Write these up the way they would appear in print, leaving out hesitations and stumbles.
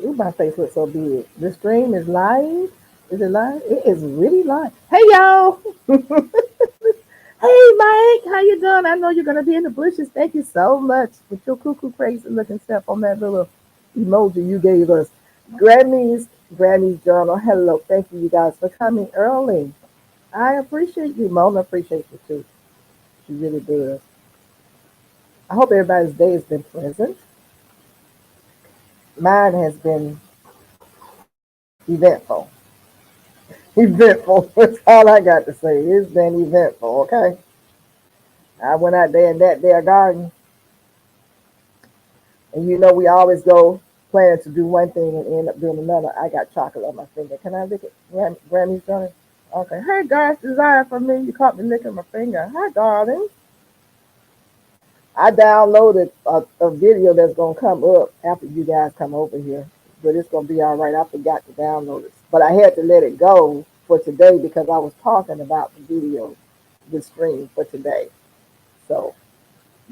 Ooh, my face looks so big. The stream is live. Is it live? It is really live. Hey y'all. Hey Mike, how you doing? I know you're gonna be in the bushes. Thank you so much with your cuckoo crazy looking stuff on that little emoji you gave us. Grammys Journal. Hello, thank you guys for coming early. I appreciate you. Mona appreciates you too. She really does. I hope everybody's day has been pleasant. Mine has been eventful. Eventful. That's all I got to say. It's been eventful, okay? I went out there in that there garden, and you know we always go planning to do one thing and end up doing another. I got chocolate on my finger. Can I lick it? Grammy's done it. Okay. Hey, God's desire for me. You caught me licking my finger. Hi, darling. I downloaded a video that's gonna come up after you guys come over here, but it's gonna be all right. I forgot to download it, but I had to let it go for today because I was talking about the video, the stream for today. So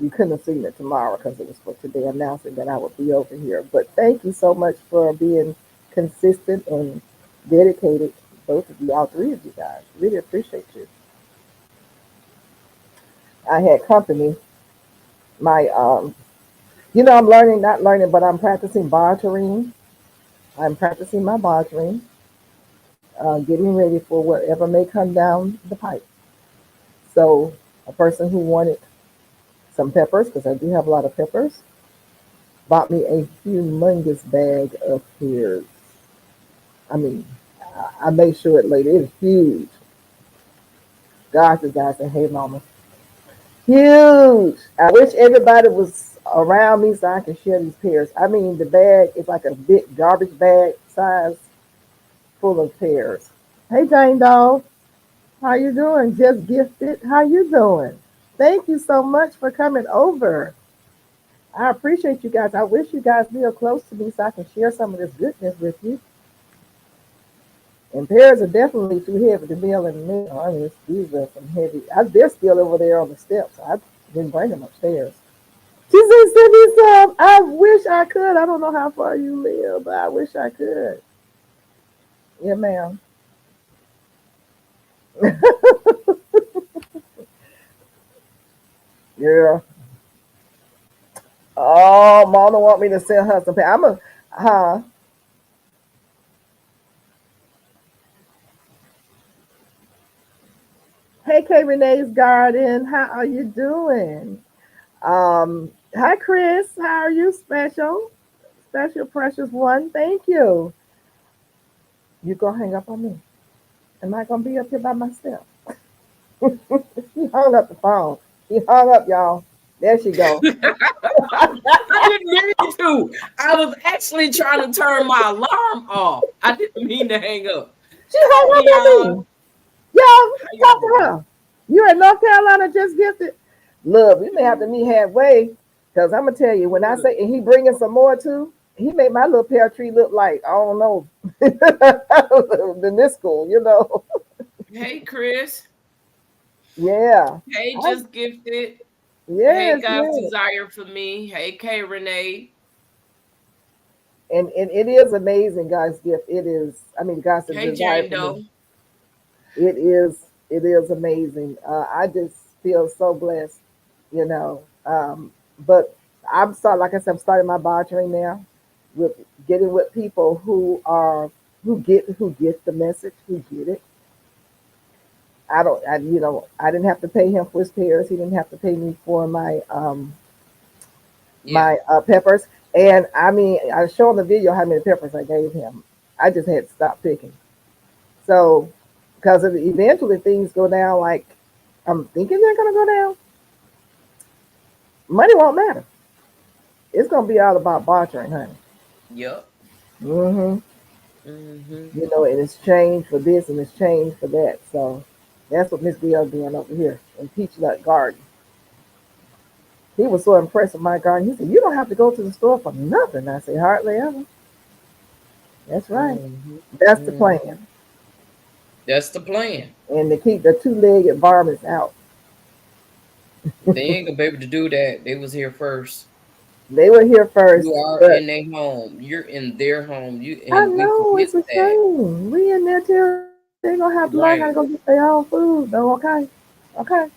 you couldn't have seen it tomorrow because it was for today, announcing that I would be over here. But thank you so much for being consistent and dedicated, both of you, all three of you guys. Really appreciate you. I had company. My I'm learning, not learning, but I'm practicing bartering. I'm practicing my bartering, getting ready for whatever may come down the pipe. So, a person who wanted some peppers, because I do have a lot of peppers, bought me a humongous bag of pears. I mean, I made sure it later. It is huge. Gosh, the guy said, hey, mama. Huge. I wish everybody was around me so I could share these pears. I mean, the bag is like a big garbage bag size full of pears. Hey, Jane Doll. How you doing? Just gifted. How you doing? Thank you so much for coming over. I appreciate you guys. I wish you guys live close to me so I can share some of this goodness with you. And pears are definitely too heavy to mail in the mail. I mean, these are some heavy. They're still over there on the steps. I didn't bring them upstairs. She said, send me some. I wish I could. I don't know how far you live, but I wish I could. Yeah, ma'am. Yeah. Oh, Mama want me to send her some. I'm a, huh? Hey, K Renee's Garden. How are you doing? Hi, Chris. How are you, special? Special precious one. Thank you. You gonna hang up on me? Am I gonna be up here by myself? He hung up the phone. He hung up, y'all. There she go. I didn't mean to. I was actually trying to turn my alarm off. I didn't mean to hang up. She hung Hey up on y'all, me. Y'all, how talk y'all to doing? her. You're in North Carolina, just gifted. Look, we may have to meet halfway. Cause I'm gonna tell you, when I Look, say and he bringing some more too, he made my little pear tree look like I don't know, than this school, you know. hey Chris. Yeah, Hey, I, just gifted. Hey, yes, God's yes, desire for me. Hey, K Renee. and it is amazing, God's gift. It is. I mean, God's Hey, desire Jane for me. Doe. It is. It is amazing. I just feel so blessed, you know. But I'm starting, like I said, I'm starting my bartering now, with getting with people who get the message, who get it. I don't, I didn't have to pay him for his pears. He didn't have to pay me for Yeah. my peppers. And I mean, I showed the video how many peppers I gave him. I just had to stop picking. So, because of eventually things go down, like I'm thinking they're gonna go down, money won't matter. It's gonna be all about bartering, honey. Yup. Hmm. Mm-hmm. And it's changed for this and it's changed for that. So that's what Miss Dale doing over here in Peach Nut Garden. He was so impressed with my garden. He said, "You don't have to go to the store for nothing." I said, "Hardly ever." That's right. Mm-hmm. That's the Mm-hmm. plan. That's the plan. And to keep the two-legged varmints out. They ain't gonna be able to do that. They was here first. They were here first, You are but in their home. You're in their home. You I and we know forget it's a that. shame. We in there too. They gonna have to learn how to go get Right. their own food, though. Okay, okay.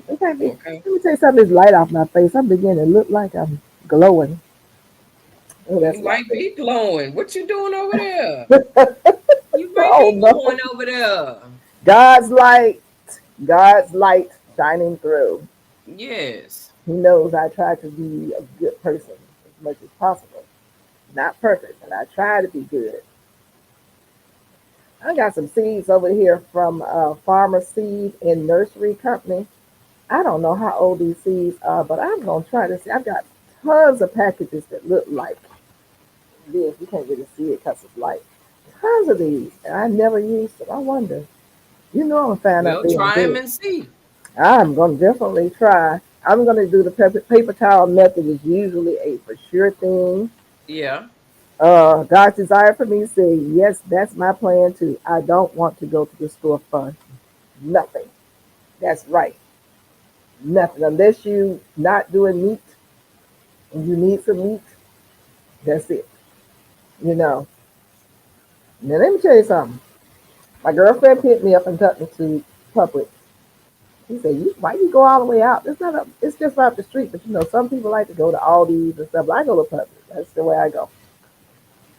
It can't be. Okay. Let me tell you something. This light off my face. I'm beginning to look like I'm glowing. Oh, You that's a lot might be glowing. What you doing over there? better. You might Oh be no. glowing over there. God's light. God's light shining through. Yes. He knows I try to be a good person as much as possible. Not perfect, but I try to be good. I got some seeds over here from Farmer Seed and Nursery Company. I don't know how old these seeds are, but I'm gonna try to see. I've got tons of packages that look like this. You can't really see it because it's light. Tons of these, and I never used them. I wonder. You know, I'm a fan of Well, being try them good. and see. I'm gonna definitely try. I'm gonna do the paper towel method. Is usually a for sure thing. Yeah. God's desire for me to say, yes, that's my plan too. I don't want to go to the store for nothing. That's right. Nothing. Unless you not doing meat and you need some meat, that's it. You know. Now let me tell you something. My girlfriend picked me up and took me to Publix. He said, why you go all the way out? It's just off the street, but you know, some people like to go to Aldi's and stuff. But I go to Publix. That's the way I go.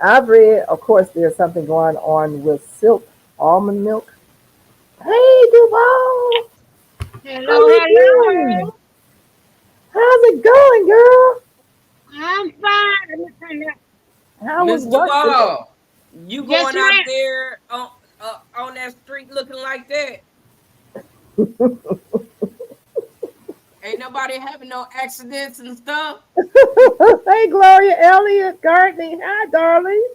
I've read, of course, there's something going on with Silk almond milk. Hey, Duval, how Hello, you hello. doing? How's it going, girl? I'm fine. Let me turn that. How was Miss work today? Duval, you Yes, going out ma'am. there on that street looking like that? Ain't nobody having no accidents and stuff. Hey, Gloria, Elliott, Courtney. Hi, darling.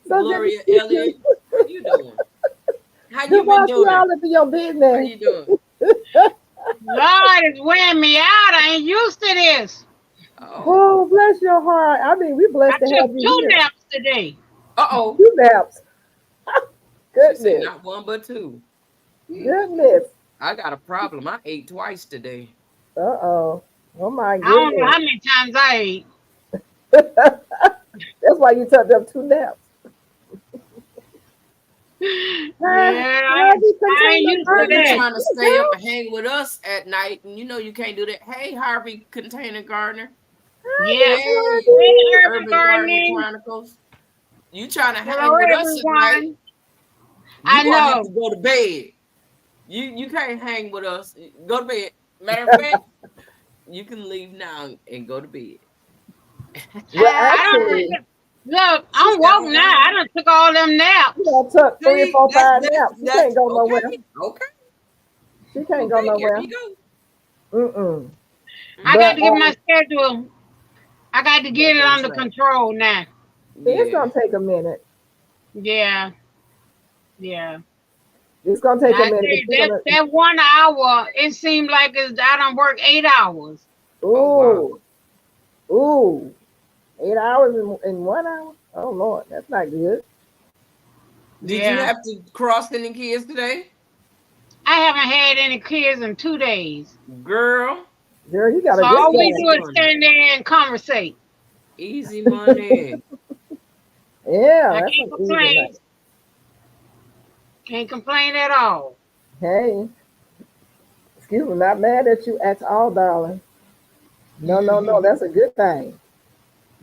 So good to Gloria see you. Elliott, how you doing? How you been Duval, she doing? all up in your How business. you doing? Lord, it's wearing me out. I ain't used to this. Oh, Oh, bless your heart. I mean, we're I blessed to took have you two here. naps today. uh-oh. Two naps. She said Goodness. not one but two. Goodness. I got a problem. I ate twice today. Uh-oh. Oh, my I don't know goodness. how many times I ate. That's why you took them two naps. Yeah, Harvey I ain't Container used Well, to you Gardener. that. trying to Hey, stay up girl. and hang with us at night, and you know you can't do that. Hey, Harvey Container Gardener. Hi, Yeah. Miss Hey, Hey, Harvey. Urban Urban Gardening Gardening. Chronicles. You trying to Hello, hang with us at night? everyone. You I gonna have to know. go to bed. You can't hang with us. Go to bed. Matter of fact, you can leave now and go to bed. Well, I don't actually, think. Look, She I'm said, woke "Hold now. I on." done took all them you naps. done took three, See, four, five naps. She can't that's go nowhere. okay. Okay, She can't go okay. There nowhere. you go. Mm-mm. I But got to get my schedule. I got to get Back it on under track. control now. it's Yeah. gonna take a minute. Yeah, yeah. It's gonna take a I minute, but tell you, you're gonna. that 1 hour, it seemed like I done work 8 hours. Oh wow. Ooh, ooh, 8 hours in 1 hour. Oh Lord, that's not good. Did you Yeah. have to cross any kids today, I haven't had any kids in 2 days. girl? Girl, you got So a good all we Easy job. do is money. stand there and conversate. Easy money. Yeah, I that's can't an easy complain. night. Can't complain at all. Hey, excuse me, not mad at you at all, darling. No, no, no, Hmm. that's a good thing.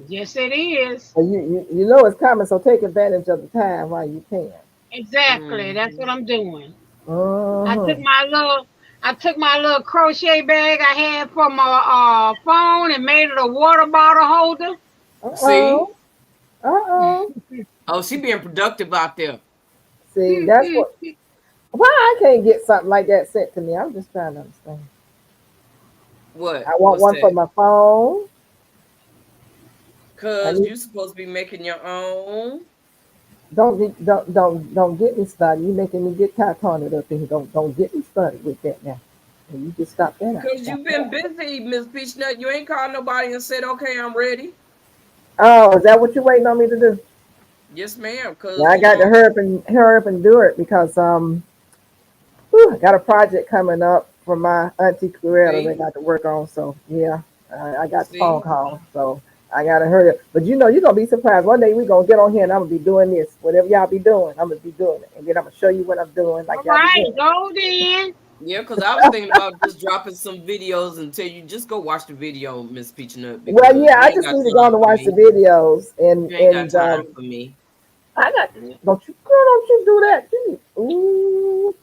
Yes, it is. And you know it's coming, so take advantage of the time while you can. Exactly. That's what Hmm. I'm doing. I took Mm-hmm. my little I took my little crochet bag I had for my phone and made it a water bottle holder. See? Uh-oh. Uh-oh. Oh, she being productive out there. See, that's what. Why I can't get something like that sent to me? I'm just trying to understand. What? I want What's one for that? my phone. I Cause need. you supposed to be making your own. Don't get me started. You making me get taunted up in here. Don't get me started with that now. And you just stop that out. Cause Stop you've that been out. busy, Miss Peachnut. You ain't called nobody and said, "Okay, I'm ready." Oh, is that what you're waiting on me to do? Yes, ma'am. Yeah, Cause I got to hurry up and do it because whew, I got a project coming up for my auntie Coretta. They see, got to work on. So yeah, I got the phone see, call. So I gotta hurry up. But you know, you're gonna be surprised. One day we're gonna get on here and I'm gonna be doing this. Whatever y'all be doing, I'm gonna be doing it. And then I'm gonna show you what I'm doing, like All y'all be right, doing. go then. Yeah, because I was thinking about just dropping some videos and tell you just go watch the video, Miss Peachnut, Well, because yeah, you I ain't just got need to go on time to for watch the me. videos and You ain't got time um for me. I got don't you do that.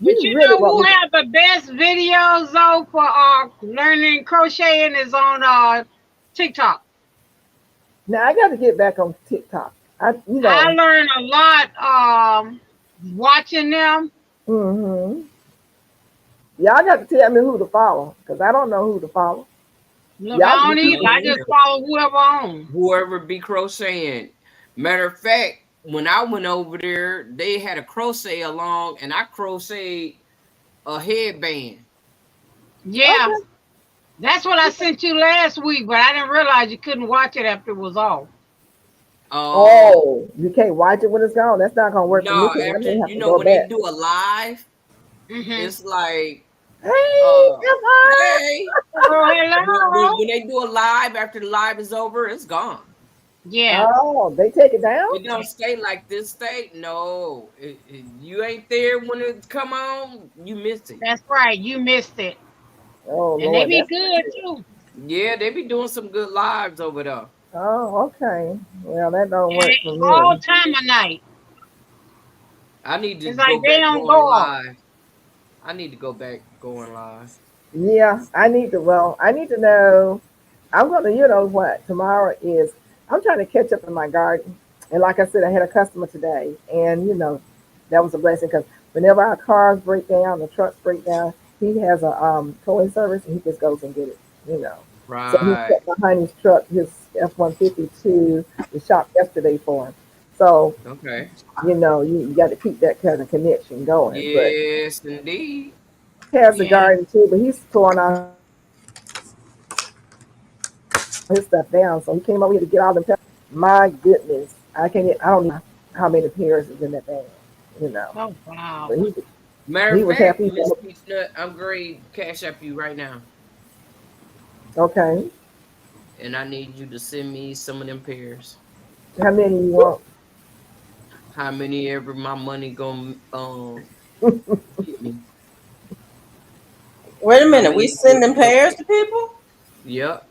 But You you really know want who me to, have the best videos though for learning crocheting is on TikTok. now I gotta get back on TikTok. I learn a lot watching them. hmm Y'all got to tell me who to follow, because I don't know who to follow. Look, I Y'all don't get either. people. I just follow whoever on. Whoever be crocheting. Matter of fact, when I went over there, they had a crochet along, and I crocheted a headband. Yeah, Okay. that's what I sent you last week, but I didn't realize you couldn't watch it after it was off. Oh Oh, you can't watch it when it's gone. That's not gonna work for me no! because I After may have you to know go when they back. do a live, Mm-hmm. it's like Hey, uh Emma. hey. Oh, When, hello. when they do a live after the live is over, it's gone. Yeah, Oh, they take it down? It don't stay like this state. No, you ain't there when it come on. You miss it. that's right. You missed it, Oh and they Lord, be that's not good good. too. Yeah, they be doing some good lives over there. Oh, okay. Well, that don't And work for all me. time of night. I need to It's like go they back don't go going off. live. I need to go back going live. Yeah, I need to. Well, I need to know. I'm gonna, you know what? Tomorrow is. I'm trying to catch up in my garden, and like I said, I had a customer today, and that was a blessing because whenever our cars break down, the trucks break down, he has a towing service, and he just goes and get it. You know. So he Right. took behind his truck, his F-150 to the shop yesterday for him. So Okay. you got to keep that kind of connection going. But Yes, indeed. he has a Yeah. garden too, but he's throwing out his stuff down. So he came over here to get all the peppers. My goodness, I can't. I don't know how many pears is in that bag. You know, Oh wow. but Matter he of was fact, happy. Miss Peachnut, I'm going to cash up you right now, Okay, and I need you to send me some of them pears. how many you want? How many ever my money gonna get me? Wait a How minute, we many pears sending you gonna pairs get? to people? Yep.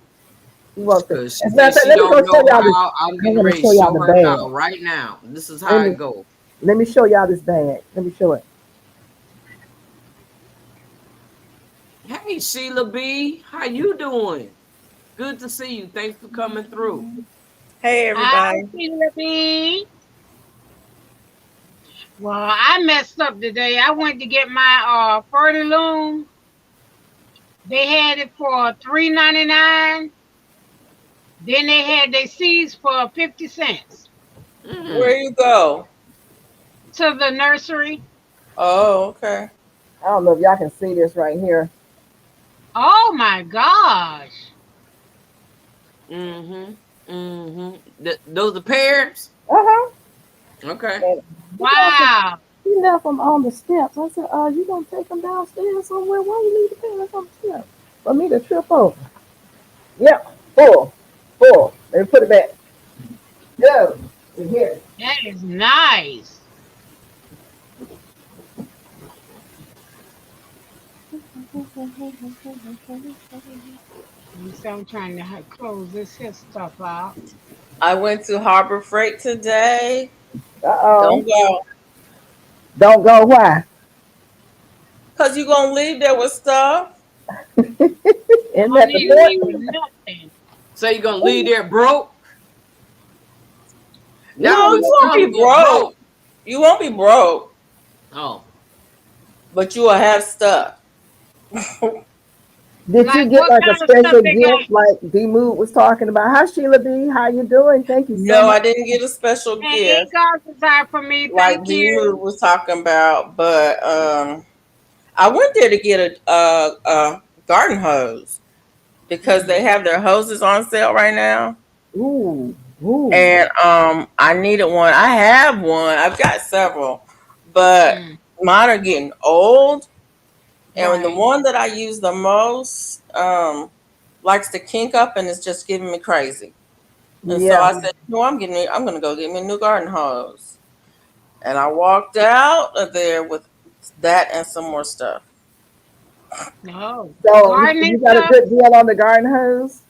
You want to? Cause she As a matter said of fact, she let me go don't show know y'all this. how. I'm I'm getting gonna ready to show y'all show the her bag. how right now. This is Let how me it go. let me show y'all this bag. Let me show it. Hey Sheila B, how you doing? Good to see you. Thanks for coming through. Hey, Hi, everybody. Philippi. Well, I messed up today. I went to get my Fertiloom. They had it for $3.99. Then they had their seeds for 50 cents Where Mm. you go? to the nursery. Oh, okay. I don't know if y'all can see this right here. Oh my gosh. Mm-hmm. Mm-hmm. Those are pears? Uh huh. Okay. And Wow. he left them on the steps. I said, you gonna take them downstairs somewhere? Why you leave the parents on the steps? For me to trip over. Yep, full. Let me put it back. Go. In here. That is nice. So I'm trying to close this here stuff out. I went to Harbor Freight today. Don't Uh-oh. go. Don't go. Why? Because you're going to leave there with stuff. Isn't I don't that the need to leave with point? nothing. So you gonna leave there broke? Not No, with you won't stuff, be but broke. broke. You won't be broke, Oh. but you will have stuff. Did you Like get what like a kind of stuff special they got? gift like D Mood was talking about? Hi Sheila B. How you doing? Thank you so No, much. I didn't get a special And eight gift dollars desire for me. like Thank D-Mood you. was talking about, but I went there to get a garden hose because they Mm, have their hoses on sale right now. Ooh, ooh. And I needed one. I have one. I've got several, but mm, mine are getting old. And the right. one that I use the most likes to kink up and it's just giving me crazy. And so I Yeah. said, no, I'm gonna go get me a new garden hose. And I walked out of there with that and some more stuff. No. So Gardening you got a stuff? good deal on the garden hose?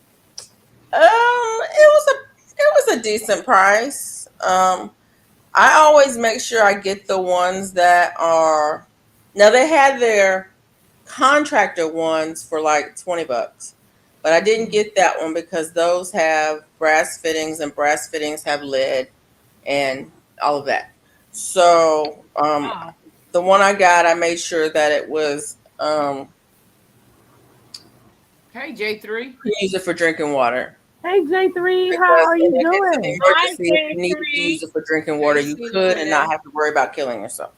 It was a decent price. I always make sure I get the ones that are now they had their contractor ones for like $20, but I didn't get that one because those have brass fittings and brass fittings have lead and all of that. So Oh. the one I got, I made sure that it was Hey, J3. you use it for drinking water. Hey J3, how Because are you in the case of doing? Hi, emergency, if you needed to use J3. it for drinking water, Hey, you could and not Cynthia. have to worry about killing yourself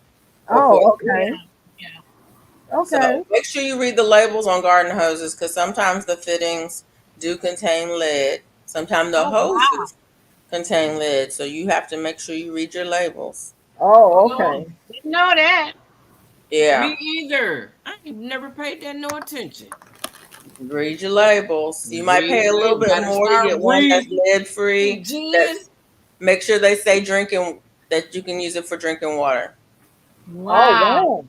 or Oh, poison. Yeah. okay. Yeah. Okay. So make sure you read the labels on garden hoses because sometimes the fittings do contain lead. Sometimes the Oh, wow. hoses contain lead. So you have to make sure you read your labels. Oh, Oh, okay. didn't know that. Yeah, Me either. I ain't never paid that no attention. read your labels. You might Read pay a the little label. bit Gotta more to start get one that's reading. lead free. Jen. That's make sure they say drinking that you can use it for drinking water. Oh, Wow. wow.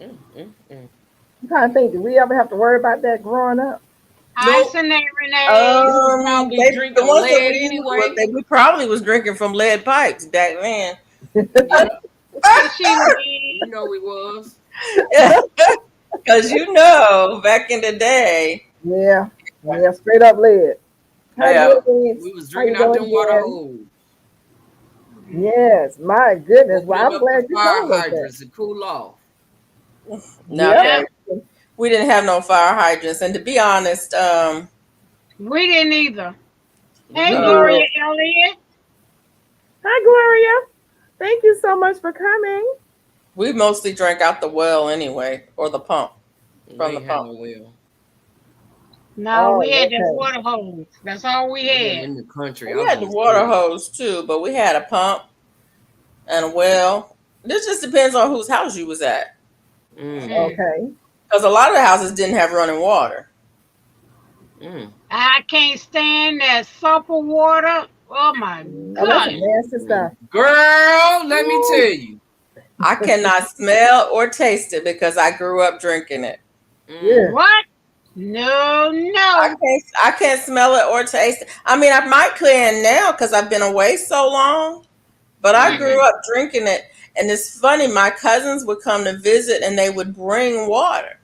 Mm. I'm trying to think, did we ever have to worry about that growing up? Hi, Nope. You was Renee. probably The drinking ones that we lead used, anyway. we probably was drinking from lead pipes back then. Yeah, Yes, she did. you know we was. Yeah, because back in the day, Yeah. Yeah, straight up lead. Hi, yeah, Denise. We was How drinking you out doing, them water Jen? holes. Yes, my goodness. Well, Opening I'm up the glad you fire told us that. hydrants to cool off. no, Yep. Yep. babe. We didn't have no fire hydrants, and to be honest, We didn't either. Hey, We Mm. did. Gloria Elliott. Hi, Gloria. Thank you so much for coming. we mostly drank out the well anyway, or the pump We from the ain't had pump. no well. No, we Oh, had that okay. water hose. That's all we I wasn't had. in the country. I We was had in the the water city. hose too, but we had a pump and a well. This just depends on whose house you was at, Mm. Mm. Okay. because a lot of the houses didn't have running water. Mm. I can't stand that sulfur water. Oh my Oh, that's some goodness. nasty stuff. Girl, let me tell Woo. you. I cannot smell or taste it because I grew up drinking it. Mm. Yeah. What? No, no. I can't smell it or taste it. I mean, I might can now because I've been away so long, but I Mm. grew up drinking it. And it's funny, my cousins would come to visit and they would bring water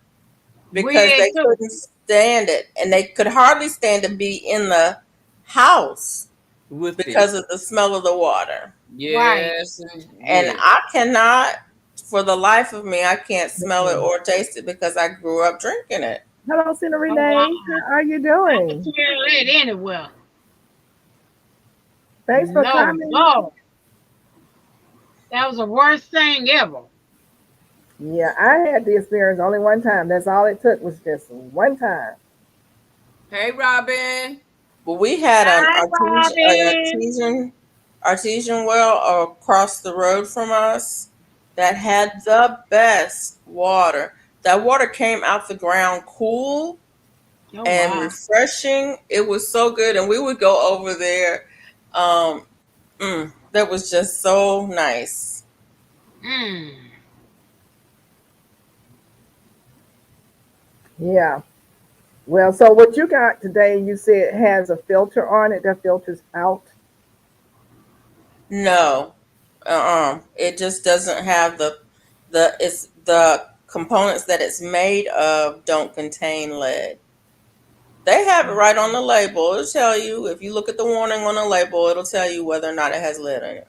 We because did they too. couldn't stand it. And they could hardly stand to be in the house With it. because of the smell of the water. Right. Yes. And And yes. I cannot, for the life of me, I can't smell it or taste it because I grew up drinking it. Hello, Cena Oh wow. Renee. How are you I can doing? smell it anywhere. Thanks for No, coming. no. That was the worst thing ever. Yeah, I had the experience only one time. That's all it took was just one time. Hey, Robin. But we had Hi, an Robin. artesian well across the road from us that had the best water. That water came out the ground cool Oh and wow. refreshing. It was so good, and we would go over there. Um, that was just so nice. Mm. Yeah. Well, so what you got today, you said has a filter on it that filters out. No, it just doesn't have the components that it's made of don't contain lead. They have it right on the label. It'll tell you if you look at the warning on the label, it'll tell you whether or not it has lead in it.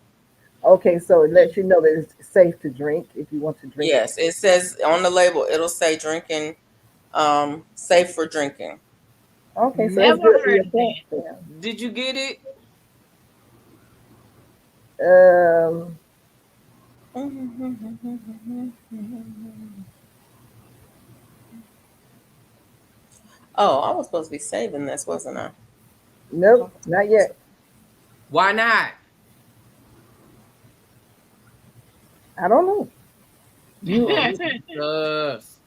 Okay, so it lets you know that it's safe to drink if you want to drink it. Yes, it says on the label. It'll say drinking, safe for drinking. Okay, so that's Never good for heard your of plant that. then. Did you get it? Um, Oh, I was supposed to be saving this, wasn't I? nope, not yet. Why not? I don't know. You Oh, Jesus.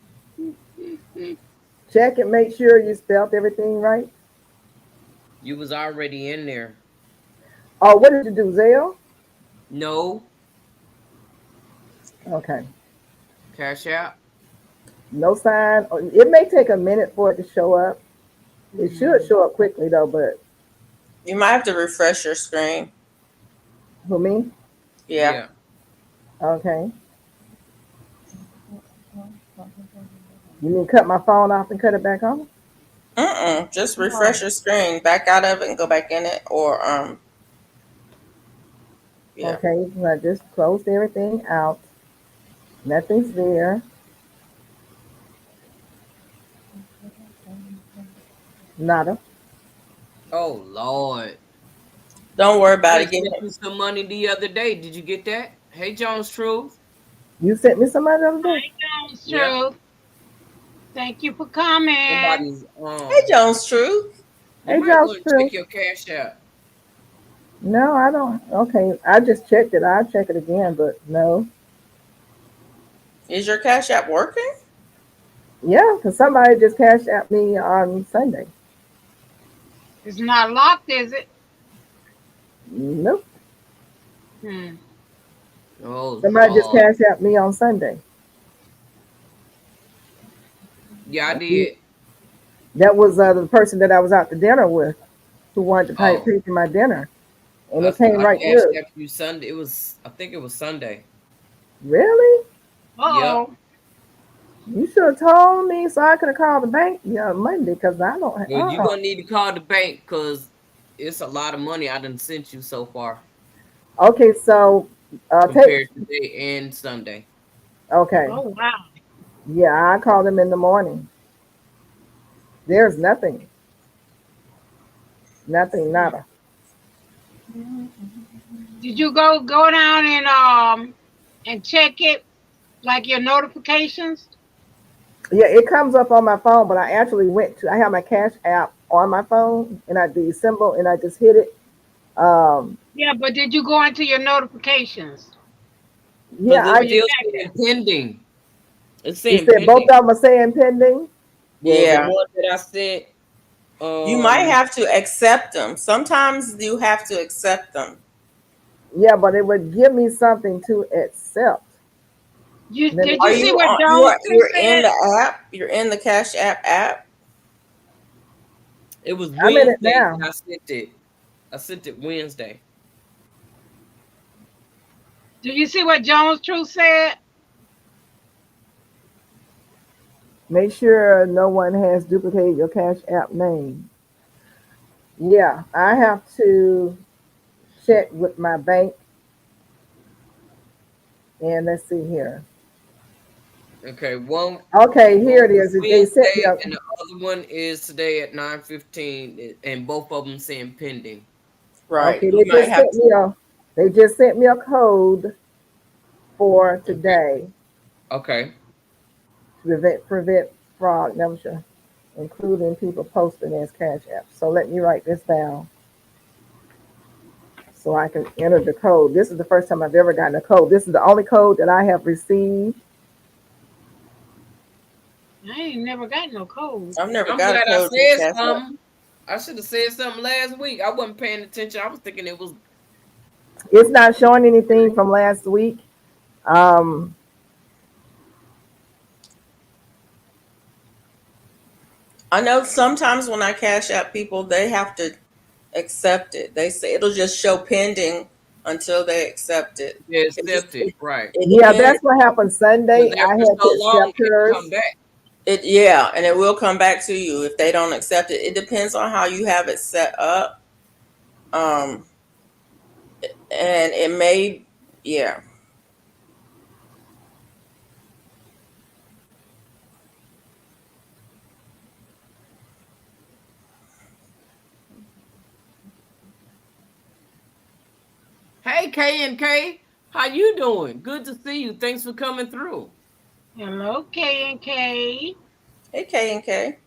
check and make sure you spelled everything right. You was already in there. Oh, what did you do, Zelle? No, Okay. Cash App. No sign. It may take a minute for it to show up. It should Mhm. show up quickly though, but You might have to refresh your screen. for me, Yeah. Yeah. okay. You mean cut my phone off and cut it back on? Just refresh Right. your screen, back out of it and go back in it, or yeah. Okay, so I just closed everything out. Nothing's there. Nada. Oh Lord. Don't worry I about it. just Give sent me. you some money the other day. Did you get that? Hey, Jones Truth. You sent me some money the other day. Hey, Jones Yep. Truth. Thank you for coming. Somebody's Hey, Jones Truth. you Hey, might Josh, want to check true. your Cash App. No, I don't. Okay, I just checked it. I'll check it again, but no. Is your Cash App working? Yeah, because somebody just cashed at me on Sunday. It's not locked, is it? Nope. Hmm. Oh Somebody just Lord. cashed at me on Sunday. Yeah, I did. That was the person that I was out to dinner with who wanted to Oh, pay for my dinner. And I it came I right cashed through. out you Sunday. It was I think it was Sunday. Really? Yep. Uh-oh. You should have told me so I could have called the bank Monday because I don't. Well, you're gonna need to call the bank because it's a lot of money I done sent you so far Okay, so take. compared to today and Sunday. Okay, Oh, wow. yeah, I called them in the morning. There's nothing, nothing, nada. Did you go down and check it like your notifications? Yeah, it comes up on my phone, but I actually went to. I have my Cash app on my phone, and I the symbol, and I just hit it. Um, Yeah, but did you go into your notifications yeah, Because I for it's your just. still cash saying app? pending. It's You saying said both of pending. them are saying pending. Well, the Yeah. one that I sent, You might um, have to accept them. Sometimes you have to accept them. Yeah, but it would give me something to accept. Let me Did Are you see. see you what on? Jones True You're in said? the app. You're in the Cash App. it was I'm in it Wednesday now. that I sent it. I sent it Wednesday. Do you see what Jones True said? Make sure no one has duplicated your Cash App name. Yeah, I have to check with my bank, and let's see here. Okay, Okay, here one it was is. They sent me Wednesday, a. and the other one is today at 9:15, and both of them saying pending. Right. Okay, You might have to. They just sent me a code for Okay, today okay. to prevent fraud. Never sure, including people posting as Cash App. So let me write this down so I can enter the code. This is the first time I've ever gotten a code. This is the only code that I have received. I ain't never got no code. I've never I'm got a glad I code to said Cash App. something. I should have said something last week. I wasn't paying attention. I was thinking it was. It's not showing anything from last week. Um, I know sometimes when I Cash App people, they have to accept it. They say it'll just show pending until they accept it. Yeah, It just accepted, right? it yeah, depends. that's what happened Because Sunday. I after had to so long, accept it'll come hers. back. It Yeah, and it will come back to you if they don't accept it. It depends on how you have it set up. Um, and it may, yeah. Hey, K and K, how you doing? Good to see you. Thanks for coming through. Hello, K and K. Hey, K and K.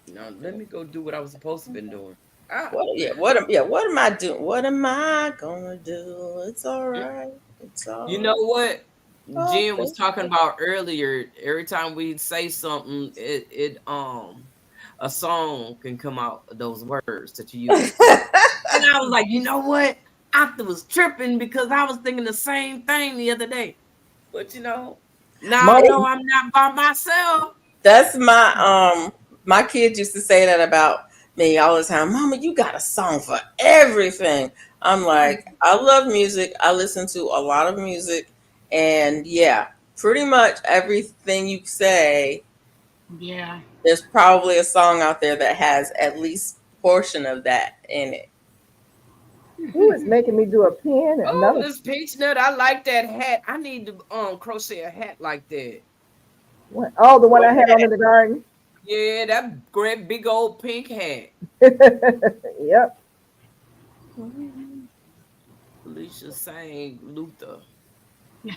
Now let me go do what I was supposed to been doing. Ah, What? Yeah. What am I doing? What am I gonna do? It's all right. It's you all know right. what? Jen was Okay. talking about earlier. Every time we say something, it a song can come out of those words that you use. And I was like, you know what? I was tripping because I was thinking the same thing the other day. But now I know I'm not by myself. That's my kids used to say that about me all the time. Mama, you got a song for everything. I'm like, I love music. I listen to a lot of music, and yeah, pretty much everything you say, Yeah. there's probably a song out there that has at least portion of that in it. Who is making me do a pen? Oh, Another this peach nut. I like that hat. I need to crochet a hat like that. one. Oh, the one What I had on in the garden. Yeah, that great big old pink hat. Yep. Alicia sang Luther.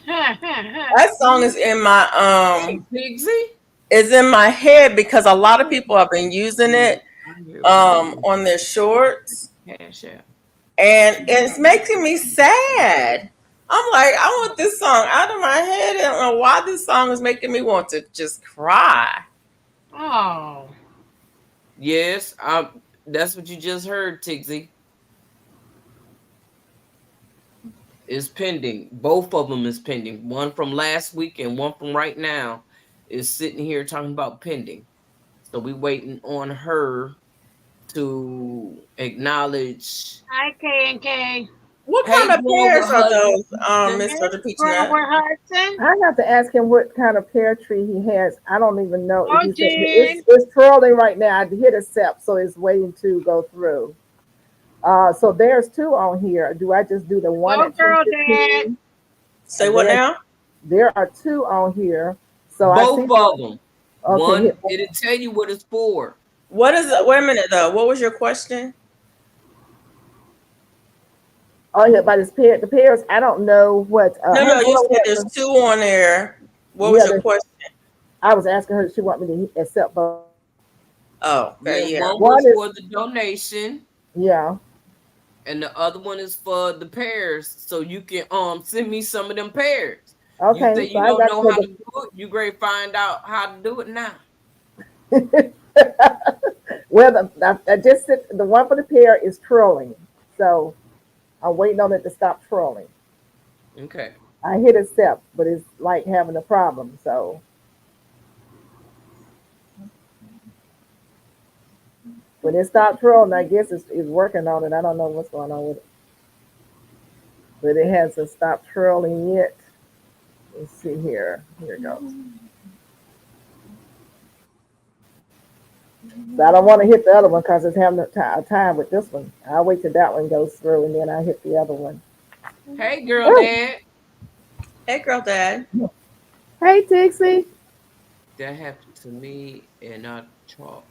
That song is in my Hey, Pixie. is in my head because a lot of people have been using it I hear on their shorts, Cash App. and it's making me sad. I'm like, I want this song out of my head. I don't know why this song is making me want to just cry. Oh. Yes, that's what you just heard, Tixie. Is pending. Both of them is pending. One from last week and one from right now is sitting here talking about pending. So we waiting on her to acknowledge. Hi, K and K. What Hey, kind of pears are those, Miss husband. Mr. Peanut? Grover Hudson. I have to ask him what kind of pear tree he has. I don't even know if Oh, he said Jen. it's twirling right now. I hit accept, so it's waiting to go through. So there's two on here. Do I just do the one Go at girl, Dad. 2:15? Say what now? There are two on here. So I see. Both of them. Okay. One, Here. it'll tell you what it's for. What is it? Wait a minute though. What was your question? Oh yeah, but it's pear. The pears. I don't know what. No, you said there's two on there. What was Yeah, your question? I was asking her if she want me to accept both. Oh, okay, yeah. One One was is- for the donation, Yeah. and the other one is for the pears. So you can send me some of them pears. Okay. You think you so I don't got know you how to do it? You great find out how to do it now. Well, I just said the one for the pear is trolling, so I'm waiting on it to stop trolling. Okay. I hit accept, but it's like having a problem. So when it stopped trolling, I guess it's working on it. I don't know what's going on with it, but it hasn't stopped trolling yet. Let's see here. Here it goes. So I don't want to hit the other one because it's having a time with this one. I'll wait till that one goes through and then I hit the other one. Hey, girl, Dad. Hey, girl, Dad. Hey, Tixie. That happened to me, and I talked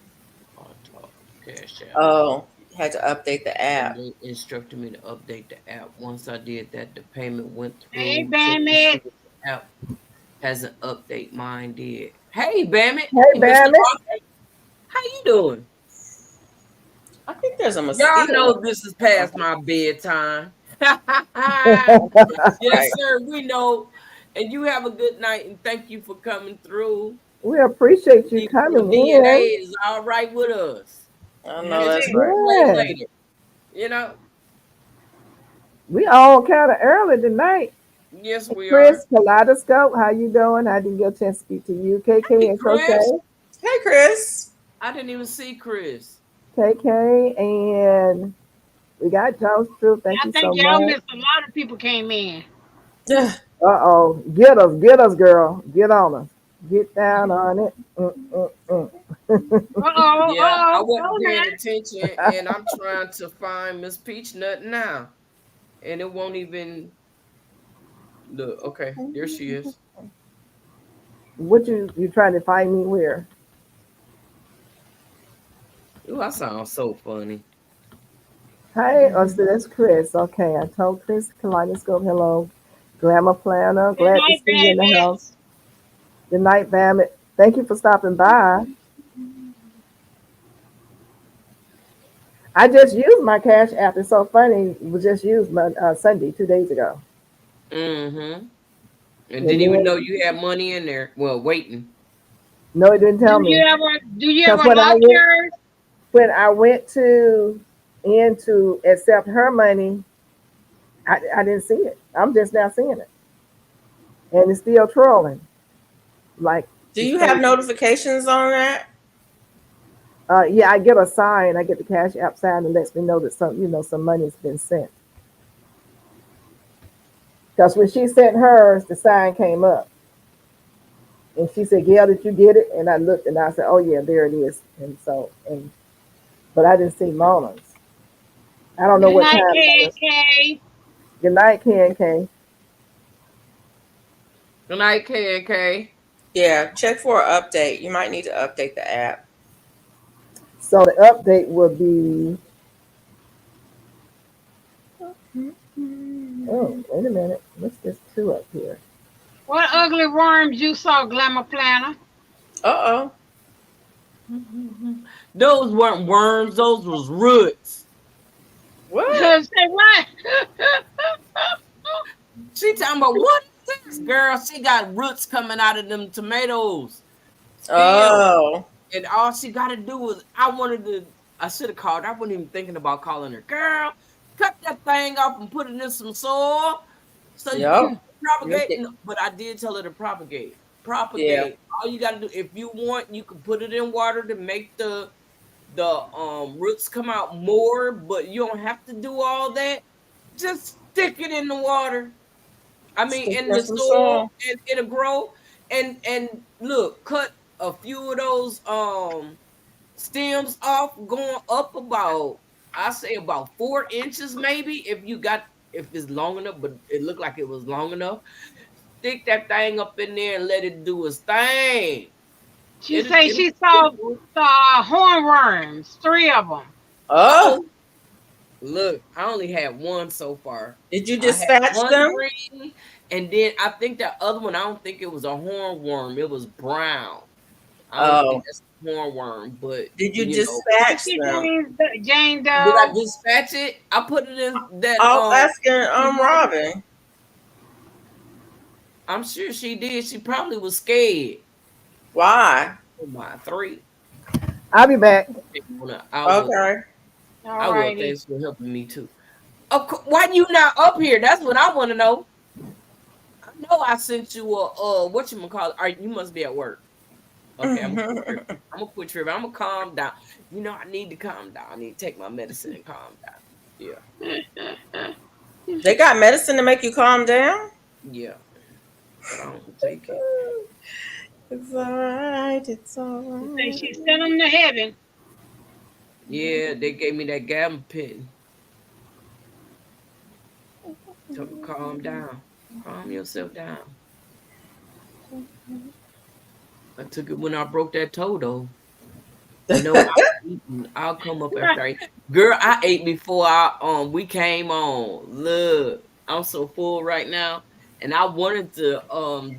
Cash App. Oh, had to update the app. They instructed me to update the app. Once I did that, the payment went through. Hey, Bammit. The app hasn't updated. Mine did. Hey, Bammit. Hey, Mr. Bammit. Rocket. How you doing? I think there's a mosquito. Y'all know this is past my bedtime. Yes, sir. We know. And you have a good night, and thank you for coming through. We appreciate you coming DNA in. is all right with us. I know that's Yeah. right. Yeah. Later. You know? We all kind of early tonight. Yes, we Chris, Kaleidoscope, how you doing? I didn't get a chance to speak to you. KK Hey, and Chris. Crochet. Hey, Chris. are. I didn't even see Chris. KK and we got Joe's Truth. Thank I you so think y'all much. missed a lot of people came in. Uh-oh. Get us, girl. Get on us. Get down on it. Mm. Uh-oh. Yeah, I wasn't Oh, paying okay. attention, and I'm trying to find Miss Peach Nut now. And it won't even look. Okay, there she is. What you trying to find me where? Ooh, I sound so funny. Hi, oh, so that's Chris. Okay, I told Chris Kaleidoscope hello. Glamour Planner, glad to night, see you in the baby. house. Good night, Bammit. Thank you for stopping by. I just used my Cash App. It's so funny. We just used my Sunday 2 days ago. Mm-hmm. And Yeah, didn't even yeah. know you had money in there. Well, waiting. No, it didn't tell me. Do you Because ever lock yours? when I went to in to accept her money, I didn't see it. I'm just now seeing it, and it's still trolling. Like Do it's you have crazy. notifications on that? Yeah, I get a sign. I get the Cash App sign that lets me know that some money's been sent. Because when she sent hers, the sign came up, and she said, "Gail, did you get it?" And I looked, and I said, "Oh yeah, there it is." And so, but I didn't see Mona's. I don't know Good what night, time K that and is. K. Good night, Ken K. Good night, K and K. Yeah, check for an update. You might need to update the app. So the update will be. Oh, wait a minute. What's this two up here? What ugly worms you saw, Glamour Planner? Uh-oh. Those weren't worms, those was roots. What? Say what? She talking about what is this? Girl, she got roots coming out of them tomatoes. Still. Oh. And all she gotta do was I should have called. I wasn't even thinking about calling her. Girl, cut that thing off and put it in some soil so you Yep. can propagate. No, but I did tell her to propagate. Yeah. Propagate. All you gotta do, if you want, you can put it in water to make the roots come out more, but you don't have to do all that. Just stick it in the water. I mean, Stick in in the some soil, soil. and it'll grow. And look, cut a few of those stems off, going up about, I say about 4 inches, maybe, if it's long enough, but it looked like it was long enough. Stick that thing up in there and let it do its thing. She It'll, say it'll, she saw the hornworms, 3 of them. Oh. oh, look, I only had one so far. Did you I had dispatch one them? green, and then I think that other one, I don't think it was a hornworm. It was brown. I don't think Oh. that's a hornworm, but Did you you know, dispatch Thank you, them? Jane did I Doe. dispatch it? I put it in that I was asking Mhm. Robin. I'm sure she did. She probably was scared. Why? Oh my, 3. I'll be back. Okay. I will. Alrighty. Thanks for helping me too. Why you not up here? That's what I want to know. I know I sent you a what you call it. You must be at work. Okay, I'm gonna quit tripping. I'm gonna calm down. You know, I need to calm down. I need to take my medicine and calm down. Yeah, They got medicine to make you calm down? yeah. But I don't take it. It's all right. It's all She say right. she sent them to heaven. Yeah, they gave me that gabapentin. Told me calm down. Calm yourself down. I took it when I broke that toe though. No, I'll come up after I girl, I ate before we came on. Look, I'm so full right now. And I wanted to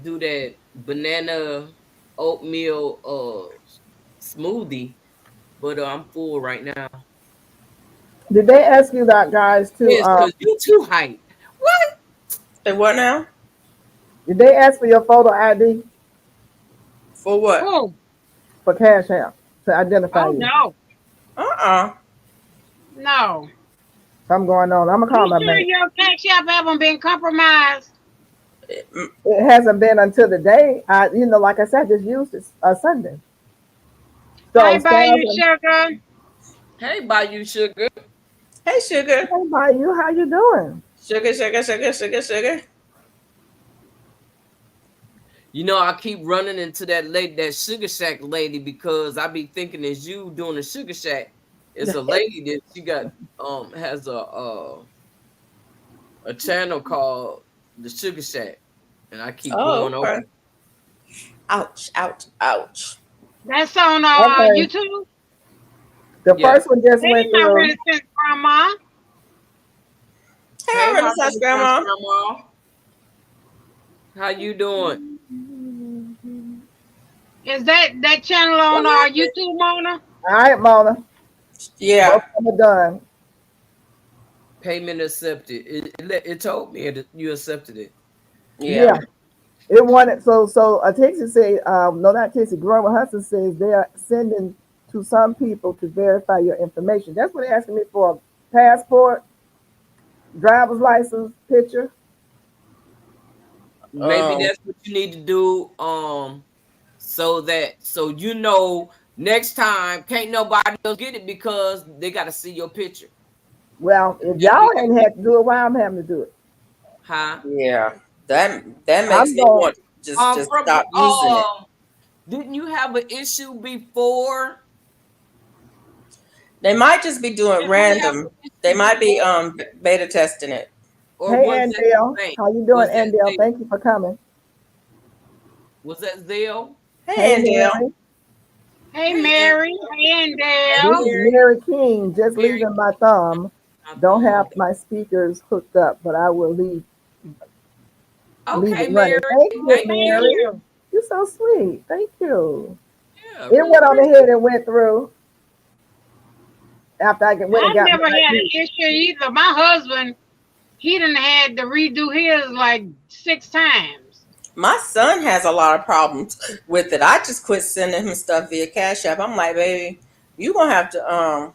do that banana oatmeal smoothie, but I'm full right now. Did they ask you that, guys? Yes, because you too hype. What? Say what now? Did they ask for your photo ID For what? Oh, for Cash App to identify oh you? no, Uh-uh. no. Something going on. I'm gonna call You my sure bank. your cash app haven't been compromised? It hasn't been until the day. Like I said, I just used it Sunday. So Bye as bye, far you as sugar. Hey, Bayou Sugar. Hey, sugar. hey, by you, how you doing? Sugar, sugar, sugar, sugar, sugar. You know, I keep running into that lady, that Sugar Shack lady, because I be thinking it's you doing the Sugar Shack. It's a lady that she got has a channel called the Sugar Shack, and I keep Oh, going over. okay. Ouch, ouch, ouch. That's on Okay, YouTube. the Yeah. first one just Hey, went my through. reticent grandma. Hey, Hey, my Renaissance Renaissance Grandma. grandma, how you doing? Is that channel What on happened? YouTube, Mona? All right, Mona, both Yeah. of them are done. Payment accepted. It told me you accepted it. Yeah. Yeah, It wanted so Texas say no, not Texas. Grover Hudson says they are sending to some people to verify your information. That's what they're asking me for: passport, driver's license, picture. Maybe Um, that's what you need to do. So you know next time can't nobody else get it because they got to see your picture. Well, if That'll y'all be ain't had to do it, why I'm having to do it? huh. yeah, that makes I'm me going. want to just From stop using it. didn't you have an issue before? They might just be doing Didn't we have an random. They issue might be before, beta testing it. or Hey, was that the Andale, bank? how you doing, Was that Andale? Zelle? Thank you for coming. Was that Zelle? Hey, Hey, Angel. Mary. Hey, Hey, and Mary. Hey, hey, This Andale. is Mary, Mary King. Just Mary, leaving my thumb. my Don't have thumb. my speakers hooked up, but I will leave Okay, it Mary, running. Thank you, thank Thank you. Mary. you. You're so sweet. Thank you. Yeah, It really went on appreciate. ahead and went through after went and I got never my had an ID. issue either. My husband, he done had to redo his like 6 times. My son has a lot of problems with it. I just quit sending him stuff via Cash App. I'm like, baby, you gonna have to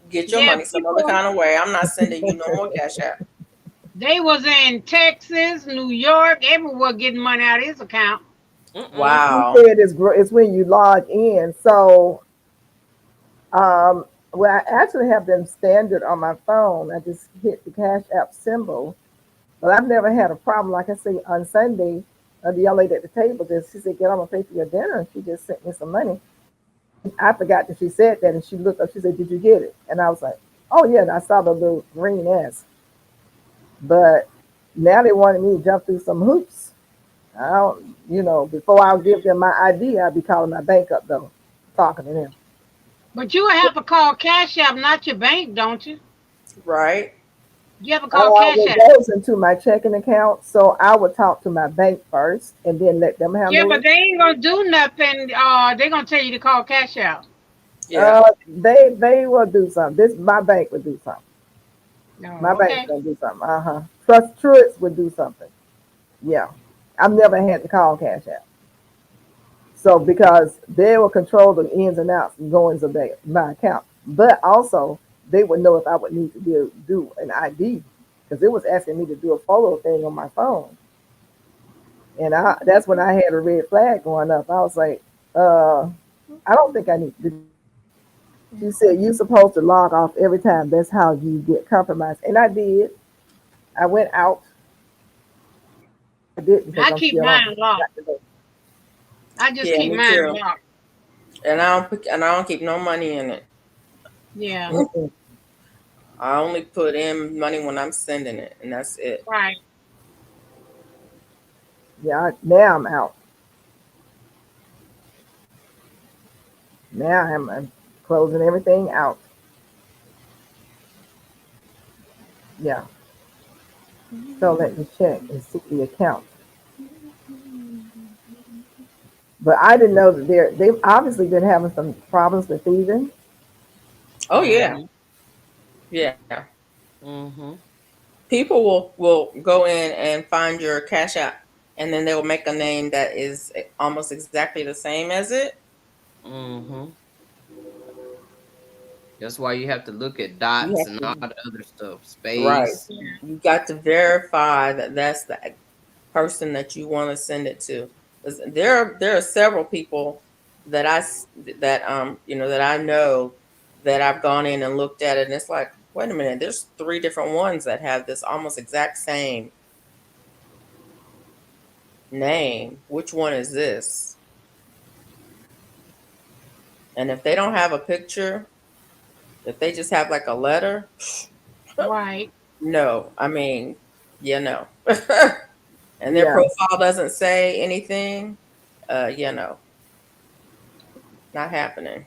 get your Yeah, money some other people, kind of way. I'm not sending you no more Cash App. they was in Texas, New York, everywhere getting money out of his account. She Wow. said it's when you log in. So, well, I actually have them standard on my phone. I just hit the Cash App symbol. But I've never had a problem. Like I say, on Sunday, the young lady at the table just she said, "Get on, I'm gonna pay for your dinner," and she just sent me some money. I forgot that she said that, and she looked up. She said, "Did you get it?" And I was like, "Oh yeah." And I saw the little green S. But now they wanted me to jump through some hoops. I don't, before I'll give them my ID, I'll be calling my bank up though, talking to them. But you would have to call Cash App, not your bank, don't you? Right? You have to call Oh, Cash well, App. it goes into my checking account, so I would talk to my bank first and then let them Yeah, handle but it. they ain't gonna do nothing. They're gonna tell you to call Cash App. Yeah. They will do something. This my bank would do something. My No, bank's okay. gonna do something. Trust Truist would do something. Yeah, I've never had to call Cash App. So because they will control the ins and outs and goings of my account, but also they would know if I would need to do an ID because it was asking me to do a photo thing on my phone, and that's when I had a red flag going up. I was like, I don't think I need to do. She said you're supposed to log off every time. That's how you get compromised, and I did. I went out. I did because I I'm keep still on. mine locked. I just Yeah, keep me mine too. locked. And I don't keep no money in it. Yeah, Mm-mm. I only put in money when I'm sending it, and that's it. right. Yeah, now I'm out. Now I'm closing everything out. Yeah. So let me check and see the account. But I didn't know that they've obviously been having some problems with thieving. Oh yeah, Mm-hmm. yeah. Mm-hmm. People will go in and find your Cash App, and then they will make a name that is almost exactly the same as it. Mm-hmm. That's why you have to look at You dots have and all to the other stuff. right. Space. Yeah. You got to verify that that's the person that you want to send it to. 'Cause there are several people that that that I know that I've gone in and looked at it, and it's like, wait a minute, there's three different ones that have this almost exact same name. Which one is this? And if they don't have a picture, if they just have like a letter, Right. no. I mean, yeah, no. And their Yeah. profile doesn't say anything, no, not happening.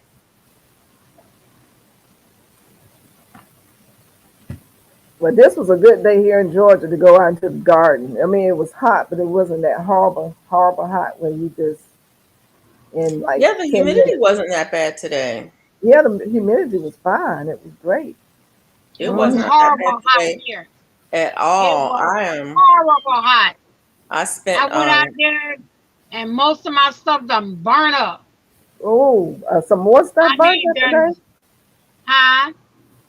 Well, this was a good day here in Georgia to go out into the garden. I mean, it was hot, but it wasn't that horrible, horrible hot when you just in like Yeah, the 10 minutes. humidity wasn't that bad today. Yeah, the humidity was fine. It was great. It It was was Hmm. not that bad horrible hot today here. at It all. was I am horrible hot. I I spent went out there and most of my stuff done burn up. Oh, some more stuff I burnt mean, up today. done, huh?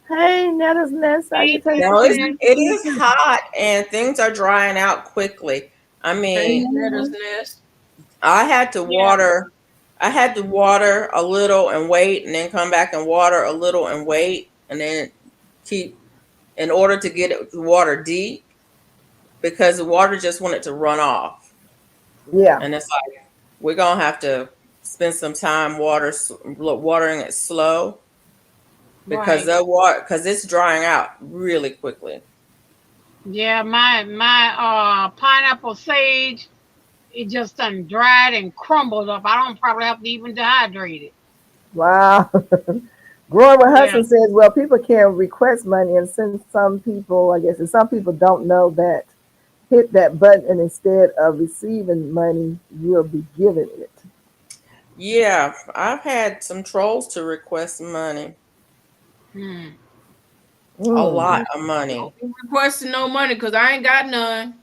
Hey, Netta's Nest, Hey, no, salutations. it is hot and things are drying out quickly. I Hey, mean, Netter's Nest. I had to yeah, water. I had to water a little and wait, and then come back and water a little and wait, and then keep in order to get it water deep because the water just wanted to run off, Yeah. and it's like we're gonna have to spend some time watering it slow because right. the water because it's drying out really quickly. Yeah, my pineapple sage, it just done dried and crumbled up. I don't probably have to even dehydrate it. Wow. Growing with Yeah, Hudson says, well, people can request money, and since some people, I guess, and some people don't know that, hit that button, and instead of receiving money, you'll be given it. Yeah, I've had some trolls to request money, hmm. a Mm. lot of money. Don't be requesting no money because I ain't got none.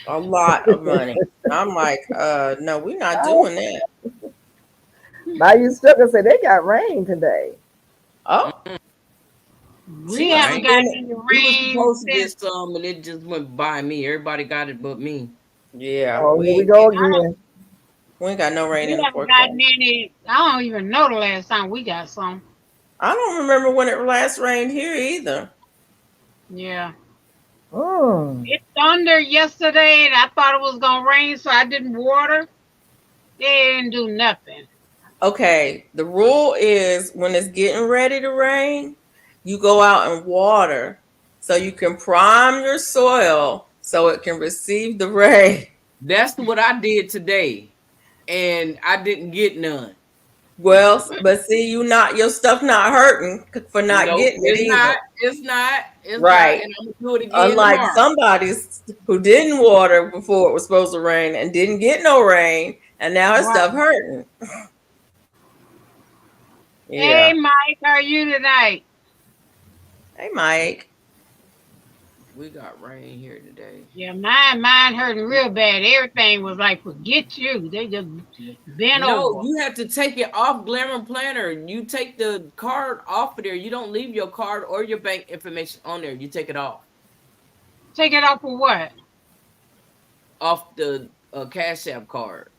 A lot of money. I'm like, no, we're not doing that. Now you still can say they got rain today. Oh, she We must haven't have Right? gotten been. any We was rain supposed to since. get some and it just went by me. Everybody got it but me. Yeah, Oh, we here we ain't go get, again. we ain't got no rain We in the haven't gotten forecast. any. I don't even know the last time we got some. I don't remember when it last rained here either. Yeah. Mm. It thundered yesterday and I thought it was gonna rain, so I didn't water. It didn't do nothing. Okay, the rule is when it's getting ready to rain, you go out and water so you can prime your soil so it can receive the rain. That's what I did today. And I didn't get none. Well, but see, your stuff not hurting for not Nope, getting it it's either. not. It's not. It's not. Right. And I'm gonna do it again Unlike tomorrow. somebody's who didn't water before it was supposed to rain and didn't get no rain, and now his Right. stuff hurting. Hey Yeah. Mike, how are you tonight? Hey, Mike. We got rain here today. Yeah, mine hurting real bad. Everything was like, forget you. They just bent No, over. you have to take it off Glamour Planner. You take the card off of there. You don't leave your card or your bank information on there. You take it off. Take it off for what? Off the Cash App card.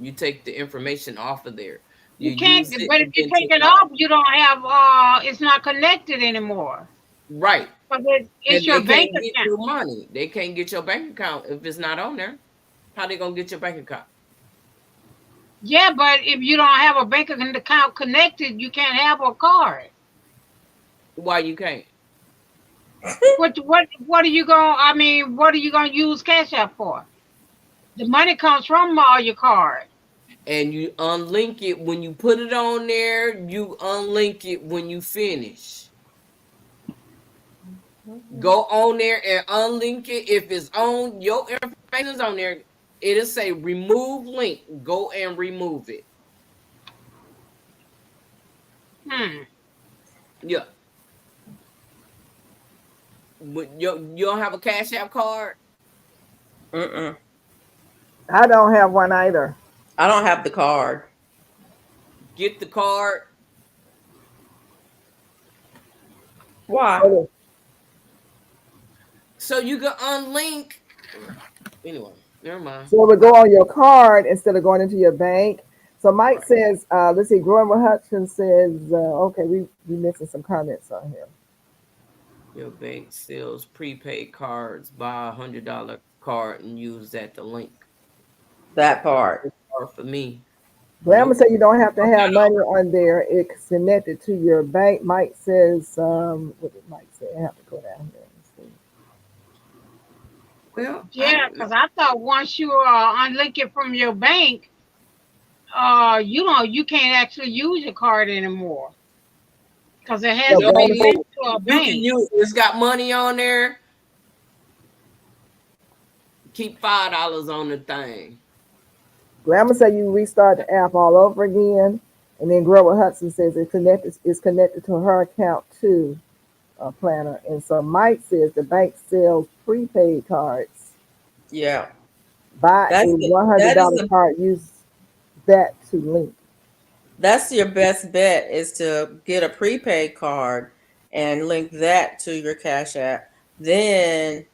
You take the information off of there. You You can't, use it but if and you then take take it it off. off, you don't have it's not connected anymore. Right. Because it's And your they bank can't get account. your money. They can't get your bank account if it's not on there. How they gonna get your bank account? Yeah, but if you don't have a bank account connected, you can't have a card. Why you can't? What are you going? I mean, what are you going to use Cash App for? The money comes from all your card. And you unlink it when you put it on there. You unlink it when you finish. Go on there and unlink it. If it's on your information is on there, it'll say remove link. Go and remove it. Hmm. Yeah. But you don't have a Cash App card? Mm-mm. I don't have one either. I don't have the card. Get the card. Why? Okay. So you can unlink. Anyway, never mind. So it would go on your card instead of going into your bank. So Mike says, let's see, Growing with Hudson says, okay, we missing some comments on here. Your bank sells prepaid cards. Buy $100 card and use that to link. That part. Or for me. Glamour Nope. said you don't have to have Okay. money on there. It's connected to your bank. Mike says, what did Mike say? I have to go down here and see. Well, Yeah, because I thought once you unlink it from your bank, you can't actually use your card anymore because it has No, to be Glamour said, linked to a you can bank. use it's got money on there. Keep $5 on the thing. Glamour said you restart the app all over again. And then Grover Hudson says it's connected to her account too, Planner. And so Mike says the bank sells prepaid cards. Yeah. Buy That's a the, that is $100 the card. Use that to link. that's your best bet is to get a prepaid card and link that to your Cash App. Then,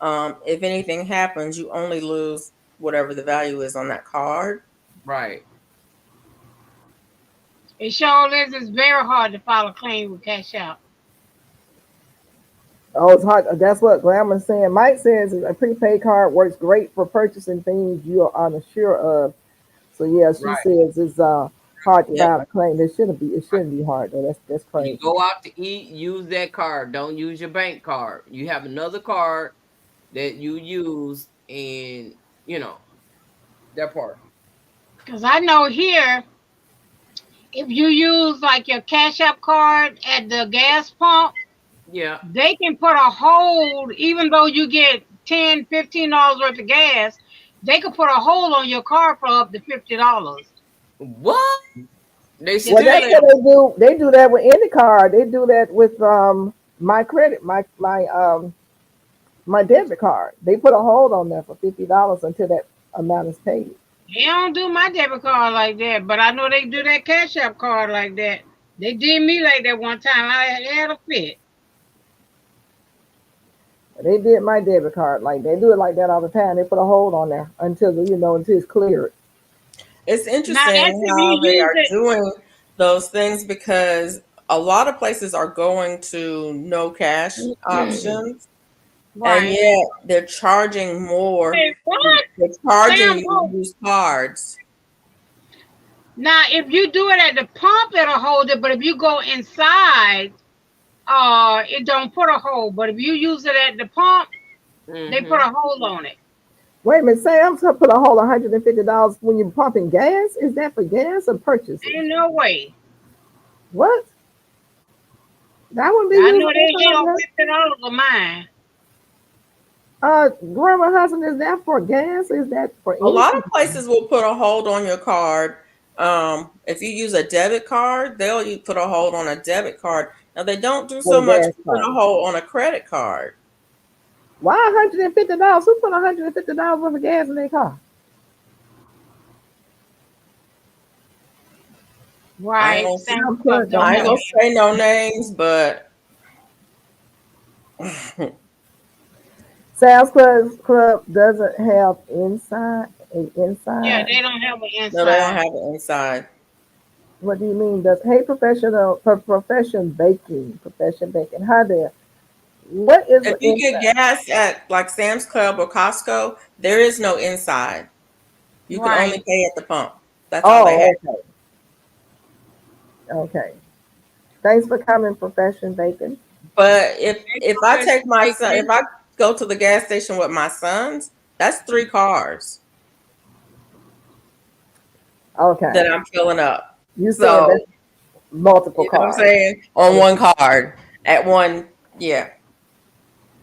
if anything happens, you only lose whatever the value is on that card. Right. It sure is. It's very hard to file a claim with Cash Out. Oh, it's hard. That's what Grandma's saying. Mike says a prepaid card works great for purchasing things you are unsure of. So yeah, she Right. says it's hard to Yep. file a claim. It shouldn't be. It shouldn't be hard though. That's When you crazy. go out to eat, use that card. Don't use your bank card. You have another card that you use, and that part. Because I know here, if you use like your Cash App card at the gas pump, Yeah. they can put a hold, even though you get $10, $15 worth of gas, they could put a hold on your card for up to $50. What? They Yes, still Well, that's ma'am. what they do. They do that with any card. They do that with my credit, my debit card. They put a hold on there for $50 until that amount is paid. They don't do my debit card like that, but I know they do that Cash App card like that. They did me like that one time. I had a fit. They did my debit card like they do it like that all the time. They put a hold on there until it's cleared. It's Now that's interesting if how you they use are it. doing those things because a lot of places are going to no cash options, and Right. yet they're charging more. Hey, what? They're charging Sam, you to go. use cards. Now, if you do it at the pump, it'll hold it. But if you go inside, it don't put a hold. But if you use it at the pump, they put Mm-hmm. a hold on it. Wait a minute, Sam's put a hold on $150 when you're pumping gas. Is that for gas or purchases? Ain't no way. What? That wouldn't be I used know for they held gas. $50 of mine. Grandma husband, is that for gas? Is that for A lot anything? of places will put a hold on your card. If you use a debit card, put a hold on a debit card. Now they don't do For so the much gas put a card. hold on a credit card. Why $150? Who put $150 worth of gas in their car? I ain't Right. gonna, Sam's Sam Club Club don't don't I ain't have have. gonna it. say no names, but Sam's Club doesn't have an Yeah, inside. they don't have it no, they don't inside. have it inside. What do you mean? Does hey profession baking? Hi there. What is If the you get inside? gas at like Sam's Club or Costco, there is no inside. You can only Right. pay at the pump. That's all they have. Oh, okay, okay. Thanks for coming, profession bacon. But They if I professional take my son, if bakery. I go to the gas station with my sons, that's 3 cars Okay, that I'm filling up. you saying So that's multiple you know what I'm cars? saying? On one card at one, yeah.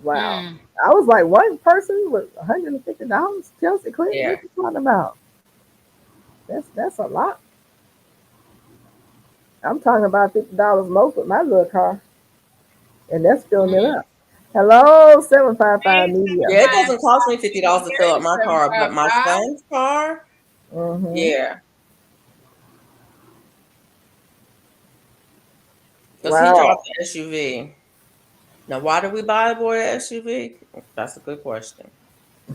Wow. Mm. I was like, one person with $150. Chelsea Clinton, Yeah. what you talking about? That's a lot. I'm talking about $50 most with my little car, and that's filling it Mm. up. Hello, 755 Hey, Media. Yeah, it doesn't cost me $50 to fill up Hey, my car, but my 755. son's car, Mm-hmm. yeah. Because he Wow. drives an SUV. Now, why did we buy the boy an SUV? That's a good question.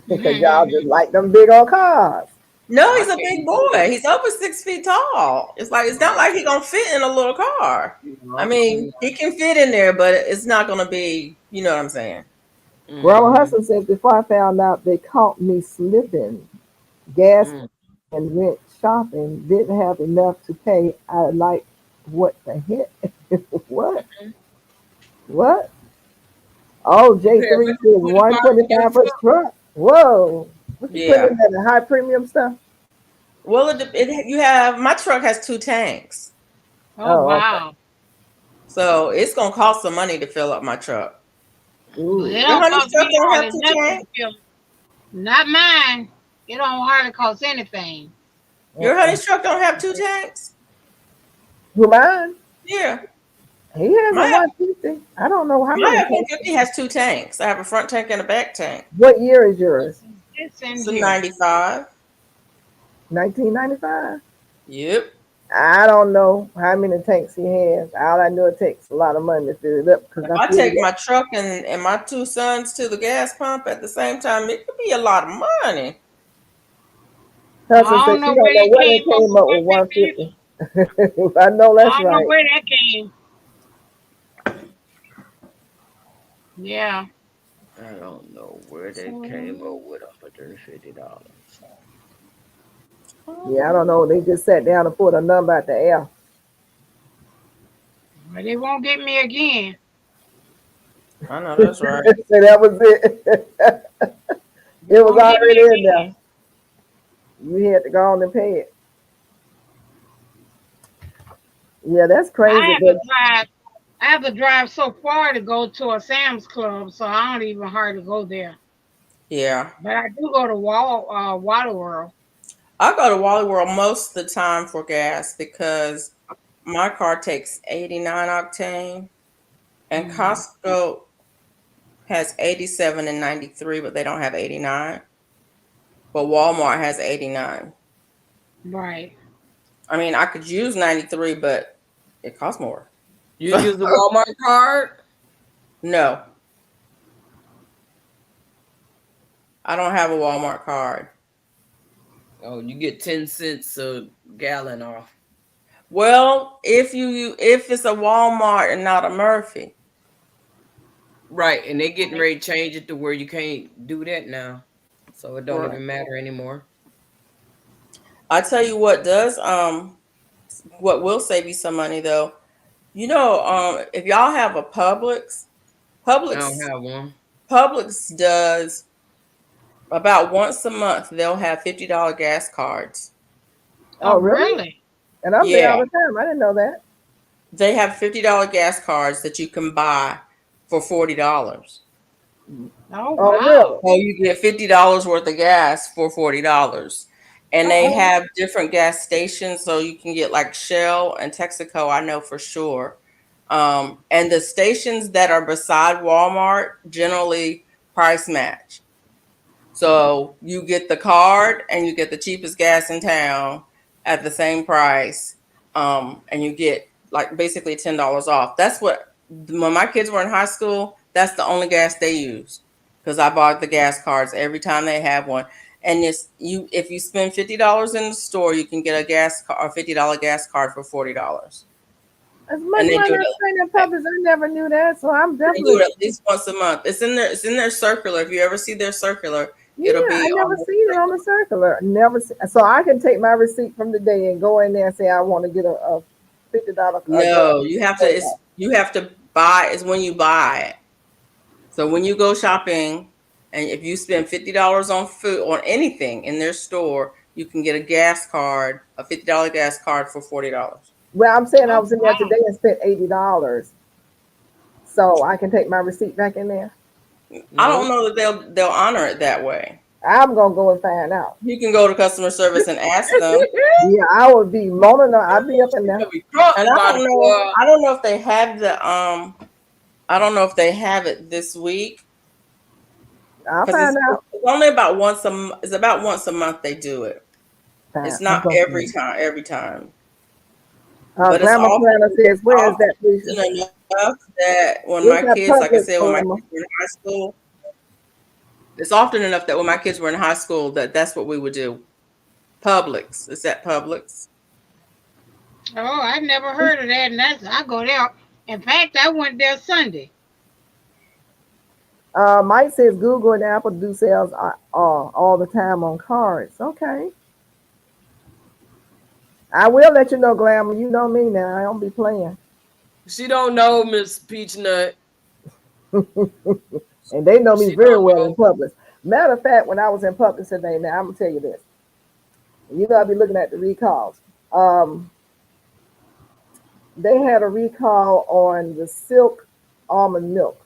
Because y'all just like them big old cars. No, I he's a can't big do boy. it. He's over 6 feet tall. It's not like he's gonna fit in a little car. I mean, he can fit in there, but it's not gonna be, you know what I'm saying? Grandma Mm-hmm. Hudson says, before I found out they caught me slipping gas Mm. and went shopping, didn't have enough to pay. I like, what the heck? What? What? Oh, You pay J3 says 125 to get a 125 for his truck? truck. Whoa. What you putting Yeah. in there? The high premium stuff? Well, you have my truck has 2 tanks, oh Oh, okay. wow. so it's gonna cost some money to fill up my truck. Well, it Ooh. Your don't honey's cost truck me don't have hardly two nothing to tanks. feel. Not mine. It don't hardly cost anything. Your Uh-uh. honey's truck don't have 2 tanks. Who mine? Yeah, He has a my 150. I don't know how my many F one tanks. fifty has 2 tanks. I have a front tank and a back tank. What year is yours? It's in It's a here. 95. 1995. Yep. I don't know how many tanks he has. All I know it takes a lot of money to fill it up because If I I filled take it up. my truck and my two sons to the gas pump at the same time, it could be a lot of money. Hudson I said don't she know don't where know they where they came up came with up with 150. 150. I know that's I don't know right. where that came. Yeah. I don't know where they came up with $150. Yeah, I don't know. They just sat down and put a number at the air. But they won't get me again. I know that's right. So that was it. They It was won't get me already in again. there. You had to go on and pay it. Yeah, that's I crazy. have to But drive. I have to drive so far to go to a Sam's Club, so I don't even hardly go there. Yeah. But I do go to Water World. I go to Wally World most of the time for gas because my car takes 89 octane and Mhm. Costco has 87 and 93, but they don't have 89. But Walmart has 89. Right. I mean, I could use 93, but it costs more. You use the Walmart card? No, I don't have a Walmart card. Oh, you get 10 cents a gallon off. Well, if it's a Walmart and not a Murphy. Right, and they getting Right. ready to change it to where you can't do that now. So it don't Right. even matter anymore. I tell you what will save you some money though. If y'all have a I don't Publix have one. Publix does about once a month they'll have $50 gas cards. oh, Oh, really? really? And I'm there all Yeah, the time. I didn't know that. they have $50 gas cards that you can buy for $40. Oh, Oh, wow. really? So you get $50 worth of gas for $40. And they Oh, have different gas stations, so you can get like Shell and Texaco, I know for sure. And the stations that are beside Walmart generally price match. So you get the card and you get the cheapest gas in town at the same price. And you get like basically $10 off. That's what, when my kids were in high school, that's the only gas they used because I bought the gas cards every time they have one. And if you spend $50 in the store, you can get a $50 gas card for $40. as much And they money do I it spend in Publix, I never knew that. So I'm they do definitely, it at least once a month. It's in their circular. If you ever see their circular, it'll yeah, I be never on the seen it on the circular. Never. So I can take my receipt from the day and go in there and say I want to get a $50 gas. No, you have to buy is when you buy it. So when you go shopping and if you spend $50 on food on anything in their store, you can get a $50 gas card for $40. Well, I'm saying I Oh, was in there wow. today and spent $80, so I can take my receipt back in there. I don't Nope. know that they'll honor it that way. I'm gonna go and find out. You can go to customer service and ask them. Yeah, I would be moaning. I'd be up in there. You'll be drunk And about it, boy. I don't know if they have I don't know if they have it this week I'll because find out. it's only about it's about once a month they do it. Fine. It's I'm not gonna find out. every time, but it's Grandma Planner says, "Where is that, Felicia? often enough that when Where's my that kids, like I public, said, when my Grandma?" kids were in high school, it's often enough that when my kids were in high school that's what we would do. Publix, it's at Publix. Oh, I never heard of that. And I go there. In fact, I went there Sunday. Mike says Google and Apple do sales all the time on cards. Okay, I will let you know, Glamour. You know me now. I don't be playing, She don't know, Miss Peach Nut. and they know me She very don't well in know. Publix. Matter of fact, when I was in Publix today, now I'm gonna tell you this. You know, I'll be looking at the recalls. Um, they had a recall on the Silk almond milk.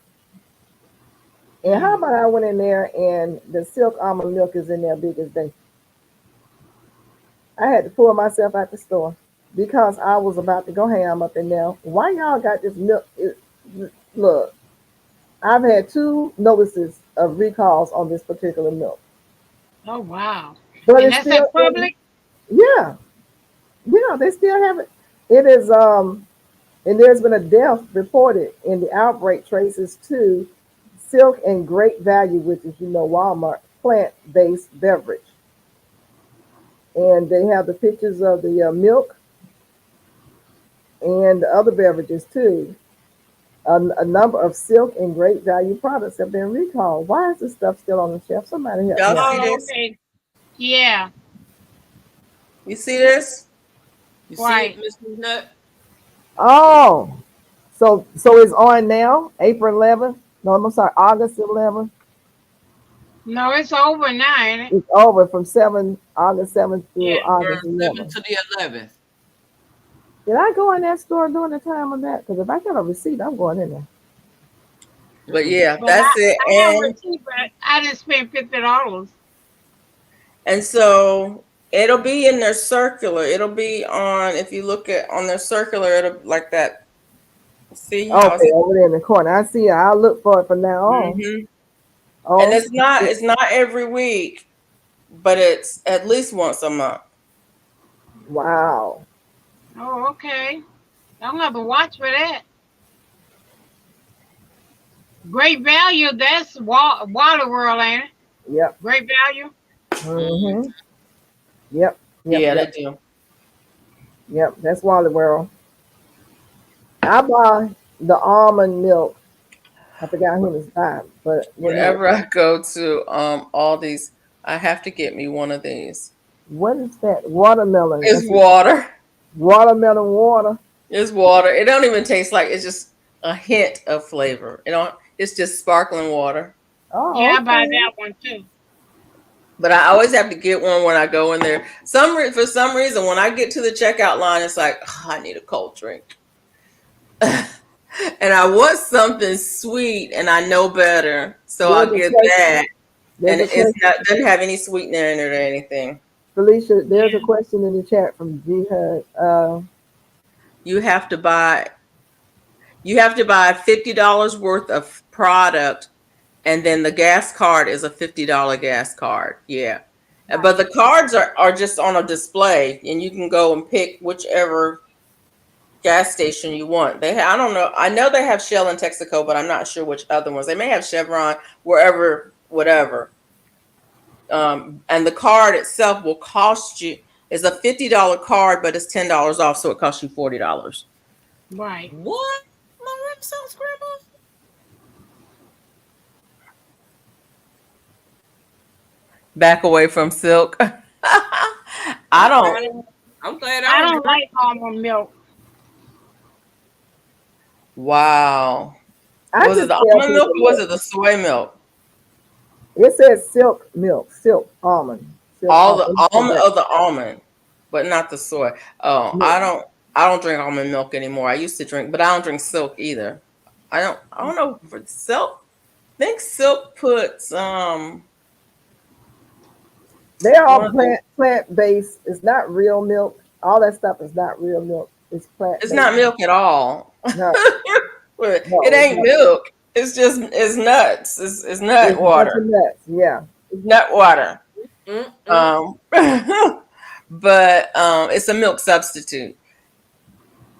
And how Mm. about I went in there and the Silk almond milk is in there big as day. I had to pull myself out the store because I was about to go ham up in there. Why y'all got this milk? Look, I've had two notices of recalls on this particular milk. Oh wow. but And it's that's still at Public? yeah, yeah, they still have it. It is and there's been a death reported in the outbreak traces to Silk and Great Value, which is Walmart plant-based beverage, and they have the pictures of the milk and the other beverages too. A number of Silk and Great Value products have been recalled. Why is this stuff still on the shelf? Somebody help Y'all me out. see Oh, this? okay. Yeah, You see this? You see it, right. Mrs. Nut? Oh, so it's on now, April 11th. No, I'm sorry, August 11th. No, it's over now, ain't it? It's over from August 7th through Yeah. August From 7th 11th. to the 11th. Did I go in that store during the time of that? Because if I got a receipt, I'm going in there. But Mm-mm. yeah, But that's it. I have a receipt, but I didn't spend $50. And so it'll be in their circular. It'll be on, if you look at on their circular, it'll like that. See how Okay, over there in the corner. I see it. I'll look for it from now on. hmm and Oh, it's not every week, but it's at least once a month. wow. Oh, okay. I'm gonna have to watch for that. Great value. That's Water World, ain't it? Yep. Great value. Mm. Mm-hmm. Yep. Yep. Yeah, they Yep. do. Yep. That's Wally World. I buy the almond milk. I forgot who it's by, but Whenever I go to all these, I have to get me one of these. what is that? Watermelon. It's That's water. watermelon water. It's water. It don't even taste like it's just a hint of flavor. You know, it's just sparkling water. Oh, Yeah, I buy okay. that one too. But I always have to get one when I go in there. For some reason, when I get to the checkout line, it's like, "Oh, I need a cold drink, and I want something sweet, and I know better, so There's I'll a get question. that. There's And a it's question. not doesn't have any sweetener in it or anything. Felicia, there's a Yeah. question in the chat from Jihad. You have to buy $50 worth of product, and then the gas card is a $50 gas card. Yeah. But Right. the cards are just on a display, and you can go and pick whichever gas station you want. I don't know. I know they have Shell and Texaco, but I'm not sure which other ones. They may have Chevron, wherever, whatever. And the card itself will cost you is a $50 card, but it's $10 off, so it costs you $40. Right. What? My rib sounds grandma? Back away from Silk. I don't. I'm glad I I don't don't drink. like almond milk. Wow. I Was it just the tell almond milk people, or was look, it the soy milk? it says silk milk, silk All the almond. Let me put almond that. of the almond, but not the soy. Oh, No, I don't drink almond milk anymore. I used to drink, but I don't drink Silk either. I don't know for Silk. I think Silk puts they're one all of the plant based. It's not real milk. All that stuff is not real milk. It's plant it's based. not milk at all. No, It no, it's ain't not. milk. It's nuts. It's nut It's a bunch of water. nuts. Yeah. It's nut water. Mm-mm. Um but it's a milk substitute.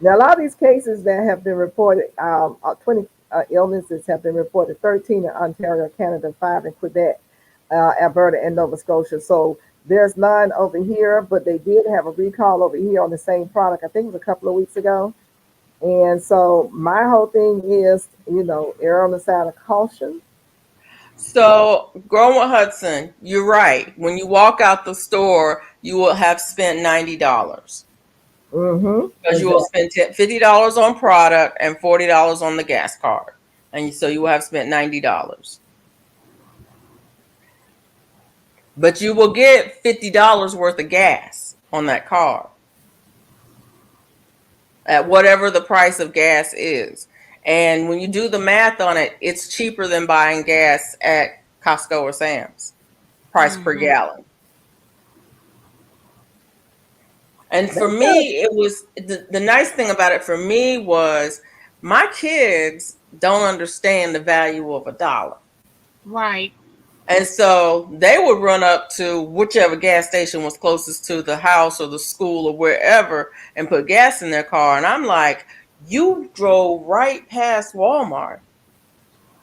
Now, a lot of these cases that have been reported, 20 illnesses have been reported, 13 in Ontario, Canada, 5 in Quebec, Alberta, and Nova Scotia. So there's 9 over here, but they did have a recall over here on the same product. I think it was a couple of weeks ago. And so my whole thing is, err on the side of caution. So, Growing Hudson, you're right. When you walk out the store, you will have spent $90 Mm-hmm. because you will Exactly. spend $50 on product and $40 on the gas card, and so you will have spent $90. But you will get $50 worth of gas on that card at whatever the price of gas is. And when you do the math on it, it's cheaper than buying gas at Costco or Sam's, price per Hmm. gallon. And for That's kind of, me, it was the nice thing about it for me was my kids don't understand the value of a dollar. Right. And so they would run up to whichever gas station was closest to the house or the school or wherever and put gas in their car. And I'm like, you drove right past Walmart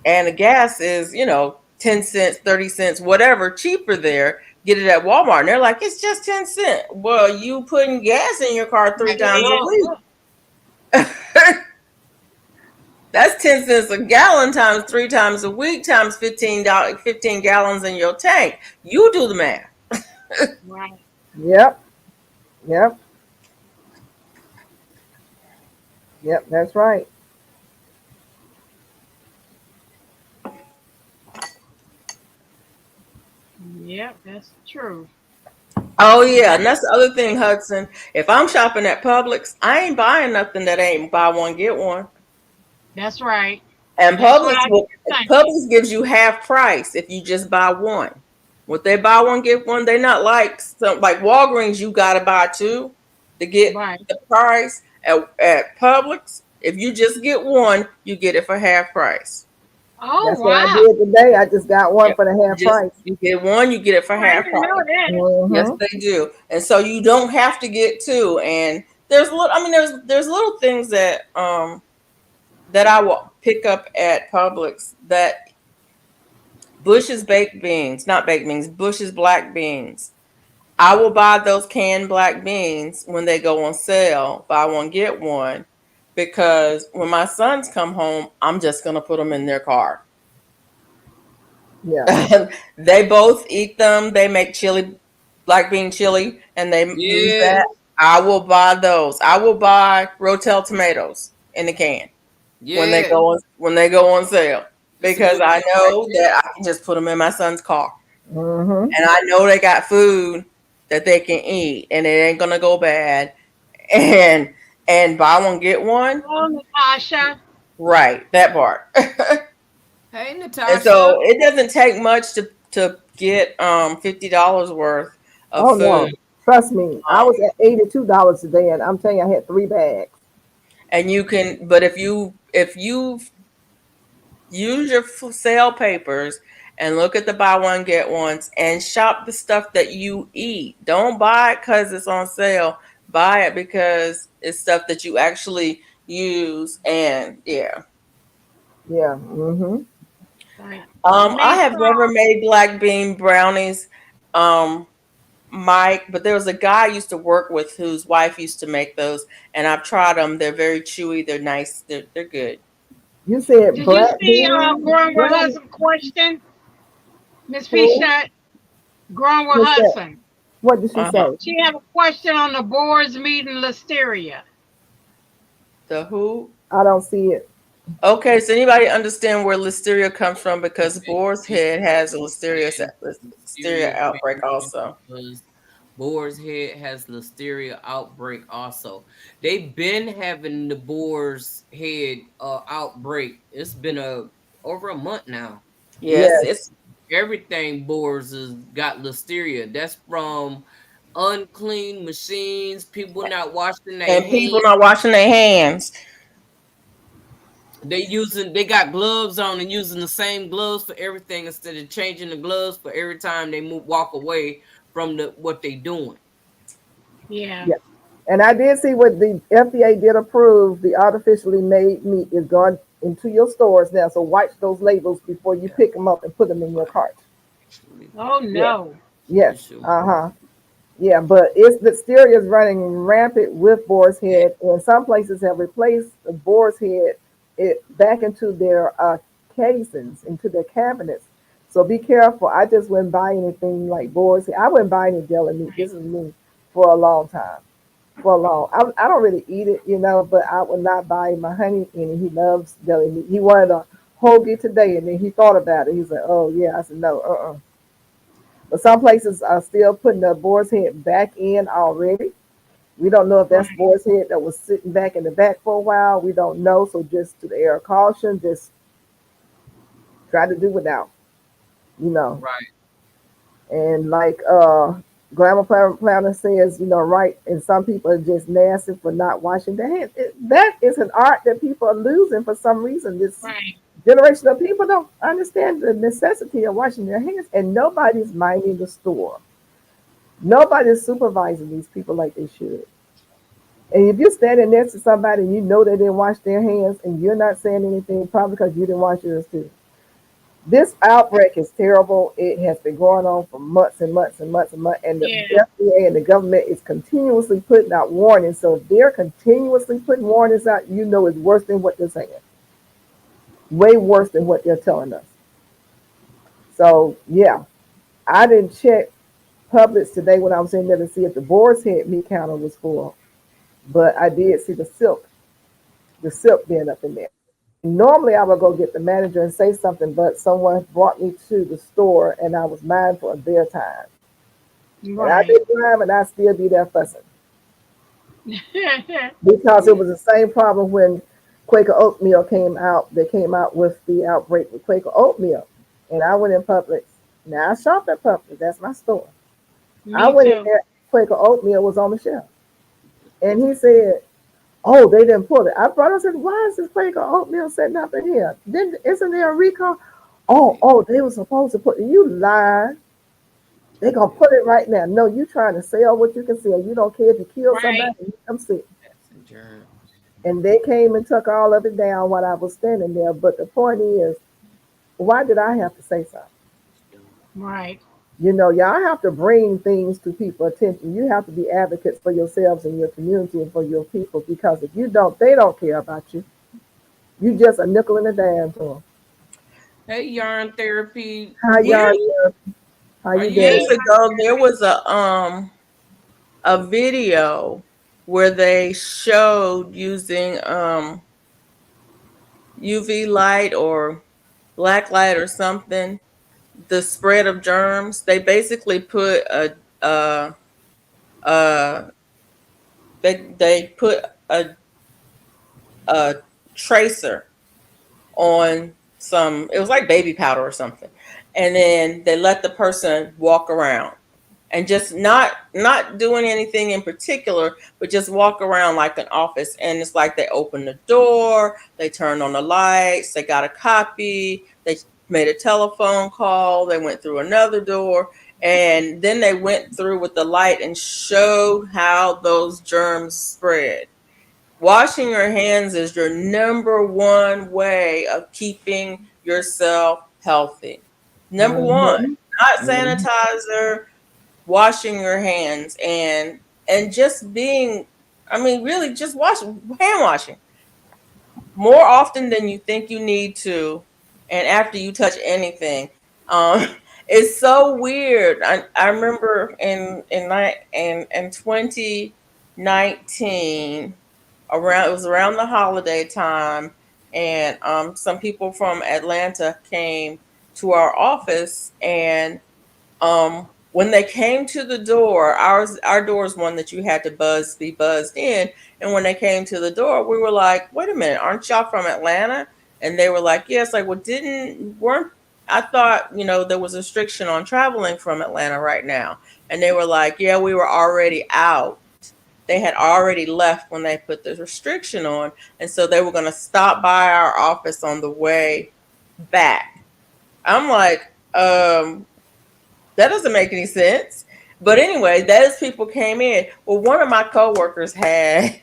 and the gas is, 10 cents, 30 cents, whatever, cheaper there. Get it at Walmart. And they're like, it's just 10 cents. Well, you putting gas in your car 3 times a week. That's 10 cents a gallon times 3 times a week times $15, 15 gallons in your tank. You do the math. Right. Yep. Yep. Yep. That's right. Yep, that's true. Oh yeah, and that's the other thing, Hudson. If I'm shopping at Publix, I ain't buying nothing that ain't buy one get one. That's right. And That's what I do thinking. Publix gives you half price if you just buy one. What they buy one get one, they're not like some like Walgreens. You gotta buy two to get Right. the price. At Publix, if you just get one, you get it for half price. Oh That's what I wow. did today. I just got one Yep. for the half price. You get one, you get it for Oh, I half didn't price. know that. Yes, Mm-hmm. they do. And so you don't have to get two. And there's little things that I will pick up at Publix, that Bush's baked beans, not baked beans, Bush's black beans. I will buy those canned black beans when they go on sale, buy one get one, because when my sons come home, I'm just gonna put them in their car. Yeah. They both eat them. They make chili, black bean chili, and they use Yeah. that. I will buy those. I will buy Rotel tomatoes in the can when they Yeah. go on sale, That's a because good I thing right know there. that I can just put them in my son's car, Mm-hmm. and I know they got food that they can eat, and it ain't gonna go bad. And buy one get one, Oh, Natasha. right? That part. Hey, And Natasha. so it doesn't take much to get $50 worth of Oh food. no. Trust me. I Um, was at $82 today, and I'm telling you, I had 3 bags. and you can, but if you use your sale papers and look at the buy one get ones and shop the stuff that you eat. Don't buy it because it's on sale. Buy it because it's stuff that you actually use. And yeah. Yeah. Mm-hmm. Right. I Make have never made black bean brownies, um, Mike, but there was a guy I used to work with whose wife used to make those, and I've tried them. They're very chewy. They're nice. They're good. You said Did you black see bean Growing with brownie. Hudson question? Miss Who? Fisher, Growing with What's that? Hudson. What did she Uh-huh. say? She have a question on the board's meeting listeria. The who? I don't see it. Okay, so anybody understand where listeria comes from? Because Boar's Head has a listeria outbreak also. Because Boar's Head has listeria outbreak also. They've been having the Boar's Head outbreak. It's been over a month now. Yes, Yes. it's Everything Boar's has got listeria. That's from unclean machines, people not washing their and hands. people not washing their hands. They got gloves on and using the same gloves for everything instead of changing the gloves for every time they walk away from what they doing. Yeah. Yeah. And I did see what the FDA did approve. The artificially made meat is going into your stores now. So watch those labels before you pick them up and put them in your cart. Oh Yeah. no. Yes. Sure. Uh-huh. Yeah, but it's the listeria is running rampant with boar's head, and some places have replaced the boar's head it back into their casings, into their cabinets. So be careful. I just wouldn't buy anything like boar's head. I wouldn't buy any deli meat. This is me for a long time. For a long, I don't really eat it, but I would not buy my honey any. He loves deli meat. He wanted a hoagie today, and then he thought about it. He's like, "Oh yeah." I said, "No, But some places are still putting the boar's head back in already. We don't know if that's Right. boar's head that was sitting back in the back for a while. We don't know. So just to the air of caution, just try to do without, you know. Right. And like Grandma Planner says, right, and some people are just nasty for not washing their hands. That is an art that people are losing for some reason. This Right. Generation of people don't understand the necessity of washing their hands, and nobody's minding the store. Nobody's supervising these people like they should. And if you're standing next to somebody and you know they didn't wash their hands and you're not saying anything, probably because you didn't wash yours too. This outbreak is terrible. It has been going on for months and months and months and months, and the Yeah. FDA and the government is continuously putting out warnings. So if they're continuously putting warnings out, you know it's worse than what they're saying. Way worse than what they're telling us. So yeah, I didn't check Publix today when I was in there to see if the boar's head meat counter was full, but I did see the silk being up in there. Normally, I would go get the manager and say something, but someone brought me to the store and I was mindful of their time. And I Right. did drive and I still be there fussing because it was the same problem when Quaker oatmeal came out. They came out with the outbreak with Quaker oatmeal. And I went in Publix. Now I shop at Publix, that's my store. I Me went in too. there, Quaker oatmeal was on the shelf. And he said, oh, they didn't pull it. I brought up and said, why is this Quaker oatmeal sitting up in here? Then isn't there a recall? Oh, they were supposed to put it. You lied. They gonna put it right now. No, you trying to sell what you can sell. You don't care if you kill Right. somebody. I'm sick. That's a germ. And they came and took all of it down while I was standing there. But the point is, why did I have to say something? Right. Y'all have to bring things to people attention. You have to be advocates for yourselves and your community and for your people because if you don't, they don't care about you. You just a nickel and a dime to them. Hey, yarn therapy. How y'all Years doing? How Are you you Hey, doing? years ago, there was a video where they showed using UV light or black light or something, the spread of germs. They basically put uh they put a tracer on some, it was like baby powder or something, and then they let the person walk around and just not doing anything in particular, but just walk around like an office. And it's like they opened the door, they turned on the lights, they got a copy, they made a telephone call, they went through another door, and then they went through with the light and showed how those germs spread. Washing your hands is your number one way of keeping yourself healthy. Number one, Mm-hmm. not Mm-hmm. sanitizer, washing your hands, and just being, I mean, really just hand washing more often than you think you need to, and after you touch anything. um it's so weird. I remember in 2019, around, it was around the holiday time, and some people from Atlanta came to our office, and when they came to the door, our door is one that you had to be buzzed in. And when they came to the door, we were like, wait a minute, aren't y'all from Atlanta? And they were like, yes. Like, well, didn't weren't I thought, there was a restriction on traveling from Atlanta right now. And they were like, yeah, we were already out. They had already left when they put the restriction on. And so they were going to stop by our office on the way back. I'm like, that doesn't make any sense. But anyway, those people came in. Well, one of my coworkers had,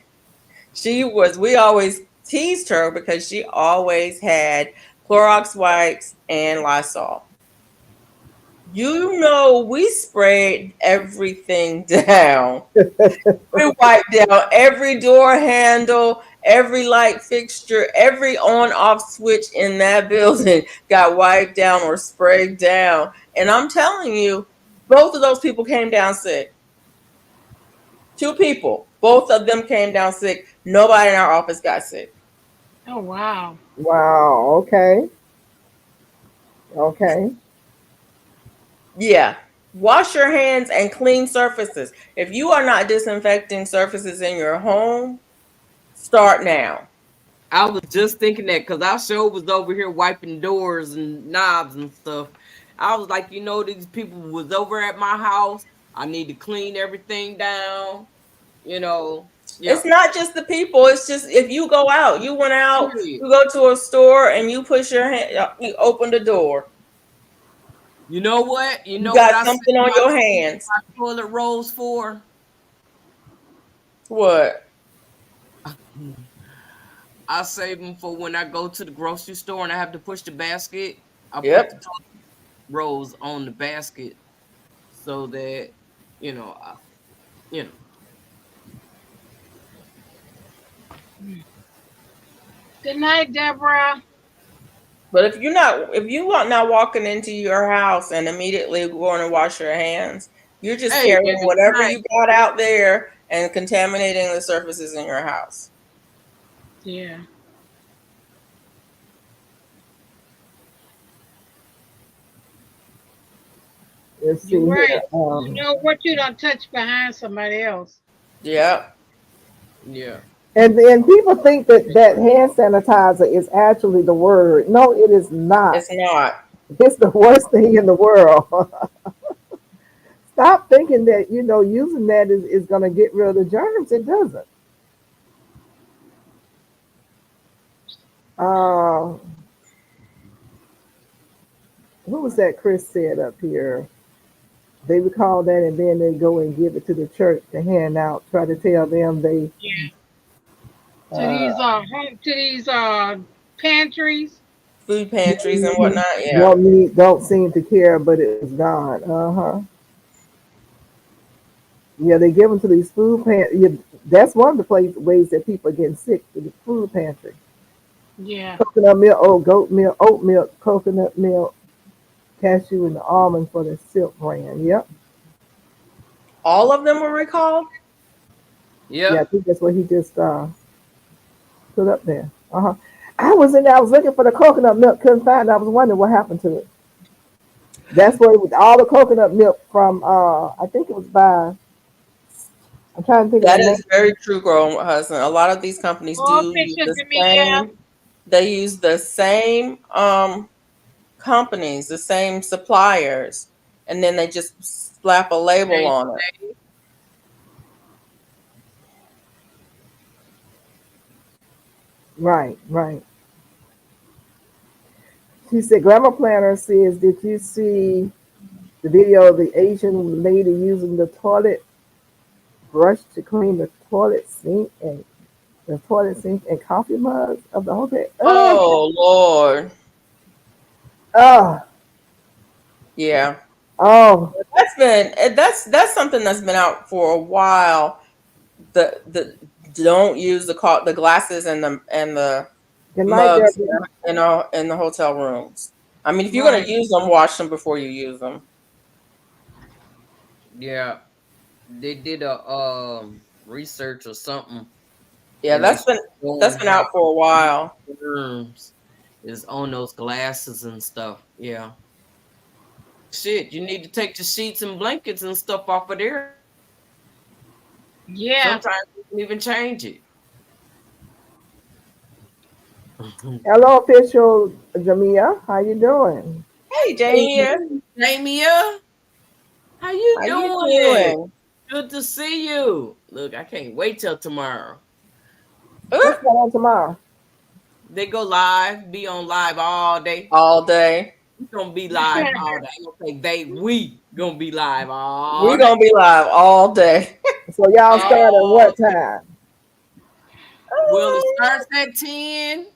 we always teased her because she always had Clorox wipes and Lysol. We sprayed everything down. We wiped down every door handle, every light fixture, every on off switch in that building got wiped down or sprayed down. And I'm telling you, both of those people came down sick. Two people, both of them came down sick. Nobody in our office got sick. Oh wow. Wow. Okay. Okay. Yeah. Wash your hands and clean surfaces. If you are not disinfecting surfaces in your home, start now. I was just thinking that because our show was over here wiping doors and knobs and stuff. I was like, these people was over at my house. I need to clean everything down. You know, Yeah. It's not just the people. It's just if you go out, you went out, Period. you go to a store and you push your hand, you open the door. You know what? You You know what got I save something on your hands. my toilet rolls for? What? I save them for when I go to the grocery store and I have to push the basket. I put the Yep. toilet rolls on the basket so that you know, you know. Good night, Deborah. But if you are not walking into your house and immediately going to wash your hands, you're just Hey, carrying every whatever night. you got out there and contaminating the surfaces in your house. Yeah. Let's see You're here. right. You know what you don't touch behind somebody else. Yep. Yeah. And then people think that hand sanitizer is actually the word. No, it is not. It's not. It's the worst thing in the world. Stop thinking that using that is going to get rid of the germs. It doesn't. Uh, what was that Chris said up here? They would call that, and then they go and give it to the church to hand out. Try to tell them they Yeah. To uh, these pantries. Food pantries and whatnot. Yeah. don't seem to care, but it's gone. Yeah, they give them to these food pantries. Yeah, that's one of the ways that people are getting sick, to the food pantry. Yeah. Coconut milk, goat milk, oat milk, coconut milk, cashew, and almond for the Silk brand. Yep. All of them were recalled. Yeah, I Yep. think that's what he just put up there. I was in there. I was looking for the coconut milk. Couldn't find it. I was wondering what happened to it. That's where it was, all the coconut milk from. I think it was by. I'm trying to think of That the name. is very true, girl, husband. A lot of these companies More do use pictures the to me, yeah. same. They use the same companies, the same suppliers, and then they just slap a label Change on it. the name. Right, right. She said, Grandma Planner says, did you see the video of the Asian lady using the toilet brush to clean the toilet sink and coffee mugs of the hotel? Oh Lord, Oh, yeah. oh, That's something that's been out for a while. The don't use the glasses and the good night, mugs Debbie. in the hotel rooms. I mean, if you're gonna Right. use them, wash them before you use them. Yeah. They did a research or something, Yeah, and they that's showing been how out for a while. germs is on those glasses and stuff. Yeah. Shit, you need to take the sheets and blankets and stuff off of there. Yeah. Sometimes you can even change it. Hello, official Jamia. How you doing? Hey, Hey, Jamie, Jamia, how you how you doing? doing? Good to see you. Look, I can't wait till tomorrow. What's Uh, going on tomorrow? They go live, be on live all day. all day. We gonna be live all day. I gonna say we gonna be live We're all day. gonna be live all day. So y'all start at All what time? well, it starts at 10.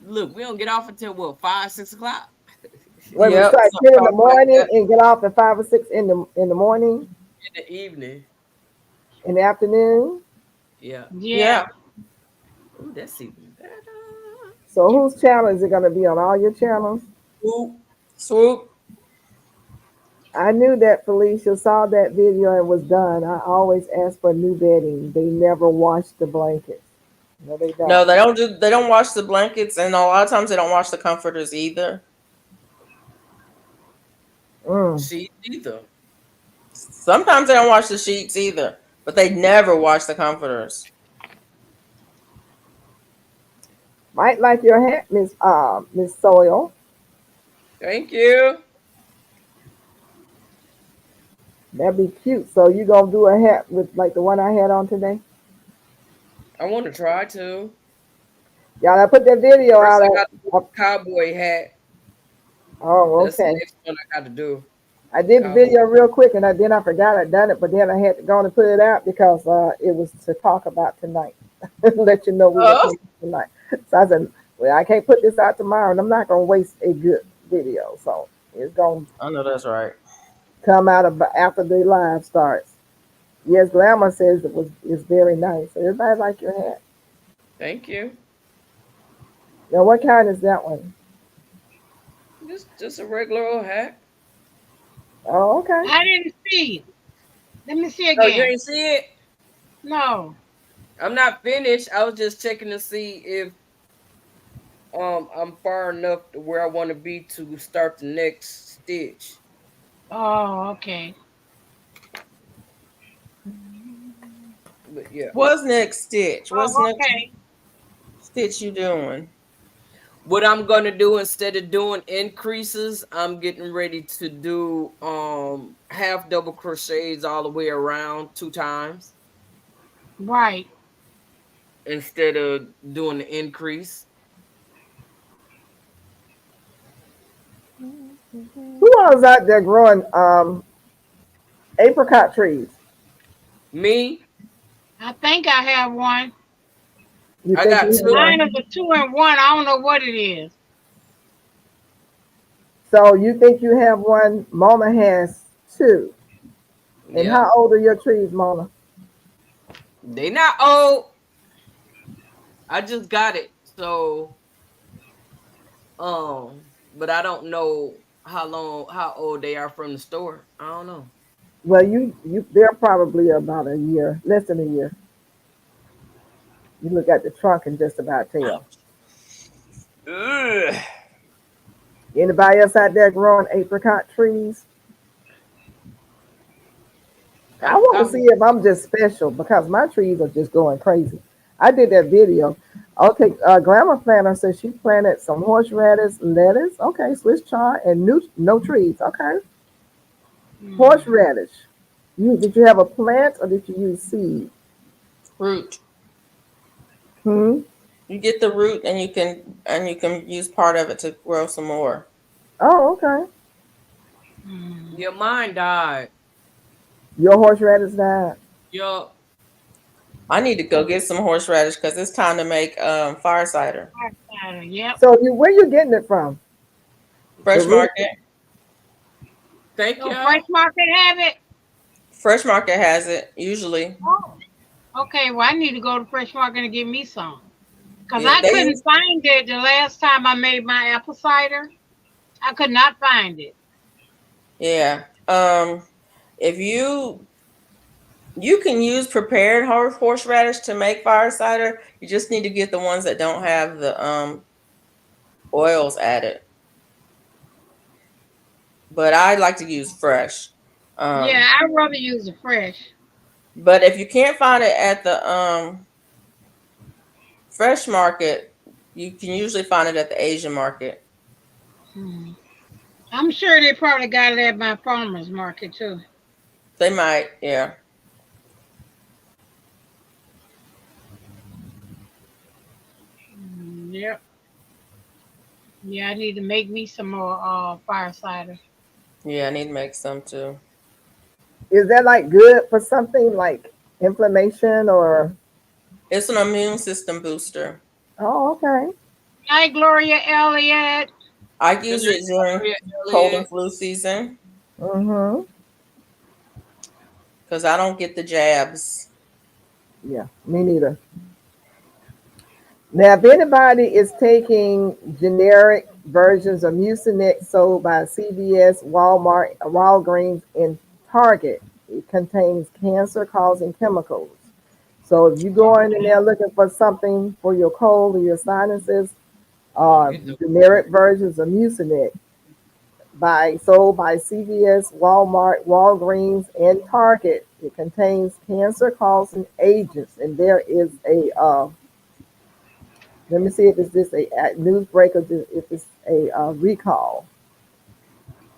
Look, we don't get off until what 5, 6 o'clock Wait, in we Yep, start something 10 in the like morning that. and get off at 5 or 6 in the morning, the evening. in the afternoon. Yeah. Yeah. Yeah. Ooh, that's even better. So whose channel is it gonna be on? All your channels? Ooh, Swoop. I knew that Felicia saw that video and was done. I always ask for new bedding. They never wash the blankets. No, they No, don't. they don't wash the blankets, and a lot of times they don't wash the comforters either. Mm. she either. Sometimes they don't wash the sheets either, but they never wash the comforters. Might like your hat, Miss Soil. Thank you. That'd be cute. So you gonna do a hat with like the one I had on today? I want to try to. Y'all, I put that video First, out. I got to do the cowboy hat. Oh, That's the okay. next one I got to do. I did the Cowboy. video real quick, and then I forgot I'd done it, but then I had to go and put it out because it was to talk about tonight. Let you know we were Oh, talking tonight. So I said, well, I can't put this out tomorrow, and I'm not going to waste a good video. So it's going to I know that's right. come out after the live starts. Yes, Glamour says it's very nice. Everybody like your hat. Thank you. Now, what kind is that one? Just a regular old hat. Oh, okay. I didn't see it. Let me see Oh, you again. ain't see it? No. I'm not finished. I was just checking to see if I'm far enough to where I want to be to start the next stitch. Oh, okay. But yeah. What's next stitch? What's Oh, next okay. stitch you doing? What I'm gonna do instead of doing increases, I'm getting ready to do half double crochets all the way around 2 times Right. instead of doing the increase. Who else out there growing apricot trees? Me, I think I have one. You I think got you have 2. Mine one? is a 2-in-1. I don't know what it is. So you think you have one? Mona has two. And Yep. how old are your trees, Mona? They not old. I just got it. So but I don't know how old they are from the store. I don't know. Well, they're probably about a year, less than a year. You look at the trunk and just about tell. Ugh. Anybody else out there growing apricot trees? I want to I'm see if I'm just special because my trees are just going crazy. I did that video. Okay, Grandma Planner says she planted some horseradish, lettuce, okay, Swiss chard, and no trees. Okay, Hmm. horseradish. Did you have a plant or did you use seed? Root. Hmm. You get the root and you can use part of it to grow some more. Oh, okay. Hmm. Your mind died. Your horseradish died. Yup. I need to go get some horseradish because it's time to make fire cider. Yep. So where you getting it from? The Fresh root. Market. Thank So Fresh y'all. Market have it? Fresh Market has it usually. Oh. Okay, well, I need to go to Fresh Market and get me some. Because Yeah, I they couldn't use. find it the last time I made my apple cider. I could not find it. Yeah. If you can use prepared horseradish to make fire cider. You just need to get the ones that don't have the oils added. But I like to use fresh. Yeah, Um, I'd rather use the fresh. but if you can't find it at the fresh market, you can usually find it at the Asian market. Hmm. I'm sure they probably got it at my farmer's market too. They might, yeah. Yep. Yeah, I need to make me some more fire cider. Yeah, I need to make some too. Is that like good for something like inflammation or? It's an immune system booster. Oh, okay. Hi, Gloria Elliott. I Good use night, it during Gloria cold and Elliott. flu season Mm-hmm. because I don't get the jabs. Yeah, me neither. Now, if anybody is taking generic versions of Mucinex sold by CVS, Walmart, Walgreens, and Target, it contains cancer-causing chemicals. So if you go in Okay. there looking for something for your cold or your sinuses, I'm getting the generic versions of Mucinex sold by CVS, Walmart, Walgreens, and Target. It contains cancer-causing agents, and there is a let me see if it's just a news break or if it's a recall.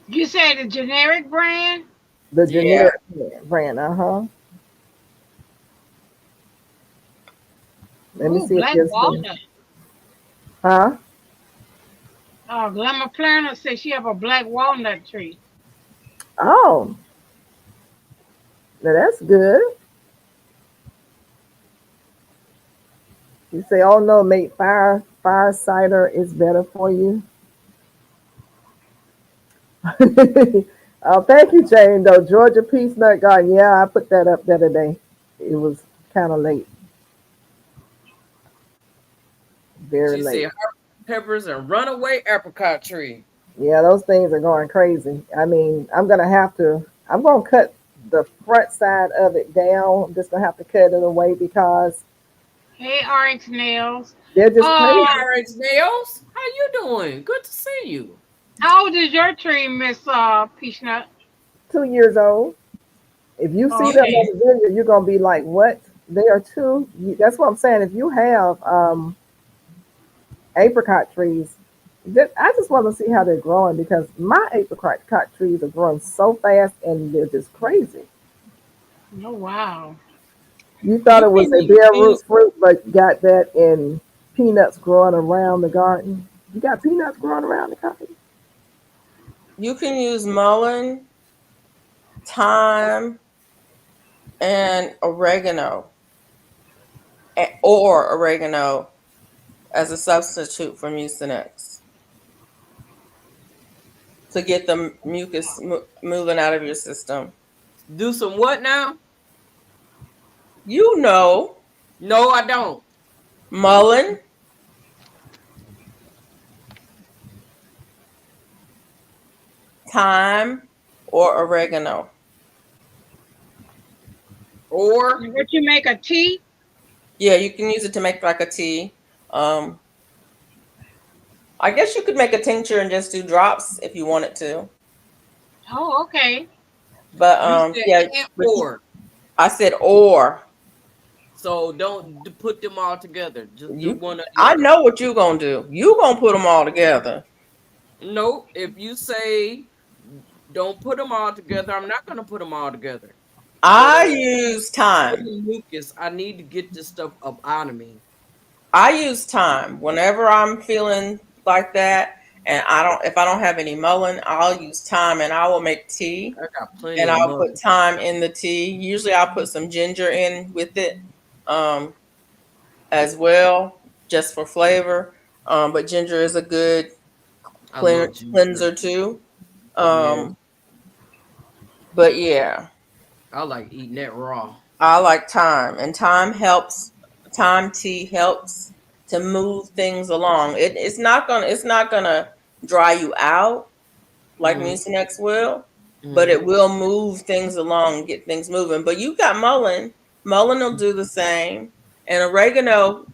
You say the generic brand? The Yeah. generic brand, uh huh. Let me Ooh, see if black there's been, walnut. huh? Glamour Planner says she have a black walnut tree. Oh, now that's good. You say, oh no, make fire cider is better for you. Oh, thank you, Jane. Though Georgia Peace Nut Garden, yeah, I put that up the other day. It was kind of late, very She said late. hot peppers and runaway apricot tree. Yeah, those things are going crazy. I mean, I'm gonna cut the front side of it down. I'm just gonna have to cut it away because Hey, RX Nails. they're just Hey, crazy. Uh, RX Nails. How you doing? Good to see you. how old is your tree, Miss Peachnut? 2 years old. If you see them Okay. on the video, you're gonna be like, "What? They are two." That's what I'm saying. If you have apricot trees, I just want to see how they're growing because my apricot trees are growing so fast and they're just crazy. Oh wow. You thought You it was can a bare use root fruit, but got that in peanuts growing around the garden. You got peanuts growing around the garden. you can use mullein, thyme, and oregano, or oregano as a substitute for Mucinex to get the mucus moving out of your system. Do some what now? You know, No, I don't. mullein, thyme, or oregano. Or And what you make a tea? Yeah, you can use it to make like a tea. Um, I guess you could make a tincture and just do drops if you wanted to. Oh, okay. But you said yeah, and but or. I said or. So don't put them all together. Just do You, one or the I other. know what you're gonna do. You gonna put them all together. No, if you say don't put them all together, I'm not gonna put them all together. But I use for time. the mucus, I need to get this stuff up out of me. I use time whenever I'm feeling like that, and if I don't have any mullein, I'll use time, and I will make tea, I got plenty and of I'll money. put thyme in the tea. Usually, I'll put some ginger in with it, um, as well, just for flavor. But ginger is a good I love ginger. cleanser too. Yes, Um, but yeah, I like eating that raw. I like thyme, and thyme helps. Thyme tea helps to move things along. It's not gonna dry you out like Mm, Mucinex will, but mm. it will move things along, get things moving. But you got mullein. Mullein will do the same. And oregano,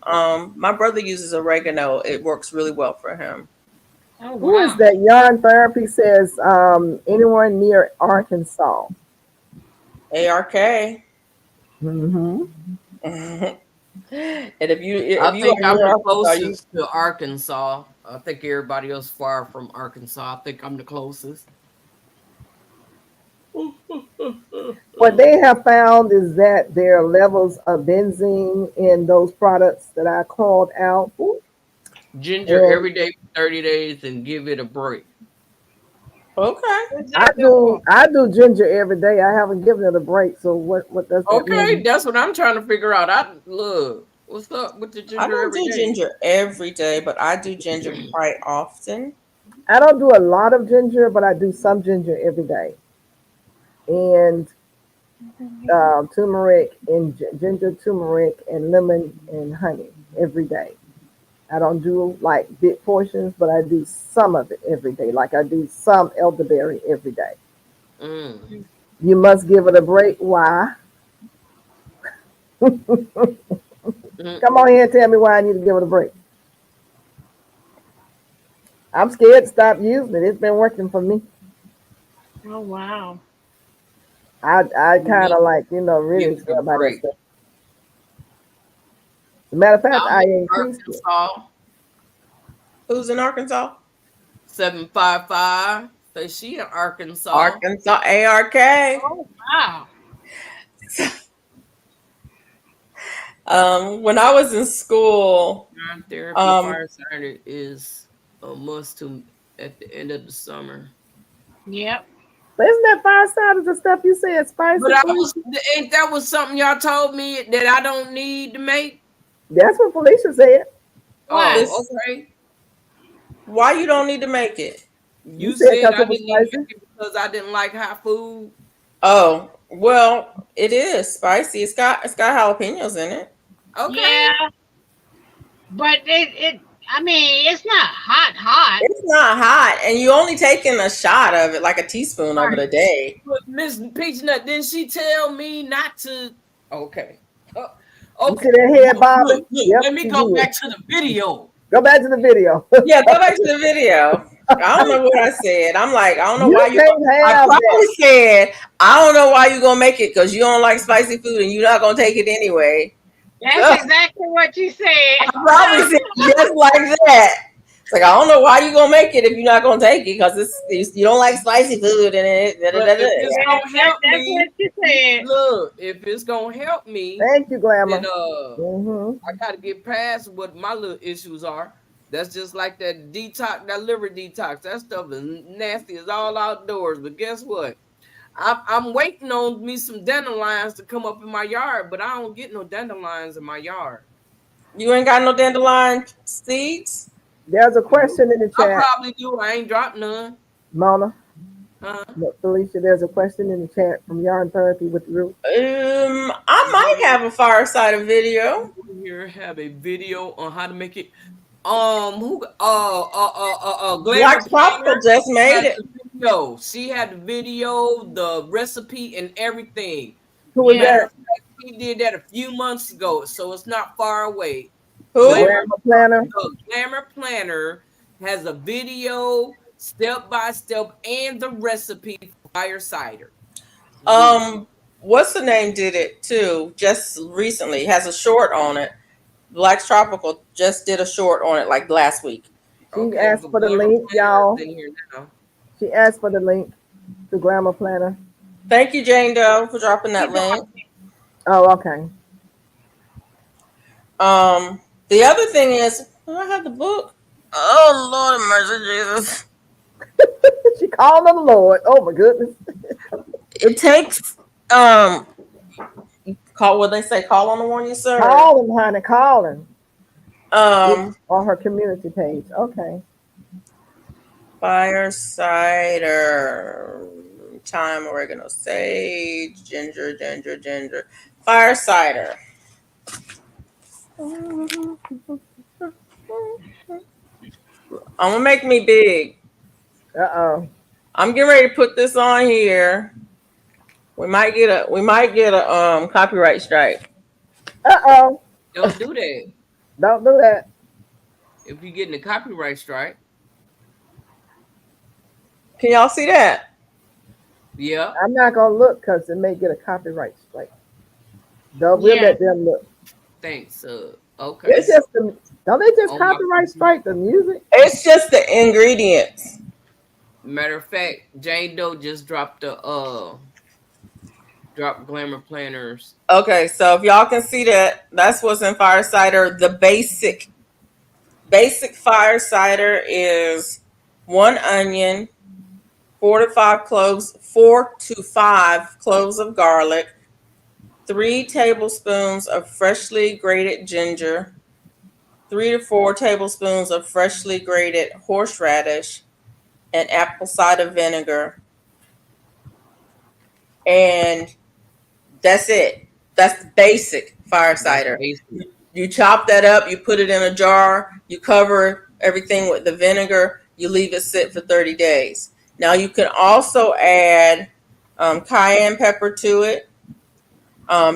my brother uses oregano. It works really well for him. Oh Who is wow. that? Yarn Therapy says anyone near Arkansas. ARK. Hmm. And if you I if you think are I'm near the Arkansas, you closest to Arkansas. I think everybody else far from Arkansas. I think I'm the closest. What they have found is that there are levels of benzene in those products that I called out. Ginger And every day for 30 days and give it a break. okay. What's I that good do for? I do ginger every day. I haven't given it a break. So what does that Okay, mean? that's what I'm trying to figure out. I look, what's up with the I ginger don't every do day? ginger every day, but I do ginger quite often. I don't do a lot of ginger, but I do some ginger every day. And turmeric and ginger, turmeric, and lemon and honey every day. I don't do like big portions, but I do some of it every day. Like I do some elderberry every day. Mm. You must give it a break. Why? Mm. Come on here and tell me why I need to give it a break. I'm scared to stop using it. It's been working for me. Oh wow. I You kind must of like, give really it a swear by that break. stuff. As a matter of fact, I'm I in increased it. Arkansas, Who's in Arkansas? 755. Say she in Arkansas. Arkansas ARK. Oh wow. When I was in school, Iron therapy um, fire cider is a must to at the end of the summer. Yep. But isn't that five sided the stuff you said spicy But I food? was ain't that was something y'all told me that I don't need to make? That's what Felicia said. Why? Oh, this okay. why you don't need to make it? You You said said because I it was didn't need to spicy. make it because I didn't like hot food. Oh, well, it is spicy. It's got jalapenos in it. Okay. Yeah, but I mean, it's not hot. It's not hot, and you only taking a shot of it, like a teaspoon of it Right. a day. But Miss Peachnut, didn't she tell me not to? Okay. You Okay. see that head Look, bobbing? look. Yep, Let me she go did. back to the video. Go back to the video. Yeah, go back to the video. I don't know what I said. I'm like, I don't know You why you. can't I have that. probably said, I don't know why you gonna make it because you don't like spicy food and you're not gonna take it anyway. That's Ugh, exactly what you said. I probably said just like that. It's like I don't know why you gonna make it if you're not gonna take it because you don't like spicy food and it. Da, da, But da, if it's da. gonna help That's what me, you said. look, if it's gonna help me, Thank you, then Glamour. Hmm. I gotta get past what my little issues are. That's just like that detox, that liver detox. That stuff is nasty. It's all outdoors. But guess what? I'm waiting on me some dandelions to come up in my yard, but I don't get no dandelions in my yard. You ain't got no dandelion seeds. There's a question in the I chat, probably do. I ain't dropped none. Mona. Uh, Felicia, there's a question in the chat from Yarn Therapy with Ruth. I might have a fireside video. here have a video on how to make it. Who? Glamour Black Tropical Planner just made had it. the video. She had the video, the recipe, and everything. Who was Yeah. that? He did that a few months ago, so it's not far away. Who? Glamour Planner. The Glamour Planner has a video, step by step, and the recipe for fire cider. What's the name did it too? Just recently, has a short on it. Black Tropical just did a short on it like last week. She asked but for the Glamour link, Planner y'all. is in here now. She asked for the link to Glamour Planner. Thank you, Jane Doe, for dropping that link. Oh, okay. The other thing is, I have the book. Oh Lord of mercy, Jesus! She called on the Lord. Oh my goodness. It takes call what they say. Call on the one you serve. Call him, honey. Call him. Um, On her community page. Okay. fire cider, thyme, oregano, sage, ginger. Fire cider. I'm gonna make me big. Uh-oh. I'm getting ready to put this on here. We might get a copyright strike. Uh-oh. Don't do that. Don't do that. If you're getting a copyright strike, Can y'all see that? yeah. I'm not gonna look because it may get a copyright strike. We'll Yeah. let them look. Thanks. Okay. It's just don't they just Oh my copyright strike the music? It's just the ingredients. Matter of fact, Jane Doe just dropped Glamour Planners. Okay, so if y'all can see that, that's what's in fire cider. The basic fire cider is 1 onion, 4 to 5 cloves of garlic, 3 tablespoons of freshly grated ginger, 3 to 4 tablespoons of freshly grated horseradish, and apple cider vinegar. And that's it. That's basic fire cider. You chop that up, you put it in a jar, you cover everything with the vinegar, you leave it sit for 30 days. Now you can also add cayenne pepper to it.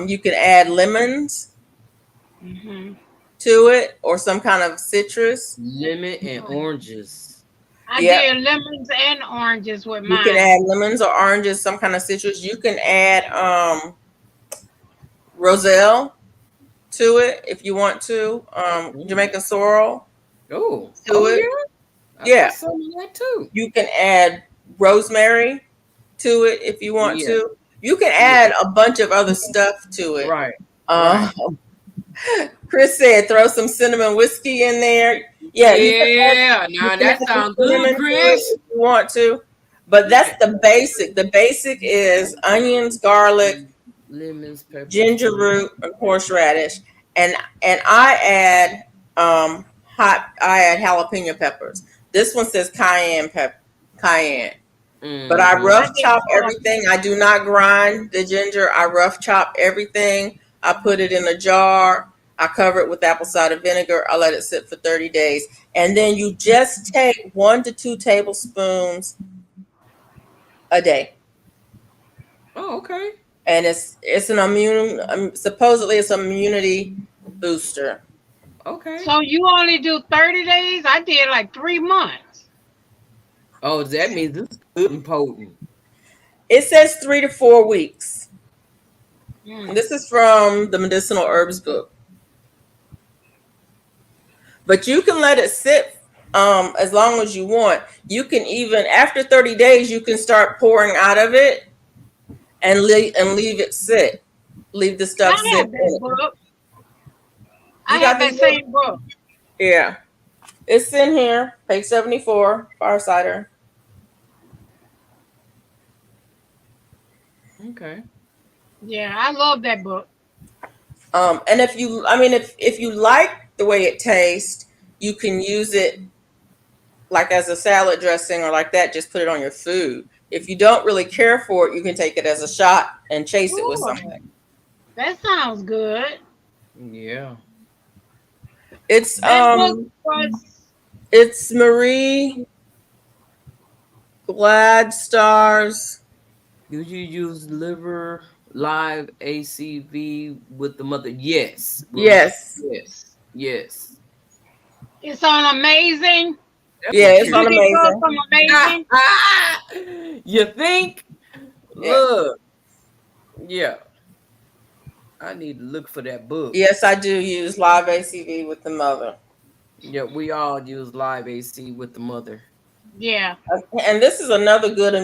You can add lemons to it or some kind of citrus. Lemon and oranges. I Yep. did lemons and oranges with You mine. can add lemons or oranges, some kind of citrus. You can add roselle to it if you want to. Jamaican sorrel Oh, to it. I Yeah. got some of that too. You can add rosemary to it if you want Yeah. to. You can add a bunch of other stuff to it. Right. Uh, Chris said throw some cinnamon whiskey in there. Yeah, Yeah, you now can that add some sounds good, cinnamon to it Chris. if you want to. But that's Yeah. the basic. The basic is onions, garlic, Lemons, peppers, ginger root, and horseradish. And I add I add jalapeno peppers. This one says cayenne. But I Mm-hmm. I rough get chop caught. everything. I do not grind the ginger. I rough chop everything. I put it in a jar. I cover it with apple cider vinegar. I let it sit for 30 days. And then you just take 1 to 2 tablespoons a day. Oh, okay. And it's an immune supposedly it's an immunity booster. Okay. So you only do 30 days? I did like 3 months. Oh, that means it's good and potent. It says 3 to 4 weeks. Mm. This is from the Medicinal Herbs book. But you can let it sit as long as you want. You can even after 30 days you can start pouring out of it and leave it sit. Leave the stuff I sit have in that it. book. I You have got that this book? same book. Yeah. It's in here, page 74, Firesider. Okay. Yeah, I love that book. And if you like the way it tastes, you can use it like as a salad dressing or like that. Just put it on your food. If you don't really care for it, you can take it as a shot and chase it with Ooh, something. that sounds good. Yeah. It's That book was it's Marie Gladstar's. Did you use liver live ACV with the mother? Yes. Yes. Yes. Yes. it's on Amazing. That's Yeah, what it's Did you on you get yours Amazing. from Amazing? You think? Yeah. Look. Yeah. I need to look for that book. Yes, I do use live ACV with the mother. Yeah, we all use live AC with the mother. Yeah. And this is another good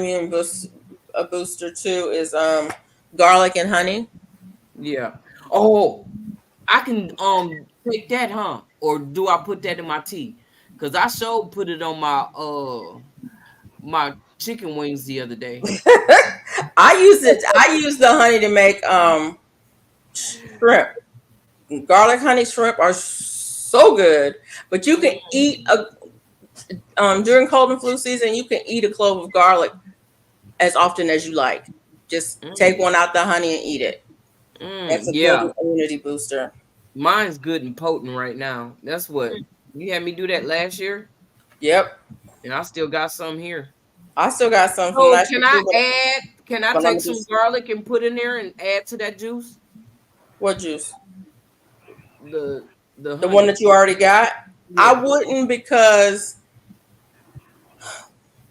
a booster too is garlic and honey. Yeah. Oh, I can take that, huh? Or do I put that in my tea? Cause I sure put it on my chicken wings the other day. I use the honey to make shrimp. Garlic honey shrimp are so good. But you can eat a during cold and flu season, you can eat a clove of garlic as often as you like. Just take Mm, one out the honey and eat it. That's a good yeah. immunity booster. Mine's good and potent right now. That's what you had me do that last year, Yep. and I still got some here. I still got some from So last year too, can I but I'm take some just garlic and put in there and add to that juice? what juice? The The one honey. that you already got? I Yeah. wouldn't because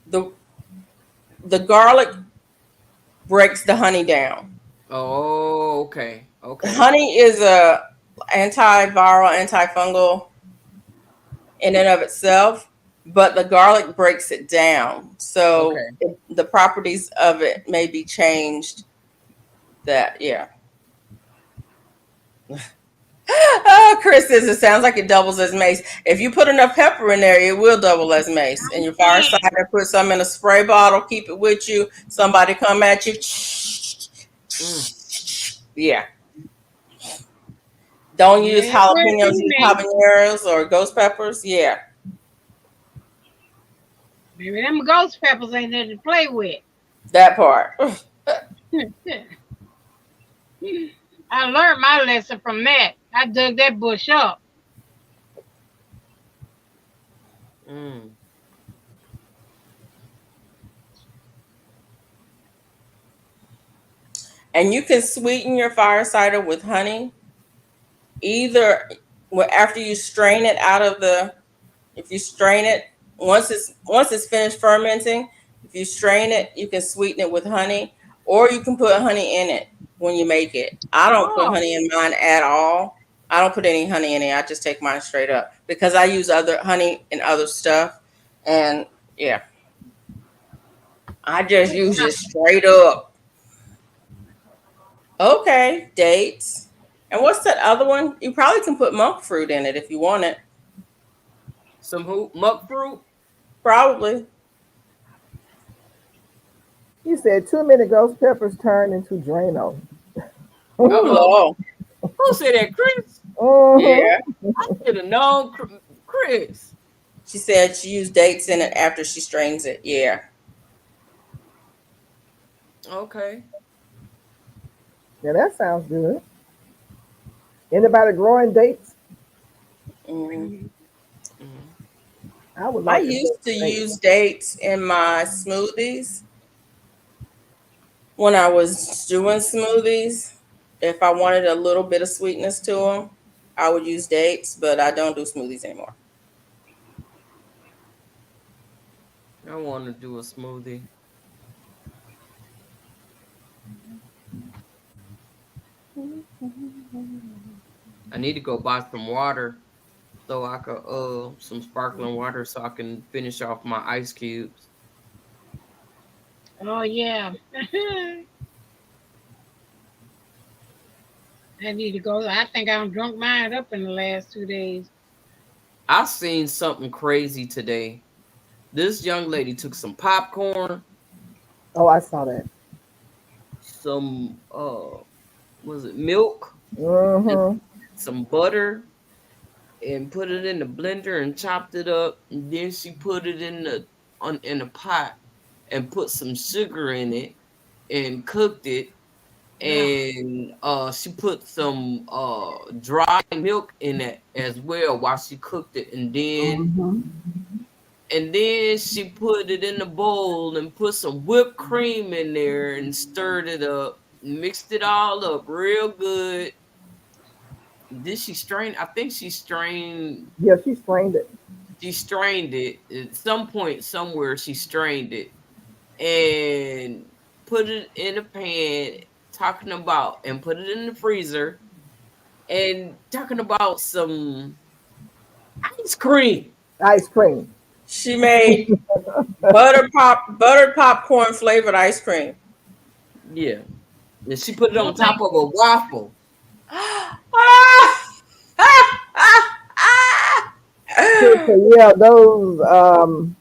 the the garlic breaks the honey down. Oh, okay. Okay. Honey is a antiviral, antifungal in and of itself, but the garlic breaks it down. So Okay. the properties of it may be changed. That yeah. Oh, Chris says it sounds like it doubles as mace. If you put enough pepper in there, it will double as mace. And your fire Man, cider, put some in a spray bottle, keep it with you. Somebody come at you. Mm. Yeah. Don't use yeah, it worked jalapenos, for use me. habaneros or ghost peppers. Yeah. Maybe them ghost peppers ain't nothing to play with. That part. I learned my lesson from that. I dug that bush up. Mm. And you can sweeten your fire cider with honey. Either after you strain it out of the, if you strain it once it's finished fermenting, if you strain it, you can sweeten it with honey, or you can put honey in it when you make it. I don't put Oh, honey in mine at all. I don't put any honey in it. I just take mine straight up because I use other honey and other stuff, and yeah, I just use it straight up. Okay, dates. And what's that other one? You probably can put monk fruit in it if you want it. Some muck fruit. Probably. You said too many ghost peppers turn into Drano. Oh, Lord. Who said that, Chris? Mhm. Yeah. I should have known, Chris. She said she used dates in it after she strains it. Yeah. Okay. Yeah, that sounds good. Anybody growing dates? Mhm. Mhm. I would I like to grow used to some dates. use dates in my smoothies when I was doing smoothies. If I wanted a little bit of sweetness to them, I would use dates, but I don't do smoothies anymore. I want to do a smoothie. I need to go buy some water so I could some sparkling water so I can finish off my ice cubes. Oh yeah. I need to go. I think I drunk mine up in the last 2 days. I seen something crazy today. This young lady took some popcorn, Oh, I saw that. some was it milk and Mm-hmm. some butter and put it in the blender and chopped it up, and then she put it in a pot and put some sugar in it and cooked it, Ugh. and she put some dry milk in it as well while she cooked it, Mm-hmm. and then she put it in the bowl and put some whipped cream in there and stirred it up, mixed it all up real good. Did she strain? I think Yeah, she strained it. she strained it at some point somewhere. She strained it and put it in a pan. Talking about and put it in the freezer and talking about some ice cream. Ice cream. She made buttered popcorn flavored ice cream. Yeah, and she put it You on top think? of a waffle. So, yeah, those dumb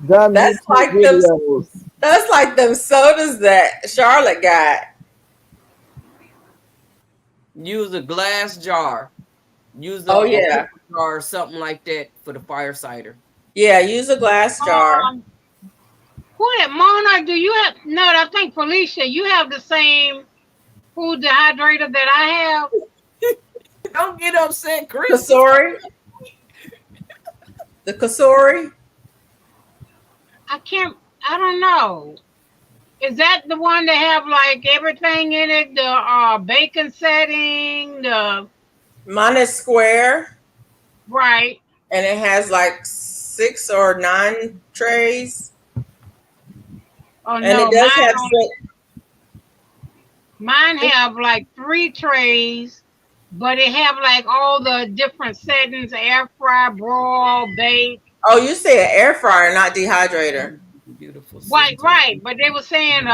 That's YouTube like them. videos. That's like them sodas that Charlotte got. Use a glass jar. Use Oh a yeah, pickle jar or something like that for the fire cider. yeah. Use a glass jar. Um, who that Mona? Do you have? No, I think Felicia. You have the same food dehydrator that I have. Don't get upset, Chris. Kasori, the Kasori. I can't. I don't know. Is that the one that have like everything in it? The bacon setting, the Mine is square, right. and it has like 6 or 9 trays, Oh and it no, does mine have. only mine have like 3 trays, but it have like all the different settings: air fry, broil, bake. Oh, you say an air fryer, not dehydrator. Beautiful Right, sister. right. But they were saying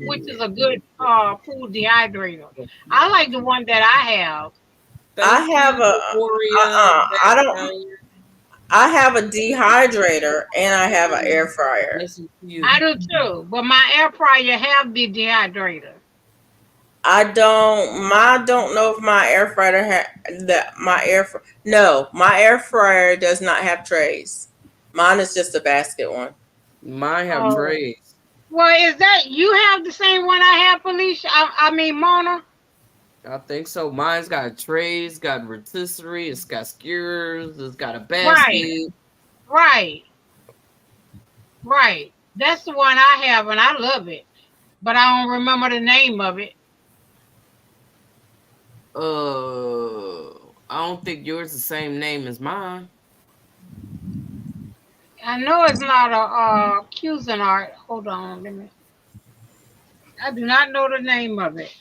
which is a good food dehydrator. I like the one that I have. I Thank have you, a Euphoria. I Back don't. down here. I have a dehydrator and I have an air fryer. Listen to you. I do too, but my air fryer have the dehydrator. I don't know if my air fryer that my no, my air fryer does not have trays. Mine is just a basket one. Mine have Oh, trays. well, is that you have the same one I have, Felicia? I mean, Mona. I think so. Mine's got trays, got rotisserie, it's got skewers, it's got a Right, basket. right, right. That's the one I have, and I love it, but I don't remember the name of it. I don't think yours is the same name as mine. I know it's not a Cuisinart. Hold on, let me. I do not know the name of it.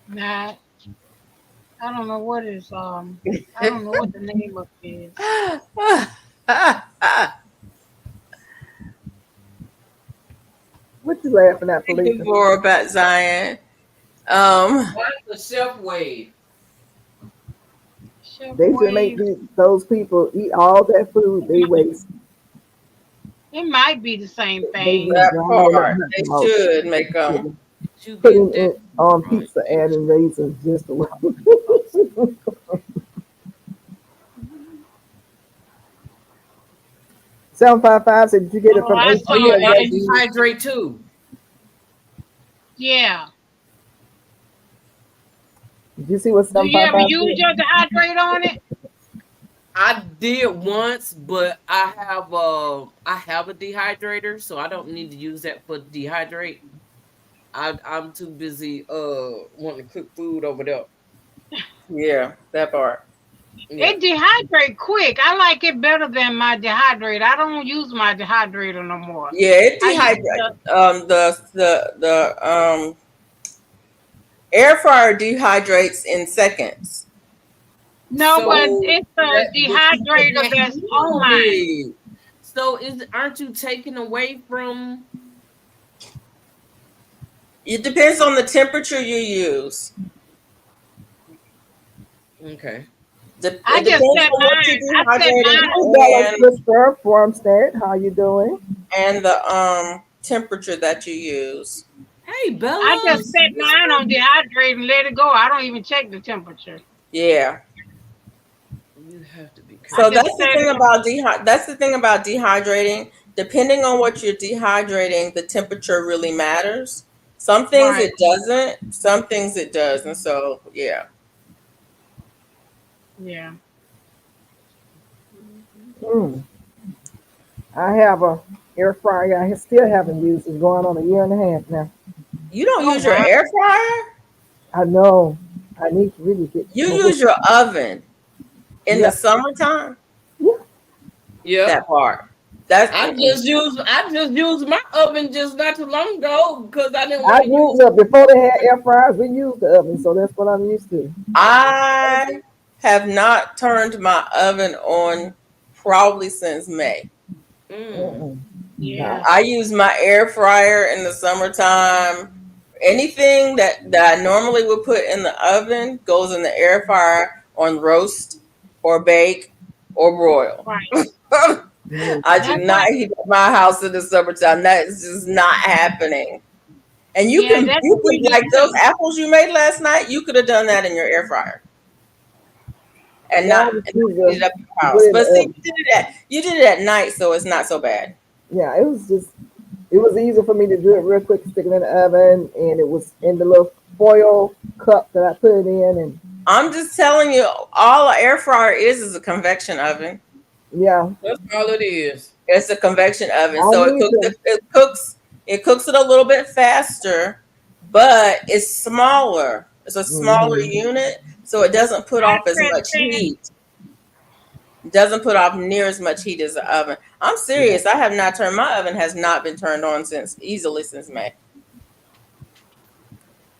Nah, I don't know what is I don't know what the name of it is. She's laughing at Thank you Felicia. for about Zion. What's the chef wave? Chef They should make Wave. those people eat all that food they waste. It might be the same They thing. just That grinding up part. hot They dogs, should make them. Did you putting get that? it on Right. pizza, adding raisins just the way. 755 said, did you get it Oh, from I AT Oh saw yeah, or that. and Wegmans? dehydrate too. Yeah. Did you see what Do you ever 755 use said? your dehydrate on it? I did once, but I have a dehydrator, so I don't need to use that for dehydrate. I'm too busy wanting to cook food over there. Yeah, that part. Yeah. It dehydrate quick. I like it better than my dehydrator. I don't use my dehydrator no more. Yeah, it I use dehydrates. The air fryer dehydrates in seconds. no, So but it's a but you put dehydrator that that's heat on on mine. it. So aren't you taking away from? It depends on the temperature you use. Okay. I It just depends set on what mine. I set you're mine. Hello, dehydrating sister, Formstead. How you doing? and the temperature that you use. Hey Bella. I just set mine on dehydrate and let it go. I don't even check the temperature. Yeah. You have to be So I just that's the set thing it. about dehydrating. Depending on what you're dehydrating, the temperature really matters. Some things Right. it doesn't. Some things it does, and so yeah. Yeah. I have a air fryer. I still haven't used. It's going on a year and a half now. You don't Oh, use your wow. air fryer. I know. I need to really get. You use your oven in Yeah. the summertime. Yeah. That part. That's I just used my oven just not too long ago because I didn't I want to used use. it before they had air fryers. We used the oven, so that's what I'm used to. I have not turned my oven on probably since May. Mm-mm. Yeah. I use my air fryer in the summertime. Anything that I normally would put in the oven goes in the air fryer on roast or bake or broil. Right. I do That's not what. heat up my house in the summertime. That is just not happening. And you Yeah, can, that's what we like do those too. apples you made last night, you could have done that in your air fryer and Yeah, I not was and used heat it to up in your put house. it in the But see, oven. you did it at night, so it's not so bad. Yeah, it was easy for me to do it real quick, stick it in the oven, and it was in the little foil cup that I put it in, and I'm just telling you, all an air fryer is a convection oven. yeah, That's all it is. It's a convection oven, I so need to. it cooks it a little bit faster, but it's smaller. It's a smaller Mhm. unit, so it doesn't put I off as said much that. heat. It doesn't put off near as much heat as the oven. I'm serious. I have not turned my oven has not been turned on since May.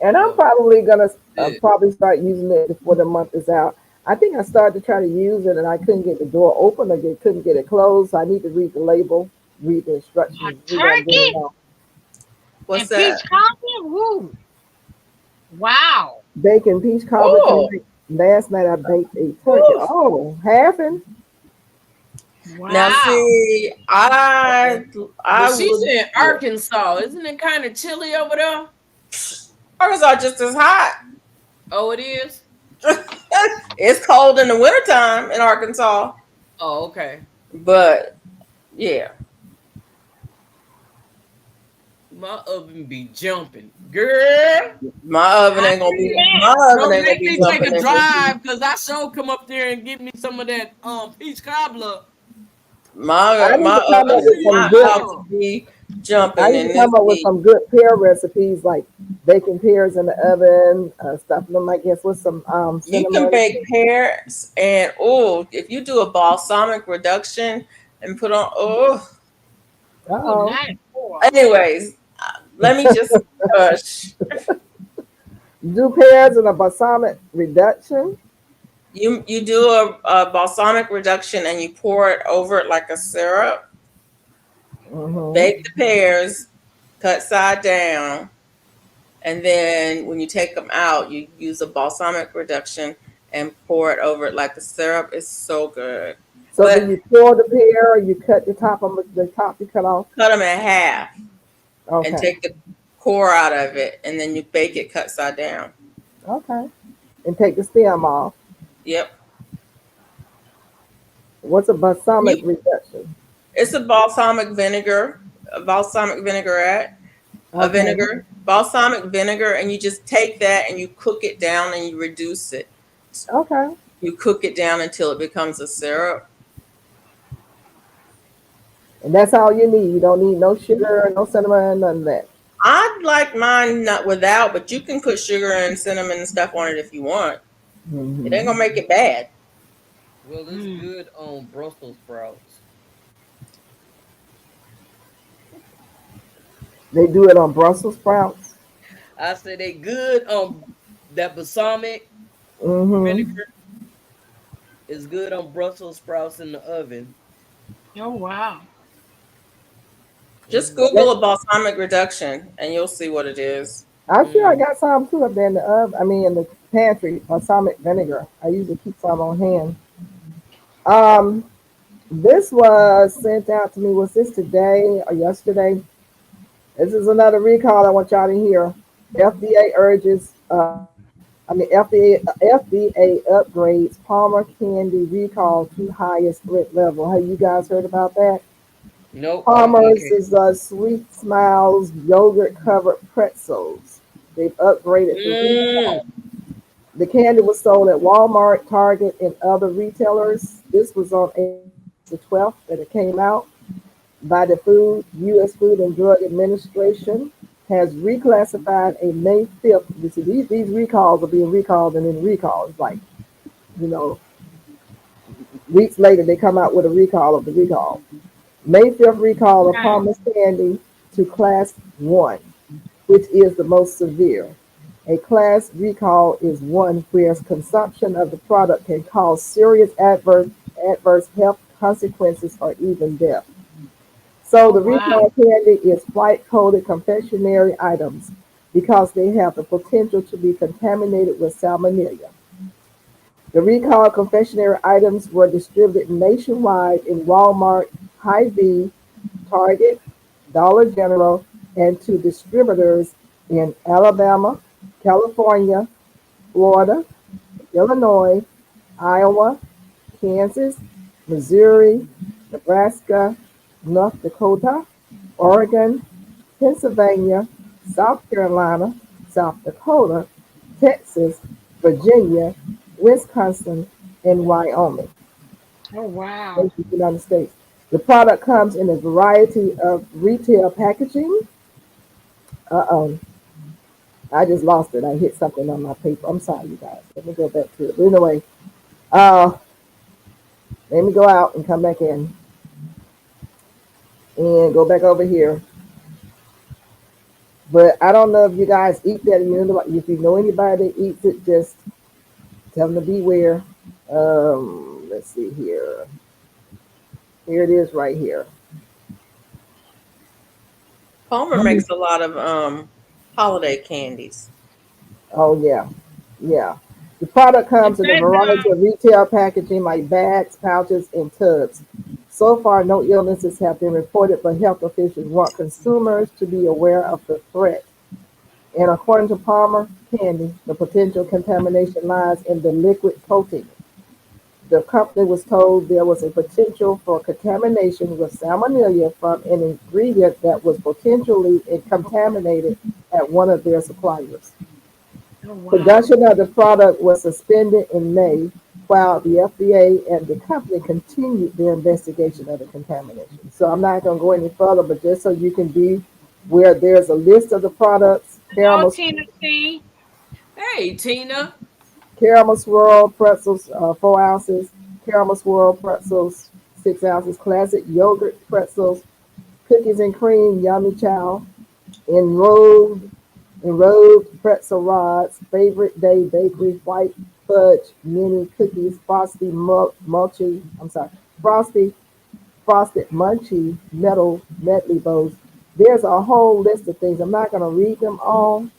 And I'm probably gonna Good. probably start using it before the month is out. I think I started to try to use it, and I couldn't get the door open, or couldn't get it closed. So I need to read the label, read the A instructions, see what I'm doing turkey now. What's and peach that? cobbler. Woo! Wow. Bacon peach cobbler Oh, tonight. Last night I baked a turkey. ooh. Oh, halving. Now Wow. see, I But she's would. in Arkansas. Isn't it kind of chilly over there? Arkansas just as hot. Oh, it is? It's cold in the wintertime in Arkansas, Oh, okay. but yeah. My oven be jumping. Girl. My oven I ain't gonna see be that. my oven Don't ain't gonna make be me take jumping a in drive because I sure come up there and give me some of that peach cobbler. I need my to come oven up is with some not good. about to be I jumping need in to this come up with heat. some good pear recipes, like baking pears in the oven, stuffing them, I guess, with some You can cinnamon. bake pears and if you do a balsamic reduction and put on Ooh, Uh-oh. 94. anyways, let me just hush. Do pears in a balsamic reduction. You do a balsamic reduction and you pour it over it like a syrup. Hmm. Bake the pears, cut side down, and then when you take them out, you use a balsamic reduction and pour it over it like the syrup. Is so good. So But do you pour the pear or you cut the top of the top you cut off? cut them in half and Okay. take the core out of it, and then you bake it cut side down. Okay. And take the stem off. Yep. What's a balsamic You, reduction? it's a balsamic vinegar, a balsamic vinaigrette, a Okay. vinegar, balsamic vinegar, and you just take that and you cook it down and you reduce it. Okay. You cook it down until it becomes a syrup. And that's all you need. You don't need no sugar, no cinnamon, none of that. I'd like mine not without, but you can put sugar and cinnamon and stuff on it if you want. It ain't gonna make it bad. Well, it's good on Brussels sprouts. They do it on Brussels sprouts. I say they good on that balsamic Mm-hmm. vinegar is good on Brussels sprouts in the oven. Oh wow. Just Google a balsamic reduction and you'll see what it is. I'm sure I got some too up there in the oven. I mean, in the pantry, balsamic vinegar. I usually keep some on hand. This was sent out to me. Was this today or yesterday? This is another recall I want y'all to hear. FDA urges, FDA upgrades Palmer candy recall to highest threat level. Have you guys heard about that? Nope. Palmer's is Sweet Smiles yogurt covered pretzels. They've upgraded the recall. The candy was sold at Walmart, Target, and other retailers. This was on April the 12th that it came out. By the U.S. Food and Drug Administration has reclassified a May 5th. You see, these recalls are being recalled and then recalls. Like, you know, weeks later they come out with a recall of the recall. May 5th recall of Palmer's candy to Class 1, which is the most severe. A class recall is one where consumption of the product can cause serious adverse health consequences or even death. So the recall candy is flight-coded confectionery items because they have the potential to be contaminated with salmonella. The recalled confectionery items were distributed nationwide in Walmart, Hy-Vee, Target, Dollar General, and to distributors in Alabama, California, Florida, Illinois, Iowa, Kansas, Missouri, Nebraska, North Dakota, Oregon, Pennsylvania, South Carolina, South Dakota, Texas, Virginia, Wisconsin, and Wyoming. Oh wow. In the United States. The product comes in a variety of retail packaging. I just lost it. I hit something on my paper. I'm sorry, you guys. Let me go back to it. But anyway, let me go out and come back in. And go back over here. But I don't know if you guys eat that. If you know anybody that eats it, just tell them to beware. Let's see here. Here it is right here. Palmer makes a lot of holiday candies. Oh, yeah. Yeah. The product comes in a variety of retail packaging like bags, pouches, and tubs. So far, no illnesses have been reported, but health officials want consumers to be aware of the threat. And according to Palmer Candy, the potential contamination lies in the liquid coating. The company was told there was a potential for contamination with salmonella from an ingredient that was potentially contaminated at one of their suppliers. Oh, wow. Production of the product was suspended in May while the FDA and the company continued their investigation of the contamination. So I'm not going to go any further, but just so you can be where there's a list of the products. Hello, Tina C. Hey, Tina. Caramel swirl pretzels, 4 ounces. Caramel swirl pretzels, 6 ounces. Classic yogurt pretzels. Cookies and cream, yummy chow. Enrolled pretzel rods. Favorite day bakery, white fudge mini cookies. Frosty frosted munchie metal medley bowls. There's a whole list of things. I'm not going to read them all.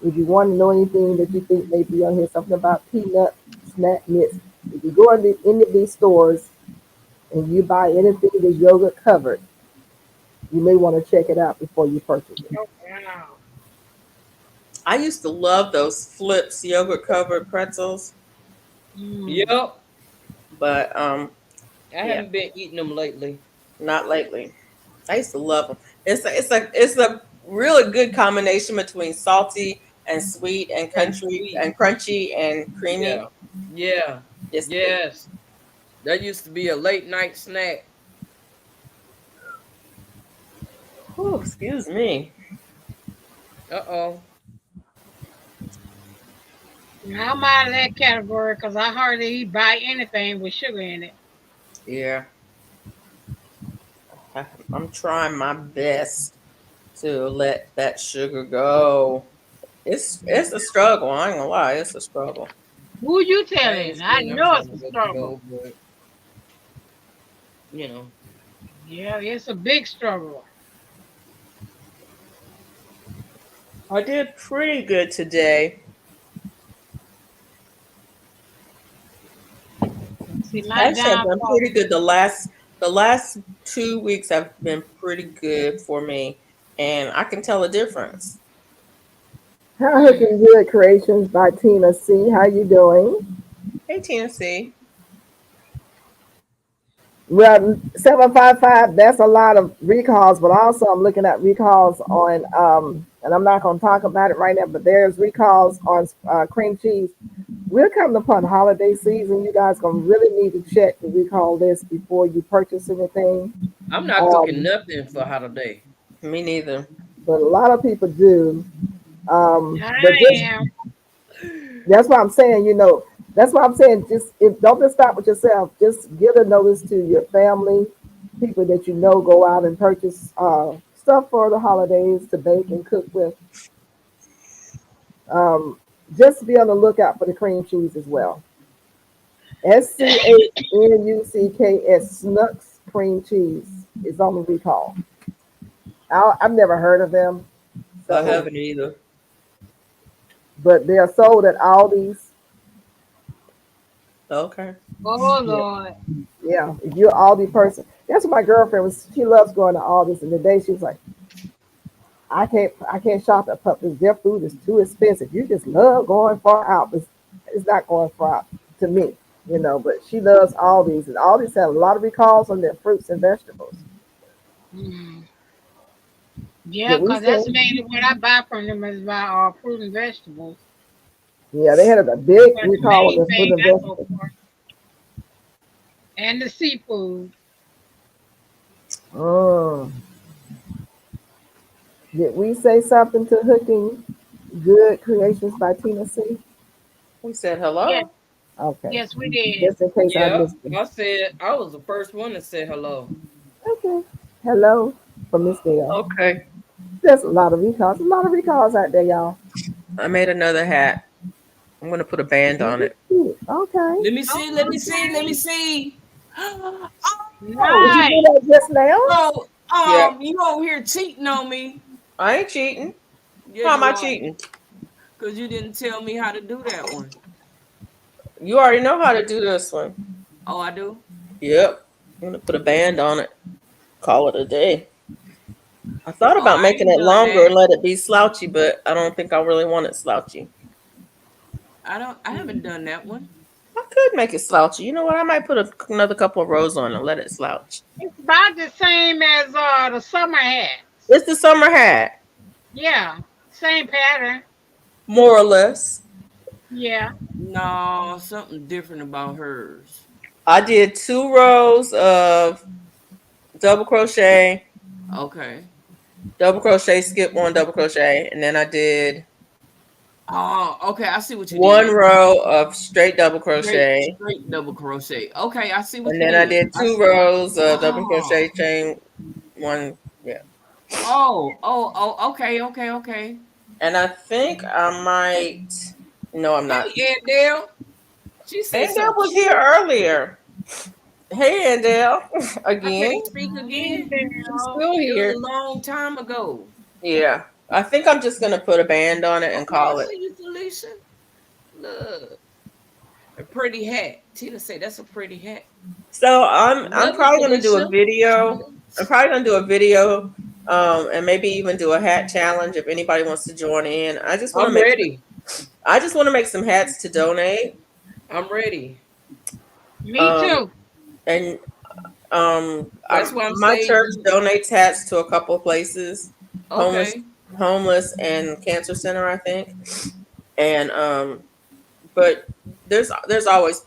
If you want to know anything that you think may be on here, something about peanut snack mix. If you go into any of these stores and you buy anything that's yogurt covered, you may want to check it out before you purchase it. Oh, wow. I used to love those Flips yogurt covered pretzels, Mm. Yep. but I yeah, haven't been eating them lately. not lately. I used to love them. It's a really good combination between salty and sweet and And country sweet. and crunchy and creamy. Yeah. Yeah. It's Yes. That used to be a late night snack. Whew, excuse me. Uh-oh. Now I'm out of that category because I hardly buy anything with sugar in it. Yeah, I'm trying my best to let that sugar go. It's a struggle. I ain't gonna lie, it's a struggle. Who you I ain't telling? I saying I'm know it's trying to a let it struggle. go, but you know. Yeah, it's a big struggle. I did pretty good today. See, my Actually, I've done downfall. pretty good. The last 2 weeks have been pretty good for me, and I can tell a difference. How Mm. Hooking Good Creations by Tina C. How you doing? Hey, Tennessee. Well, 755, that's a lot of recalls, but also I'm looking at recalls on, and I'm not going to talk about it right now, but there's recalls on cream cheese. We're coming upon holiday season. You guys going to really need to check the recall list before you purchase anything. I'm not cooking Um, nothing for holiday. Me neither. but a lot of people do. But I just am. that's why I'm saying, that's why I'm saying, just if don't just stop with yourself. Just give a notice to your family, people that you know go out and purchase stuff for the holidays to bake and cook with. Um, just be on the lookout for the cream cheese as well. SCHNUCKS Snooks cream cheese is on the recall. I've never heard of them, I so haven't either. but they are sold at Aldi's. Okay. Oh Yeah, Lord. yeah. If you're an Aldi person, that's what my girlfriend was. She loves going to Aldi's, and today she was like, I can't shop at Publix. Their food is too expensive. You just love going far out, but it's not going far out to me, But she loves Aldi's, and Aldi's have a lot of recalls on their fruits and vegetables. Mm. Yeah, Did we 'cause that's say? mainly what I buy from them is my fruit and vegetables. Yeah, they had a big But the recall on main their fruit thing and I go vegetables. for, and the seafood. Mm. Did we say something to Hooking Good Creations by Tina C? We said Yes, hello. Okay, yes, we did. just in case I Yeah, missed it. I said I was the first one to say hello. Okay, hello from Miss Dale. Okay. There's a lot of recalls out there, y'all. I made another hat. I'm gonna put a band on it. Okay. Let me see, let me see, let me Okay. see. Did Oh, you do Nice. that just now? so Yeah. you over here cheating on me. I ain't cheating. Yeah, How am you I are. cheating? Because you didn't tell me how to do that one. You already know how to do this one. Oh, I do? Yep. I'm gonna put a band on it. Call it a day. I thought Oh, about I making ain't it done longer that. and let it be slouchy, but I don't think I really want it slouchy. I haven't done that one. I could make it slouchy. You know what? I might put another couple of rows on and let it slouch. It's about the same as the summer hats. It's the summer hat, Yeah, same pattern. more or less. Yeah. No, something different about hers. I did 2 rows of double crochet, Okay. skip one, double crochet, and then I did Oh, okay. I see what you one did. row of straight double Straight, crochet, straight double crochet. Okay, I see what and you then I did. did I two see. rows of double Oh, crochet chain one. Yeah. okay, okay, okay. And I think I might. No, I'm not. Hey, Dale. She said And that so was here cute. earlier. Hey, Andell, I again. can't speak again. I'm Girl. still It was here. a long time ago. Yeah, I think I'm just gonna put a band on it and Okay, I call it. see you, Felicia. Look, a pretty hat. Tina said that's a pretty hat. So I'm Another probably gonna do a Felicia. video. I'm probably gonna do a video, and maybe even do a hat challenge if anybody wants to join in. I'm ready. I just want to make some hats to donate. I'm ready. Me Um, too. and That's why I'm my saying church you. donates hats to a couple of places, homeless, Okay. homeless and cancer center, I think. And but there's always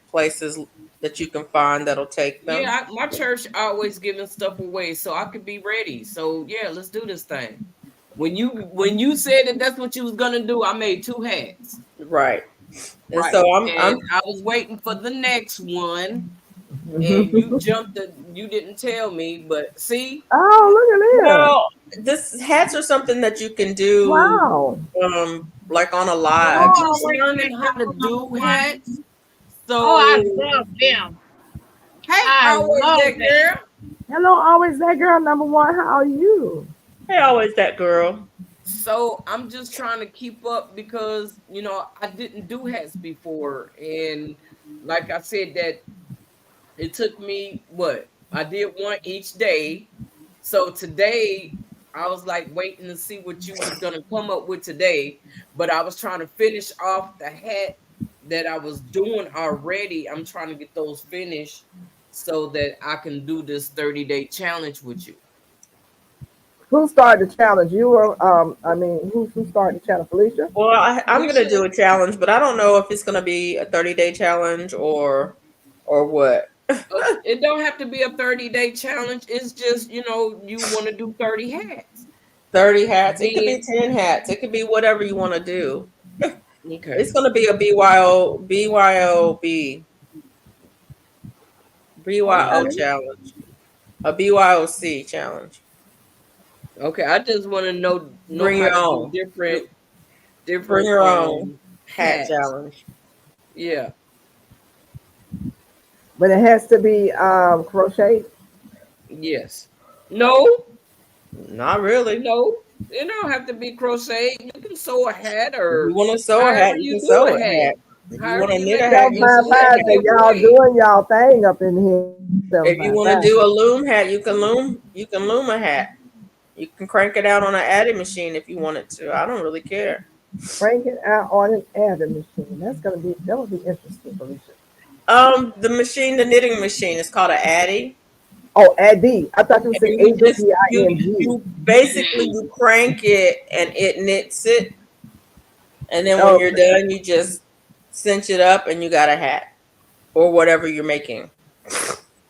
places that you can find that'll take them. Yeah, my church always giving stuff away, so I could be ready. So yeah, let's do this thing. When you said that that's what you was gonna do, I made 2 hats. Right. And Right. so I'm And I was waiting for the next one, and you Oh, jumped the. You didn't tell me, but see, look at this. well, this hats are something that you can do Wow. like on a Oh, I'm live. just wait a learning how minute. to do One. hats. Oh, I So love them. hey, I always love that them. girl. Hello, always that girl number one. How are you? Hey, always that girl. So I'm just trying to keep up because I didn't do hats before, and like I said, that it took me what I did one each day. So today I was like waiting to see what you was gonna come up with today, but I was trying to finish off the hat that I was doing already. I'm trying to get those finished so that I can do this 30-day challenge with you. Who started the challenge? You or who started the challenge? Felicia? Well, I'm gonna Alicia, do a challenge, but I don't know if it's gonna be a 30-day challenge or what. it don't have to be a 30-day challenge. It's just you want to do 30 hats. 30 hats. It could Then be 10 hats. It could be whatever you want to do. okay. It's gonna be a BYO Okay. challenge, a BYOC challenge. Okay, I just want to know Bring how your to do own. Bring different your own hat hats. challenge. Yeah. But it has to be crocheted. Yes. No. Not really. No. It don't have to be crochet. You can sew a hat If you or want to sew a however hat, you you can do sew a a hat. hat. If you want However to you knit a make it. hat, Seven you It's five can so knit five. a So hat. many y'all ways. doing y'all thing up in here. Seven If you five want to five. do a loom hat, you can loom a hat. You can crank it out on an adding machine if you wanted to. I don't really care. Crank it out on an adding machine. That would be interesting, Felicia. The knitting machine is called an addy. Oh, Addy. I thought you And said you just ADDING. you basically you crank it and it knits it, and then when you're Okay. done, you just cinch it up and you got a hat or whatever you're making.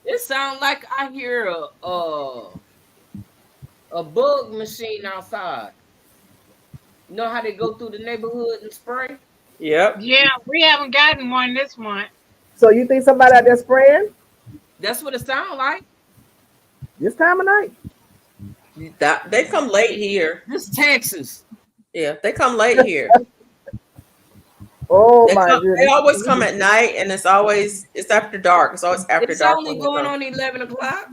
It sounds like I hear a bug machine outside. You know how they go through the neighborhood and spray? Yep. Yeah, we haven't gotten one this month. So you think somebody out there spraying That's what it sounds like. this time of night? They come late here. This Texas. Yeah, they come late here. Oh my They goodness. always come at night, and it's after dark. It's always after It's dark only when they going come. on 11 o'clock.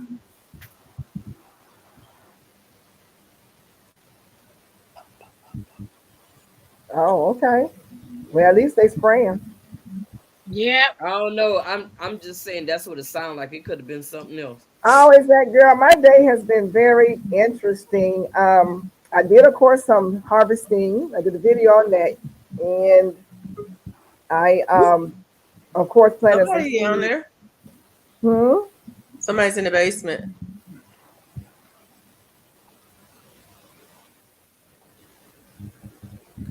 Oh, okay. Well, at least they spraying. Yep. I don't know. I'm just saying that's what it sounds like. It could have been something else. Always that girl. My day has been very interesting. I did, of course, some harvesting. I did a video on that, and I, of course, planted some Somebody down seeds. there. Hmm. Somebody's in the basement.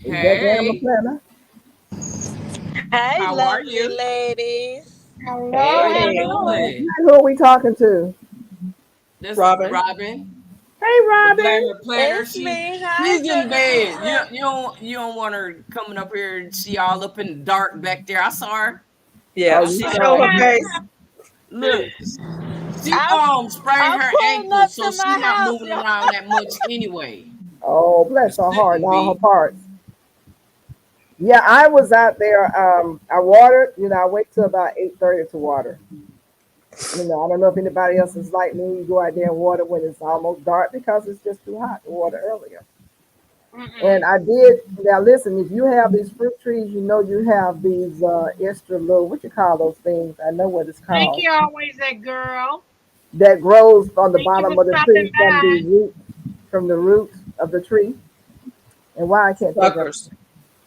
Is that Grandma Hey, Planner? Hey, how are lovely you? ladies. Hello, How you Hey, hello. doing? Who are we talking to? This is Robin. Robin, Hey, the Robin. glamour planner. It's She's me. Hi, she's in bed. You Jamesia. you don't you don't want her coming up here and she all up in the dark back there. I saw her. Yeah, Oh, I you she saw show saw her. her her. face. Look, she I'm sprained I'm her pulling ankle, up so to she my not house, moving y'all. around that much anyway. Oh, It bless her heart and shouldn't all her be. parts. Yeah, I was out there. I watered. I wait till about 8:30 to water. You know, I don't know if anybody else is like me. You go out there and water when it's almost dark because it's just too hot to water earlier. And Mm-mm. I did. Now listen, if you have these fruit trees, you know you have these extra little, what you call those things? I know what it's Thank called. you always, that girl. That grows on the Thank you bottom for of the stopping tree by. from the root of the tree. And why I can't think of it. Suckers.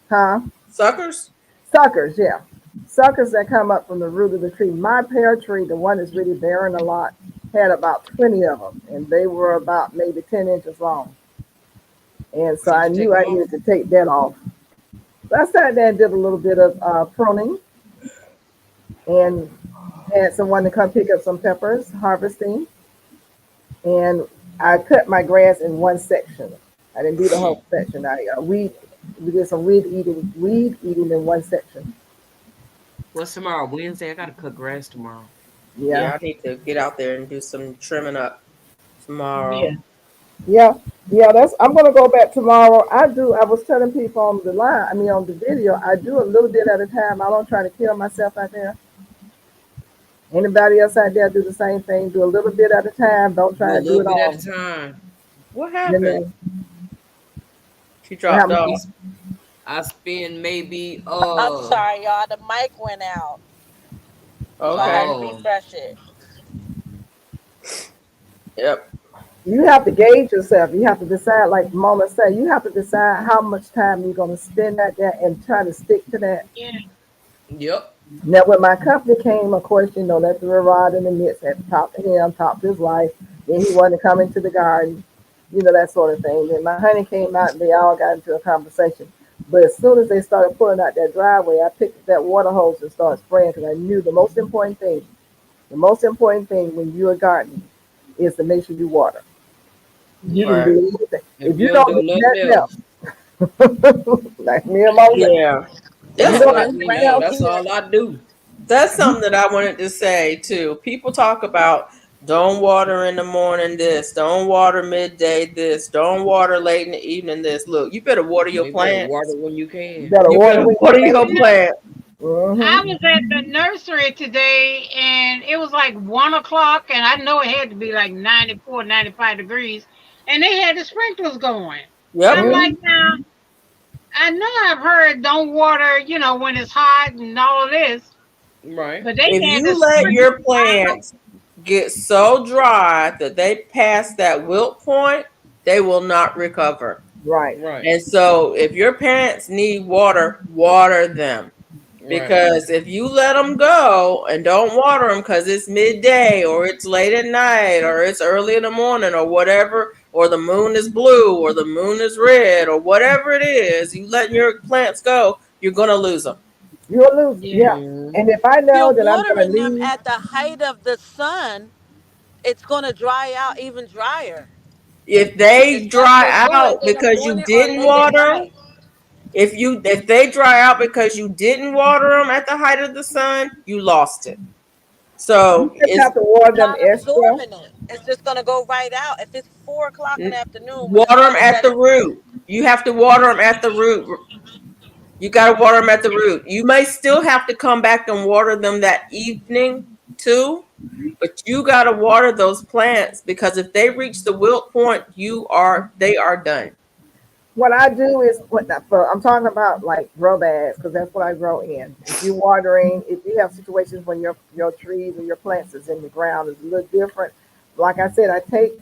Huh? Suckers? Suckers, yeah. Suckers that come up from the root of the tree. My pear tree, the one that's really bearing a lot, had about 20 of them, and they were about maybe 10 inches long. And so Did I you take knew them I off? needed to take that off. So I sat there and did a little bit of pruning and had someone to come pick up some peppers, harvesting. And I cut my grass in one section. I didn't do the whole section. We did some weed eating in one section. What's tomorrow? Wednesday. I gotta cut grass tomorrow. Yeah. Yeah, I need to get out there and do some trimming up Yeah. tomorrow. Yeah, yeah, I'm gonna go back tomorrow. I was telling people on the line, I mean on the video, I do a little bit at a time. I don't try to kill myself out there. Anybody else out there do the same thing, do a little bit at a time, don't Do try a to do little it bit at all. a time. What You happened? know, She what dropped happened? We, off. I spend maybe I'm sorry, y'all. The mic went out, so I had Okay. to oh refresh it. Yep. You have to gauge yourself. You have to decide, like Mama said, you have to decide how much time you're gonna spend out there and try to stick to that. Yeah. yep. Now, when my company came, of course, you know, that threw a rod in the midst, had to talk to him, talk to his wife. Then he wanted to come into the garden, you know, that sort of thing. Then my honey came out and they all got into a conversation. But as soon as they started pulling out that driveway, I picked up that water hose and started spraying because I knew the most important thing when you're gardening is to make sure you water. You can Yeah. Right. do anything. If If you you don't don't do do nothing nothing else, else, like me and Moses, Yeah. if you That's And don't what do let's always nothing me. bring else, That's here. all I do. that's you, something that I wanted to say too. People talk about don't water in the morning this, don't water midday this, don't water late in the evening this. Look, you better water your You better water plants. when you can. better You water better when you water your can. plant. I Mm-hmm. was at the nursery today and it was like 1 o'clock, and I know it had to be like 94, 95 degrees, and they had the sprinklers going. I'm Yep. like, Mm-hmm. now, I know I've heard don't water, when it's hot and all of this, Right. but they If had the you let your sprinklers. plants get so dry that they pass that wilt point, they will not recover. Right. Right. And so if your plants need water, water them. Right. Because if you let them go and don't water them because it's midday or it's late at night or it's early in the morning or whatever, or the moon is blue or the moon is red or whatever it is, you let your plants go, you're going to lose them. You'll lose. Yeah. Yeah. Mhm. And if I If you're know that I'm gonna watering them leave, at the height of the sun, it's gonna dry out even drier. If It's they not dry no good out in the because you morning or didn't late at water 'em, night. if they dry out because you didn't water them at the height of the sun, you lost it. you So just it's have to water them Not extra. absorbing it. It's just gonna go right out. If it's 4 o'clock in the afternoon when the water them sun is at at the its root. You have to water them at the root. You got to water them at the root. You may still have to come back and water them that evening too, but you got to water those plants because if they reach the wilt point, they are done. What I do is I'm talking about like grow bags because that's what I grow in. If you're watering, if you have situations when your trees or your plants is in the ground, it's a little different. Like I said, I take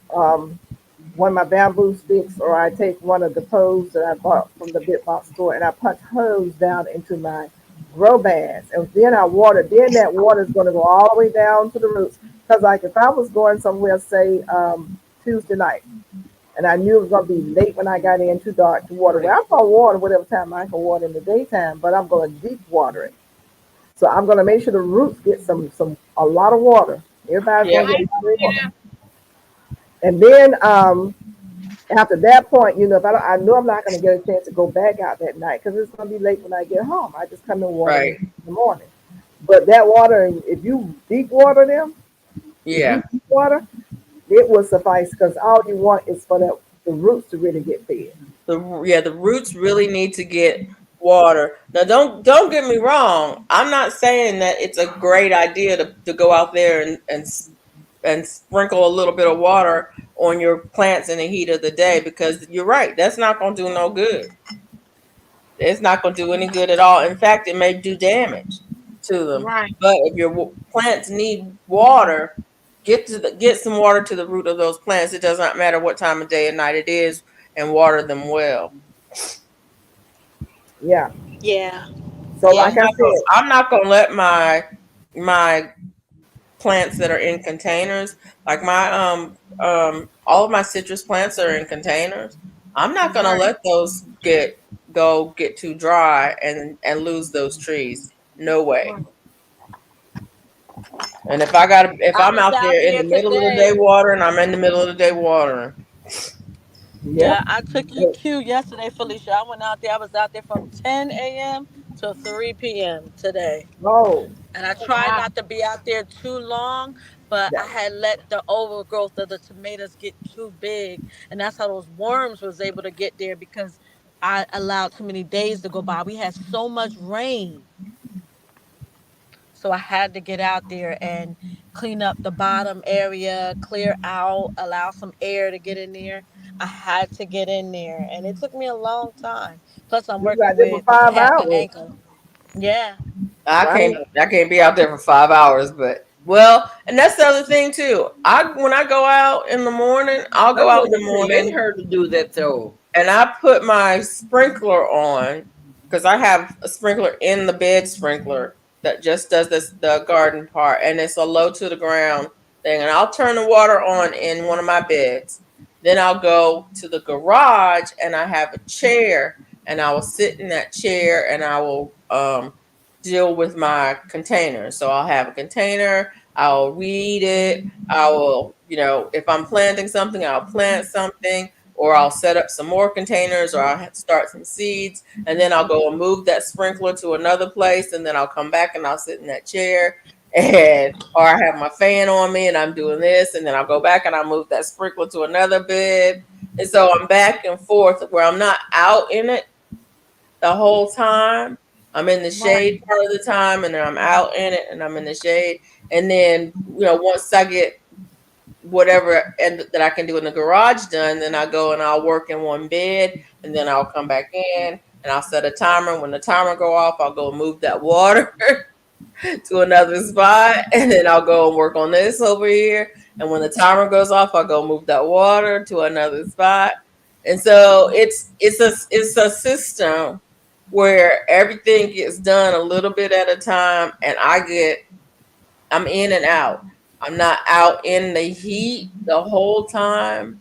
one of my bamboo sticks or I take one of the poles that I bought from the big box store and I punch holes down into my grow bags. And then I water. Then that water is going to go all the way down to the roots. Because like if I was going somewhere, say Tuesday night, and I knew it was going to be late when I got in, too dark to water. Well, Right. I'm going to water whatever time I can water in the daytime, but I'm going to deep water it. So I'm going to make sure the roots get a lot of water. Everybody's Yeah. going to I get a lot of water. yeah. And then after that point, if I know I'm not going to get a chance to go back out that night because it's going to be late when I get home. I just come and water them Right. in the morning. But that water, if you deep water them, if you Yeah. deep water, it will suffice because all you want is for the roots to really get fed. The roots really need to get water. Now, don't get me wrong. I'm not saying that it's a great idea to go out there and sprinkle a little bit of water on your plants in the heat of the day, because you're right. That's not going to do no good. It's not going to do any good at all. In fact, it may do damage to them. Right. But if your plants need water, get some water to the root of those plants. It does not matter what time of day and night it is, and water them well. Yeah. Yeah. So Yeah. like I said, I'm not gonna let my plants that are in containers, like my all of my citrus plants are in containers. I'm not gonna let those get too dry and lose those trees. No way. And if I I'm was out out there in there the middle of the day today. watering, I'm in the middle of the day watering. yeah. Yeah, I took you cue yesterday, Felicia. I went out there. I was out there from 10 a.m. to 3 p.m. today. Oh, And I tried Wow. not to be out there too long, but I that, had let the overgrowth of the tomatoes get too big. And that's how those worms was able to get there, because I allowed too many days to go by. We had so much rain. So I had to get out there and clean up the bottom area, clear out, allow some air to get in there. I had to get in there, and it took me a long time. Plus, I'm you was working out there for with 5 hours, half an ankle. Yeah. right? I can't be out there for 5 hours, but well, and that's the other thing too. When I go out in the morning, I'll I go out would in the recommend morning her to do that though. and I put my sprinkler on, because I have a sprinkler in the bed sprinkler that just does the garden part, and it's a low to the ground thing. And I'll turn the water on in one of my beds. Then I'll go to the garage and I have a chair, and I will sit in that chair and I will deal with my container. So I'll have a container, I'll weed it, I will, if I'm planting something, I'll plant something, or I'll set up some more containers, or I'll start some seeds, and then I'll go and move that sprinkler to another place, and then I'll come back and I'll sit in that chair, or I have my fan on me and I'm doing this, and then I'll go back and I'll move that sprinkler to another bed. And so I'm back and forth where I'm not out in it the whole time. I'm in the shade part of the time, and then I'm out in it and I'm in the shade. And then, once I get whatever that I can do in the garage done, then I go and I'll work in one bed, and then I'll come back in and I'll set a timer. When the timer go off, I'll go move that water to another spot, and then I'll go and work on this over here. And when the timer goes off, I'll go move that water to another spot. And so it's a system where everything gets done a little bit at a time, and I'm in and out. I'm not out in the heat the whole time,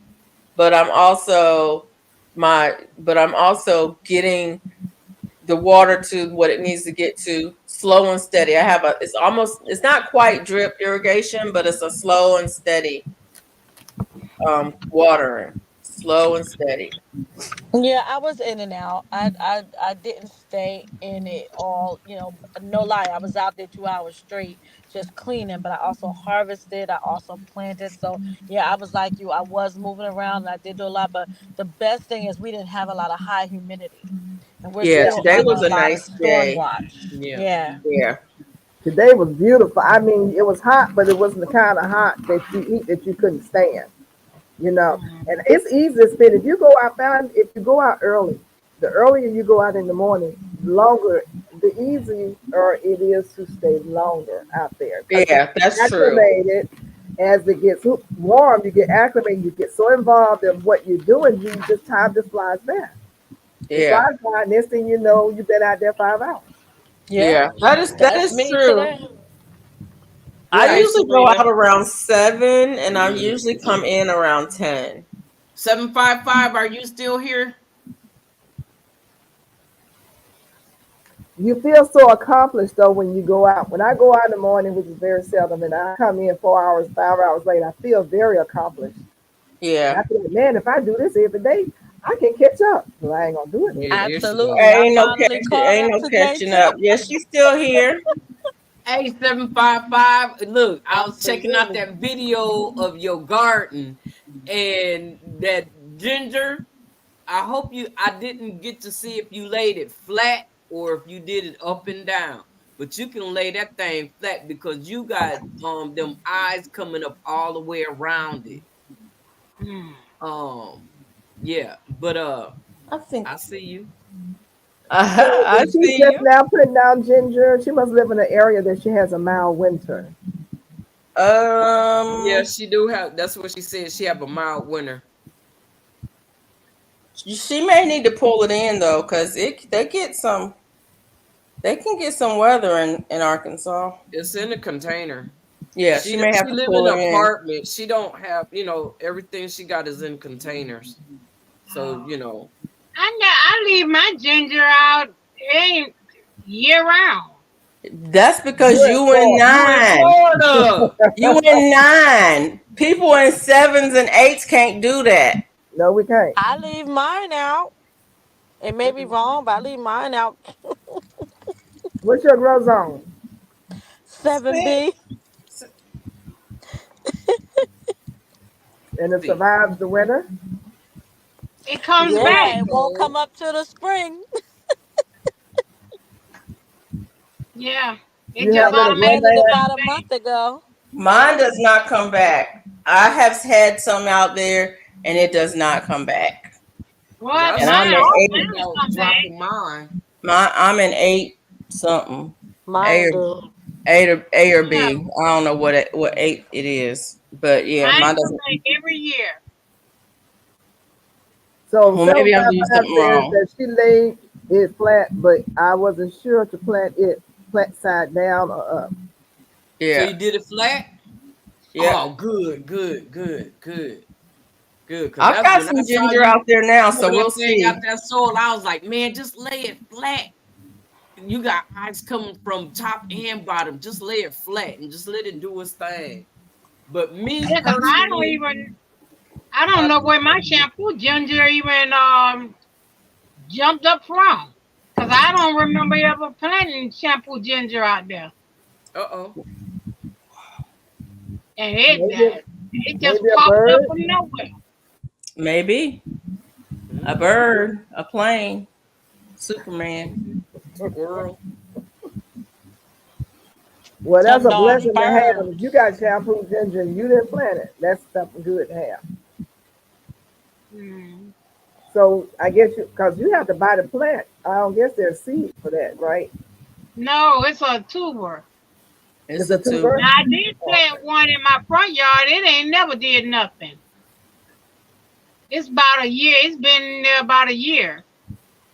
but I'm also getting the water to what it needs to get to, slow and steady. It's not quite drip irrigation, but it's a slow and steady watering. Slow and steady. Yeah, I was in and out. I didn't stay in it all. No lie. I was out there 2 hours straight just cleaning, but I also harvested. I also planted. So yeah, I was like you. I was moving around and I did do a lot. But the best thing is we didn't have a lot of high humidity, and we're Yeah, Yeah. still today under was a a lot of nice storm day. watch. Yeah. Yeah. Yeah. Today was beautiful. I mean, it was hot, but it wasn't the kind of hot that you eat that you couldn't stand. And it's easy to spend. If you go out, if you go out early, the earlier you go out in the morning, the easier it is to stay longer out there. 'Cause Yeah, you that's get true. acclimated. As it gets warm, you get acclimated. You get so involved in what you're doing, time just flies by. It Yeah. flies by, and next thing you know, you've been out there 5 hours. Yeah. Yeah. That That's is me true. today. I Yeah. Hey, usually go Serena. out around 7, and I usually come in around 10. 755, are you still here? You feel so accomplished though when you go out. When I go out in the morning, which is very seldom, and I come in 4 hours, 5 hours later, I feel very accomplished. And I Yeah. think, man, if I do this every day, I can catch up. But I ain't gonna do it every Yeah, day. there she go. Absolutely. I finally caught Ain't up no today catching too. up. Yes, she's still here. Hey, 755. Look, I was checking out Absolutely. that video of your garden and that ginger. I didn't get to see if you laid it flat or if you did it up and down. But you can lay that thing flat because you got them eyes coming up all the way around it. Mm. Yeah, but I think I see you. So I is she see just you. now putting down ginger? She must live in an area that she has a mild winter. Yeah, Um, she do have. That's what she said. She have a mild winter. she may need to pull it in though, because they can get some weather in Arkansas. It's in a container. Yeah, She she may have she to live in pull an it in. apartment. She don't have, everything she got is in containers. So, Oh. I leave my ginger out. It ain't year round. That's because You're in you in Florida. you in nine. Florida. You in nine. People in sevens and eights can't do that. No, we can't. I leave mine out. It may be wrong, but I leave mine out. What's your grow zone? 7B. And it See, survives the winter? It comes see, back. Yeah, it won't come up till the spring. Yeah. It You just have it I a grow automatically planted bag? comes about a back. month ago. Mine does not come back. I have had some out there and it does not come back. What? I And Mine I'm in started always thinking eight. about come back. dropping mine. I'm in eight something. A Mine or do. A or Yeah. B. I don't know what eight it is, but yeah, Mine mine come doesn't. back every year. So Well, maybe I'm doing 755 something says wrong. that she laid it flat, but I wasn't sure to plant it flat side down or up. So Yeah, you did it flat? yeah. Oh, good, good, good, good, good. Cause I've that's got when I some saw ginger you out there now, so pull that we'll thing out see. that soil. I was like, man, just lay it flat. You got eyes coming from top and bottom. Just lay it flat and just let it do its thing. But me Yeah, 'cause personally, I don't I know where my shampoo ginger even jumped up from. 'Cause I don't remember ever planting shampoo ginger out there. uh-oh. And Maybe, it just maybe a popped up bird. from nowhere. Maybe a Mm, bird, a plane, Superman. squirrel. Well, that's a Jumped on blessing to have. bird. If you got shampoo ginger and you didn't plant it, that's something good to have. Mm. So I guess because you have to buy the plant. I don't guess there's seed for that, right? No, it's a tuber. It's It's a a tuber. Now tuber. I did plant one in my front yard. It ain't never did nothing. It's about a year. It's been there about a year.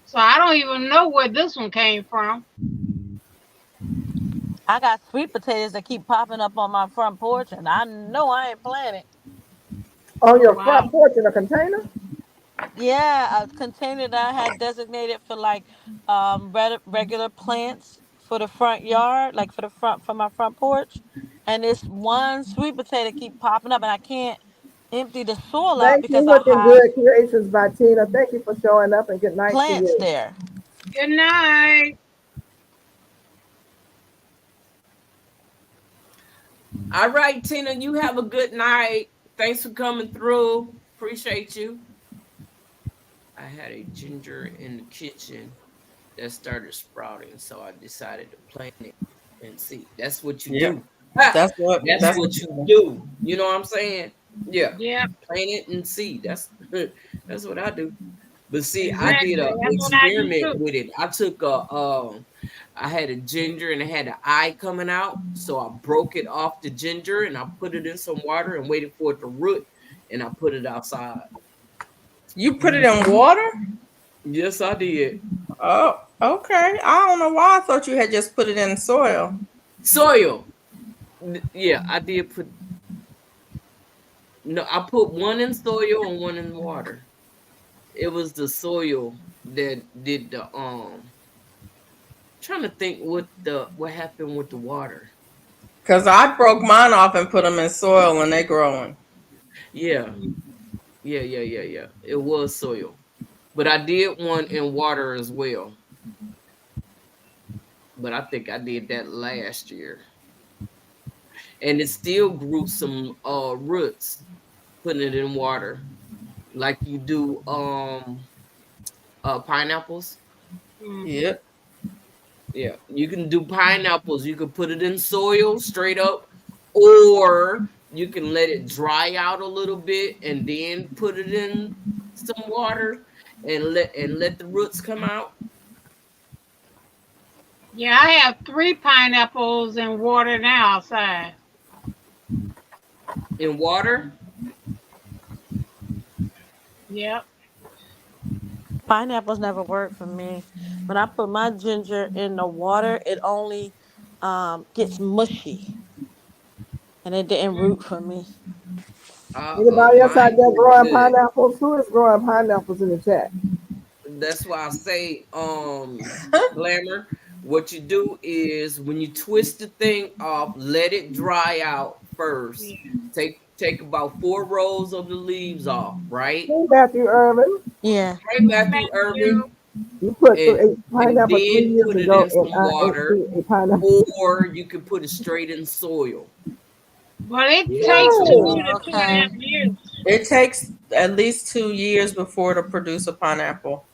So I don't even know where this one came from. I got sweet potatoes that keep popping up on my front porch, and I know I ain't planted. On Oh your wow. front porch in a container? Yeah, a container that I had designated for like regular plants for the front yard, like for my front porch. And this one sweet potato keep popping up, and I can't empty the soil out Thank you, because I Looking have Good Creations by Tina. Thank you for showing up and good night to plants you. there. Good night. All right, Tina, you have a good night. Thanks for coming through. Appreciate you. I had a ginger in the kitchen that started sprouting, so I decided to plant it and see. That's what you Yep. do. Ha! That's what That's that's what you do. You know what I'm saying? Yeah. Yeah, Plant it and see. That's what I do. But see, I did exactly. a That's what I do experiment too. with it. I took I had a ginger and it had an eye coming out, so I broke it off the ginger and I put it in some water and waited for it to root, and I put it outside. you put it in water? Yes, I did. Oh, okay. I don't know why I thought you had just put it in soil. Soil. Yeah, I did put. No, I put one in soil and one in water. It was the soil that did the trying to think what happened with the water. Cause I broke mine off and put them in soil and they growing. Yeah, yeah. It was soil, but I did one in water as well. But I think I did that last year, and it still grew some roots. Putting it in water like you do pineapples. Hmm. Yep. Yeah, you can do pineapples. You can put it in soil straight up, or you can let it dry out a little bit and then put it in some water and let the roots come out Yeah, I have 3 pineapples in water now outside. in water. Yep. Pineapples never work for me. When I put my ginger in the water, it only gets mushy, and it didn't root for me. Anybody else out Mine there do growing good. pineapples? Who is growing pineapples in the chat? That's why I say, Glamour, what you do is when you twist the thing off, let it dry out first. Yeah. Take about 4 rows of the leaves off, right? Hey, Matthew Irvin. Yeah. Hey, Hey, Matthew Irving, Matthew. You put and a and pineapple then 3 years put it ago, in and some I ate water, a pineapple. or you can put it straight in soil. But it You have takes to. No. 2 to 2.5 Okay. years. It takes at least 2 years before to produce a pineapple.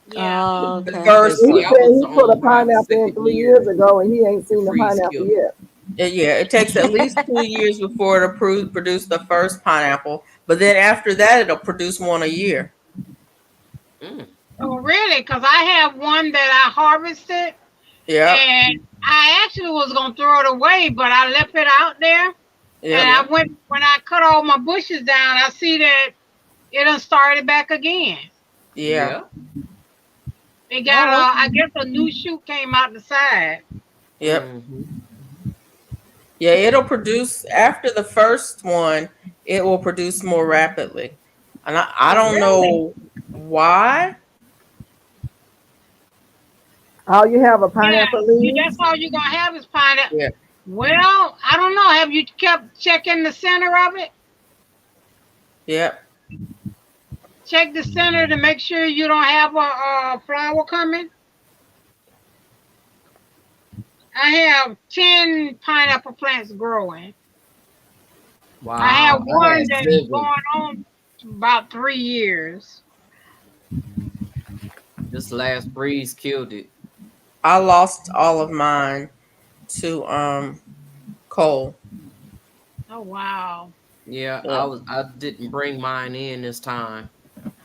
Yeah. Oh, The okay. And first He see, one. I said was he put a on by the pineapple in second 3 years year, ago, and he ain't the seen the freeze pineapple killed it. yet. Yeah, it takes at least 2 years before to produce the first pineapple. But then after that, it'll produce one a year. Mm. Oh, really? Because I have one that I harvested, Yep. and I actually was gonna throw it away, but I left it out there. And Yep. I Yeah, went when I cut all my bushes down. I see that it done started back again. Yeah. yeah. It got Oh, I guess a new shoot came out the side. Yep. Hmm. Yeah, it'll produce after the first one, it will produce more rapidly. And I Oh, don't really? know why. all you have are Yeah, pineapple that's leaves. all you're gonna have is pineapple. Yeah. Well, I don't know. Have you kept checking the center of it? Yep. Check the center to make sure you don't have a flower coming. I have 10 pineapple plants growing. I have Wow, I one had that's 7. going on about 3 years. This last freeze killed it. I lost all of mine to coal. Oh wow. Yeah, Yeah. I didn't bring mine in this time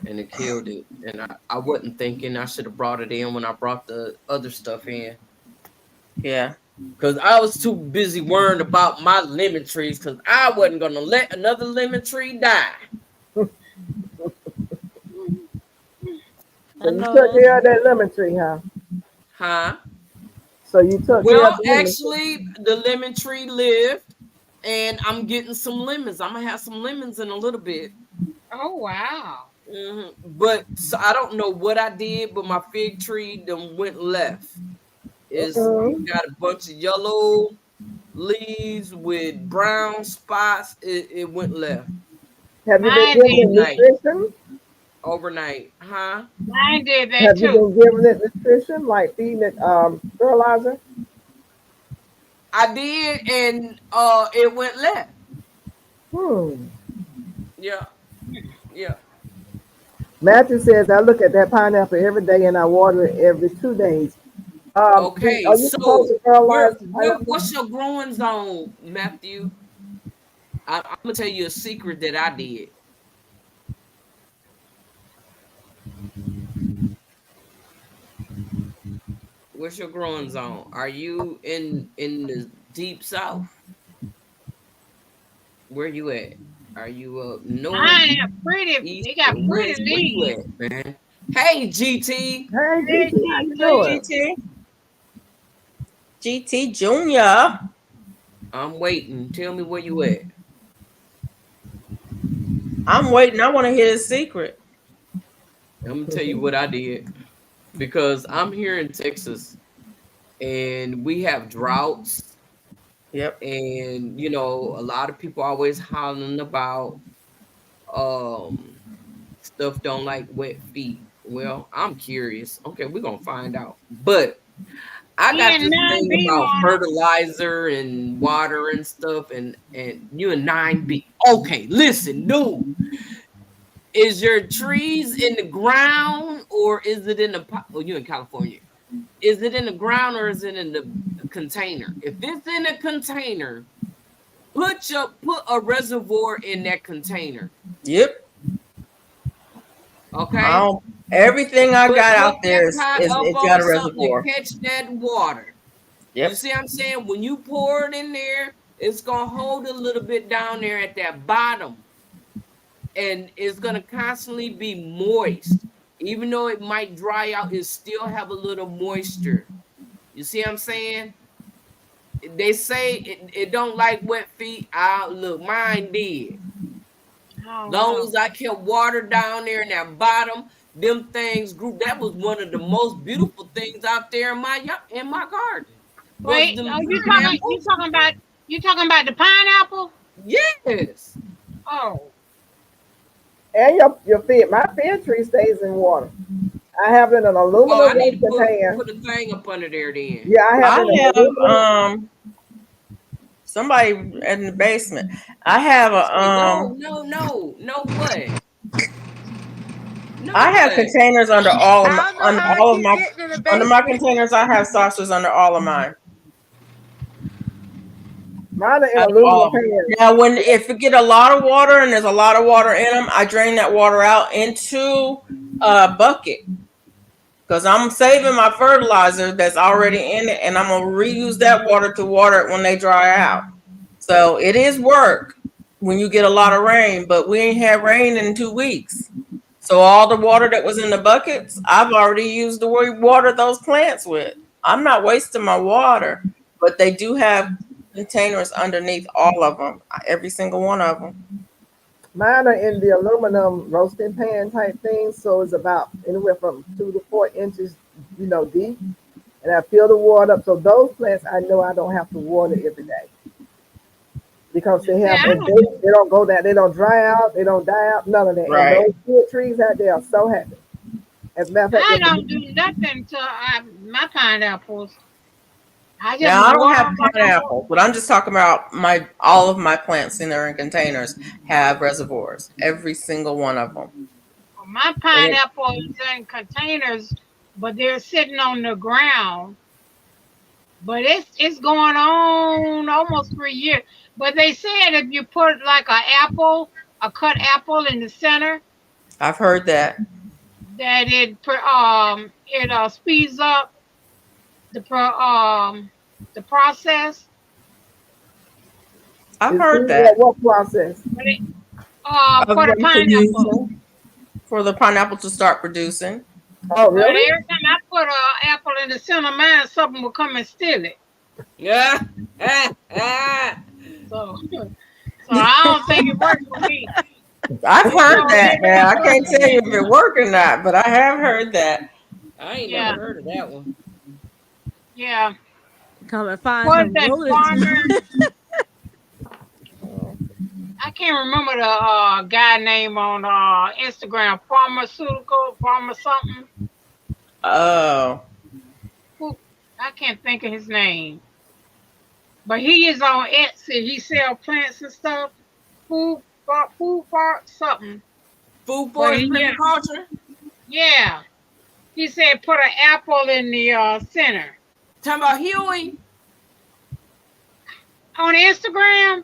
and it killed it. And I wasn't thinking I should have brought it in when I brought the other stuff in. Yeah. Cause I was too busy worrying about my lemon trees because I wasn't gonna let another lemon tree die. So I you know took that's care of that right. lemon tree, huh? Huh? So you took care of Well, the lemon tree. actually, the lemon tree lived and I'm getting some lemons. I'm gonna have some lemons in a little bit. Oh wow. But so I don't know what I did, but my fig tree then went left. It's Mm-hmm. got a bunch of yellow leaves with brown spots. It went left Have you been Mine giving did. it overnight. nutrition? Overnight, huh? Mine did that Have you too. been giving it nutrition, like feeding it fertilizer? I did, and it went left. Hmm. Yeah, yeah. Matthew says I look at that pineapple every day and I water it every 2 days. Okay, Are you supposed so to fertilize pineapple? what's your growing zone, Matthew? I'm gonna tell you a secret that I did. What's your growing zone? Are you in the deep south? Where you at? Are you up north, Mine have pretty. east, They got or pretty west? Where you leaves. at, man? Hey, GT, Hey, Hey, GT, how you Hey, GT. doing? GT. GT Junior. I'm waiting. Tell me where you at. I'm waiting. I want to hear his secret. I'm gonna tell you what I did because I'm here in Texas and we have droughts, Yep. and a lot of people always hollering about um stuff don't like wet feet. Well, I'm curious. Okay, we're gonna find out. But I He got and this Nine thing B about want 'em. fertilizer and water and stuff, and you and 9B. Okay, listen, dude. Is your trees in the ground or is it in the pot? Oh, you in California. is it in the ground or is it in the container? If it's in a container, put a reservoir in that container. Yep. Okay. Everything I got out there is up it's on got a something reservoir. to catch that water. Yep. You see what I'm saying? When you pour it in there, it's gonna hold a little bit down there at that bottom, and it's gonna constantly be moist. Even though it might dry out, it still have a little moisture. You see what I'm saying? They say it don't like wet feet. Look, mine did. Oh, Long wow. as I kept water down there in that bottom, them things grew. That was one of the most beautiful things out there in my garden. Was Wait, them you pineapples. talking about the pineapple? Yes. Oh, And your fig, my fig tree stays in water. I have it in an Oh, aluminum I need to container. put a thing up under there then. Yeah, I have it in an aluminum. Somebody in the basement. I have a No what? No I have what? containers under I don't know how I all of keep my getting in the under my basement. containers. I have saucers under all of mine. Mine are in Under aluminum all of them. cans. Now, if you get a lot of water and there's a lot of water in them, I drain that water out into a bucket because I'm saving my fertilizer that's already in it, and I'm gonna reuse that water to water it when they dry out. So it is work when you get a lot of rain, but we ain't had rain in 2 weeks. So all the water that was in the buckets, I've already used to water those plants with. I'm not wasting my water, but they do have containers underneath all of them, every single one of them. Mine are in the aluminum roasting pan type thing, so it's about anywhere from 2 to 4 inches, deep. And I fill the water up. So those plants, I know I don't have to water every day because see, I don't, they don't go down, they don't dry out, they don't die out, none of that. And Right. those fruit trees out there are so happy. As a matter of fact, I don't do nothing to my pineapples. I just Now I don't water have them like I water. pineapples, but I'm just talking about all of my plants in there in containers have reservoirs. Every single one of them. My pineapples in containers, but they're sitting on the ground. But it's going on almost 3 years. But they said if you put like a cut apple in the center, I've heard that. that it speeds up the process. I've it's heard easy that. at what process? But it, Of for the them pineapple. producing, for the pineapple to start producing. Oh, But really? every time I put an apple in the center of mine, something will come and steal it. Yeah. So I don't think it works for me. I've heard that. So, Now I can't tell you if it worked or not, but I have heard that. I ain't yeah, never heard of that one. yeah. Come and find What's some that rodents. I can't remember the guy name on Instagram. Pharma something. Oh, I can't think of his name. But he is on Etsy. He sell plants and stuff. Food for something. Food But forest yeah, permaculture. yeah. He said put an apple in the center. Talking about Huey. On Instagram?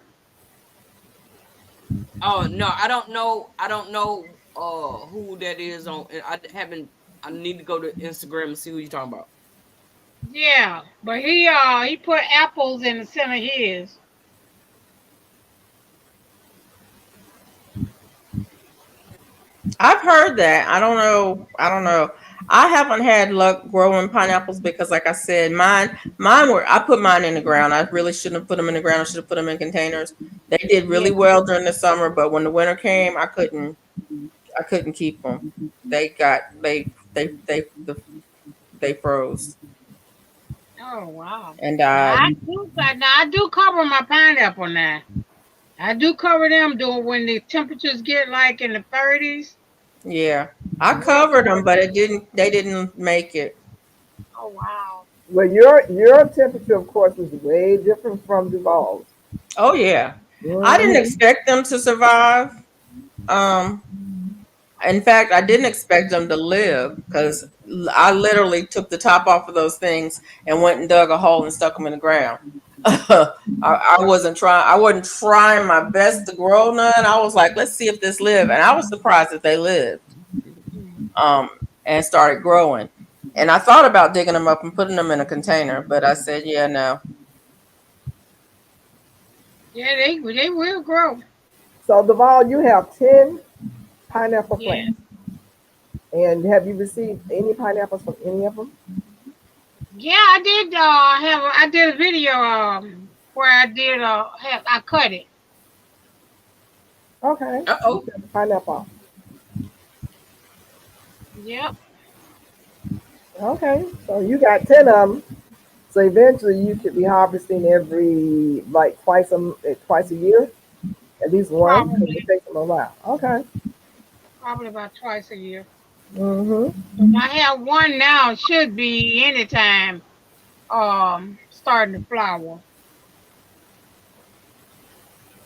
Oh no, I don't know who that is on. I need to go to Instagram and see who you're talking about. Yeah. But he put apples in the center of his. I've heard that. I don't know. I haven't had luck growing pineapples because, like I said, mine were. I put mine in the ground. I really shouldn't have put them in the ground. I should have put them in containers. They did really Yeah. well during the summer, but when the winter came, I couldn't keep them. They froze Oh wow. and Now died. I do cover my pineapple now. I do cover them doing when the temperatures get like in the 30s. Yeah, I covered them, but they didn't make it. Oh wow. Well, your temperature, of course, is way different from Duval's. Oh yeah, I didn't expect them to survive. In fact, I didn't expect them to live because I literally took the top off of those things and went and dug a hole and stuck them in the ground. I wasn't trying. I wasn't trying my best to grow none. I was like, let's see if this live, and I was surprised that they lived. Um, and started growing. And I thought about digging them up and putting them in a container, but I said, yeah, no. Yeah, they will grow. So, Duval, you have 10 pineapple Yeah. plants. And have you received any pineapples from any of them? Yeah, I did I did a video where I did I cut it. Okay. Uh-oh. You got the pineapple. Yep. Okay. So you got 10 of them. So eventually you should be harvesting every like twice a year, at least one. Because Probably it takes them a while. Okay. probably about twice a year. Mm-hmm. I have one now, should be anytime starting to flower.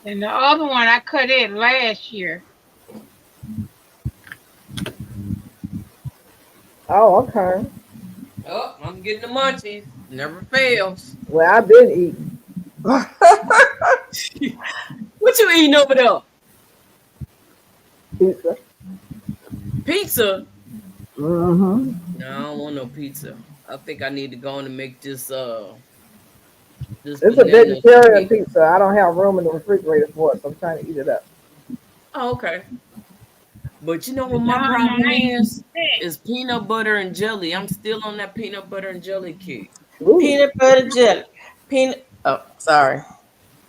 And the other one I cut it last year. Oh, okay. Oh, I'm getting the munchies. Never fails. Well, I've been eating What you eating over there? pizza. Pizza? Mm-hmm. No, I don't want no pizza. I think I need to go on and make this It's a banana vegetarian spaghetti. pizza. I don't have room in the refrigerator for it, so I'm trying to eat it up. Oh, okay. But you know what No, my problem I ain't is peanut butter and jelly. I'm still on that peanut butter and jelly kick. Ooh. Peanut butter jelly. Oh, sorry.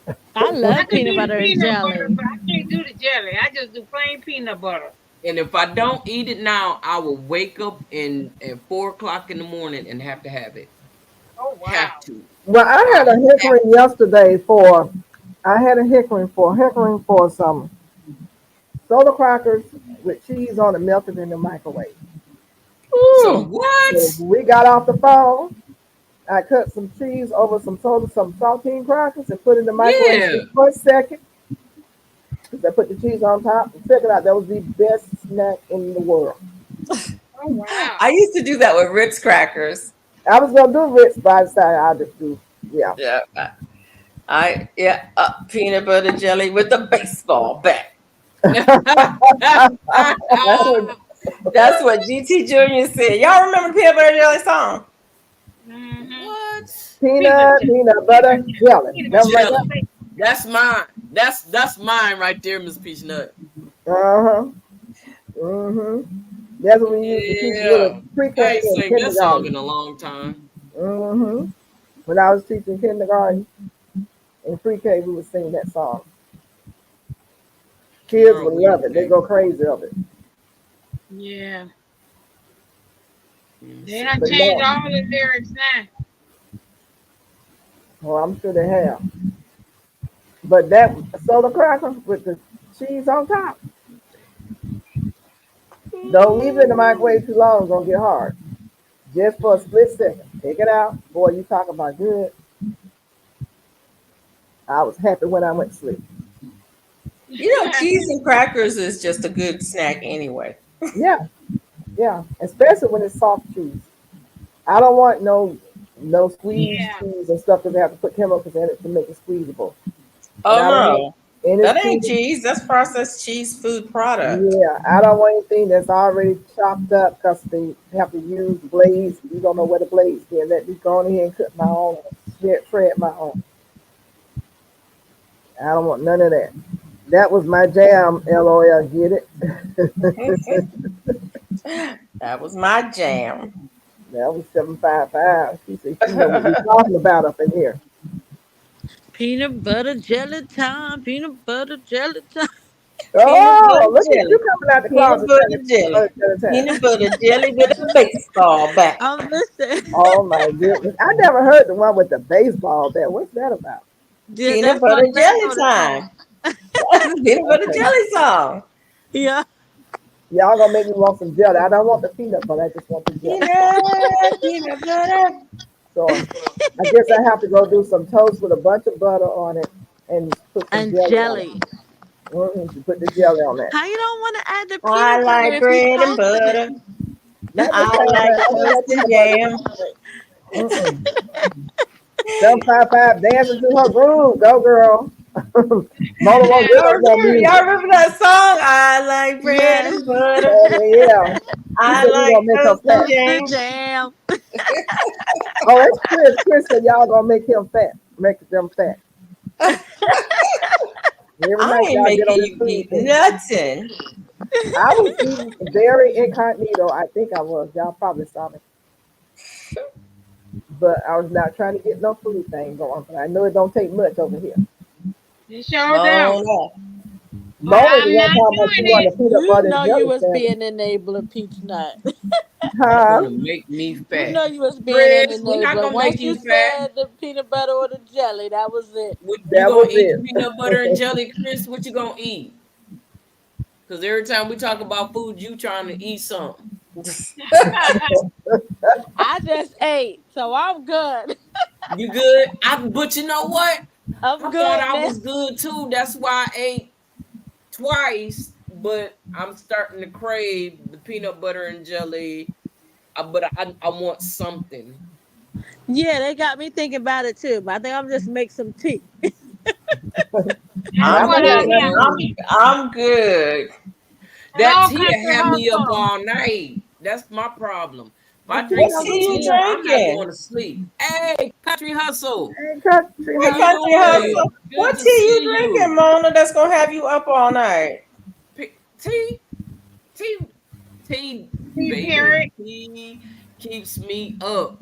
I I love could do peanut the butter and peanut butter, jelly. but I can't do the jelly. I just do plain peanut butter. And if I don't eat it now, I will wake up at 4 o'clock in the morning and have to have it. Oh Have wow. to. Well, I I had a have hickory yesterday for. I had a hickory for some soda crackers with cheese on it melted in the microwave. some Ooh. So what? we got off the phone. I cut some cheese over some saltine crackers and put it in the microwave Yeah. for a second. I put the cheese on top and check it out. That was the best snack in the world. Oh wow. I used to do that with Ritz crackers. I was gonna do Ritz, but I decided I'll just do yeah. Yeah. Peanut butter jelly with a baseball bat. That's what that's what GT Junior said. Y'all remember the peanut butter jelly song? Mm-hmm. What? Peanut butter, jelly. Peanut Never like Jelly. that. That's mine. That's mine right there, Miss Peach Nut. Uh-huh. Mm-hmm. That's what we used to teach Yeah. little I pre-K ain't and sang that song in kindergarten. a long time. Mm-hmm. When I was teaching kindergarten and pre-K, we would sing that song. Kids Oh, would we love it. They okay. go crazy of it. Yeah. Let me They see. done But changed no, all the lyrics now. well, I'm sure they have. But that soda cracker with the cheese on top, don't leave it in the microwave too long, it's gonna get hard. Just for a split second. Take it out. Boy, you talk about good. I was happy when I went to sleep. You know, cheese and crackers is just a good snack anyway. Yeah, yeah. Especially when it's soft cheese. I don't want no squeeze Yeah. cheese and stuff because they have to put chemicals in it to make it squeezeable. And Oh I don't want no. any That ain't cheese. cheese. That's processed cheese food product. Yeah, I don't want anything that's already chopped up because they have to use blades. You don't know where the blades is. Let me go on here and cut my own, shred my own. I don't want none of that. That was my jam, LOL. Get it? That was my jam. That was 755. She said she know what we talking about up in here. Peanut butter jelly time. Peanut butter jelly time. Peanut Oh, butter look at you jelly. coming out the Peanut closet telling butter peanut jelly. butter jelly time. Peanut butter jelly with a baseball bat. I'm listening. Oh my goodness. I never heard the one with the baseball bat. What's that about? Yeah, Peanut that's my butter jelly granddaughter's time. song. Peanut butter Okay. jelly song. Yeah. Y'all gonna make me want some jelly. I don't want the peanut butter, I just want the jelly. Peanut butter. So I guess I have to go do some toast with a bunch of butter on it and put some And jelly on it. jelly. You put the jelly on that. How you don't want to add the I peanut butter like if you bread and toasted butter. it? Not the I same, like I don't like toasted peanut butter. jam. Mm-mm. 755 dancing to her groove. Go, girl. Mona won't give us no Y'all music. remember that song? I like bread Yes. and butter. Yeah. She I said we like gonna make her toasted fat. Toasted jam. jam. Oh, that's Chris. Chris said y'all gonna make him fat. Make them fat. Every I night ain't y'all get on making this you food eat thing. nothing. I was eating very incognito. I think I was. Y'all probably saw me. But I was not trying to get no food thing going. But I know it don't take much over here. You sure Oh don't. no. But Mona the I'm one not talking about she doing wanted it. a peanut You butter and know you jelly was sandwich. being enabler, Peach Nut. You're Huh? gonna make me You fat. know you was being an Chris, we're not enabler. gonna make Once you you fat. said the peanut butter or the jelly, that was it. What you That gonna was eat the peanut butter and it. jelly, Chris? What you gonna eat? Because every time we talk about food, you trying to eat something. I just ate, so I'm good. You good? But you know what? I'm I thought good I now. was good too. That's why I ate twice. But I'm starting to crave the peanut butter and jelly. But I want something. Yeah, they got me thinking about it too. But I think I'm just make some tea. That's I'm I'm what good. I good. hear. I'm good. That Hello, tea country had me up hustle. all night. That's my problem. If I What drink What y'all some tea you doing tea, now? I'm not drinking? going to sleep. Hey, country hustle. Hey, country How Hey, you house. country doing? hustle. Good What to tea you see drinking, you. Mona? That's gonna have you up all night. Tea, tea, tea, See, baby. period. Tea keeps me up.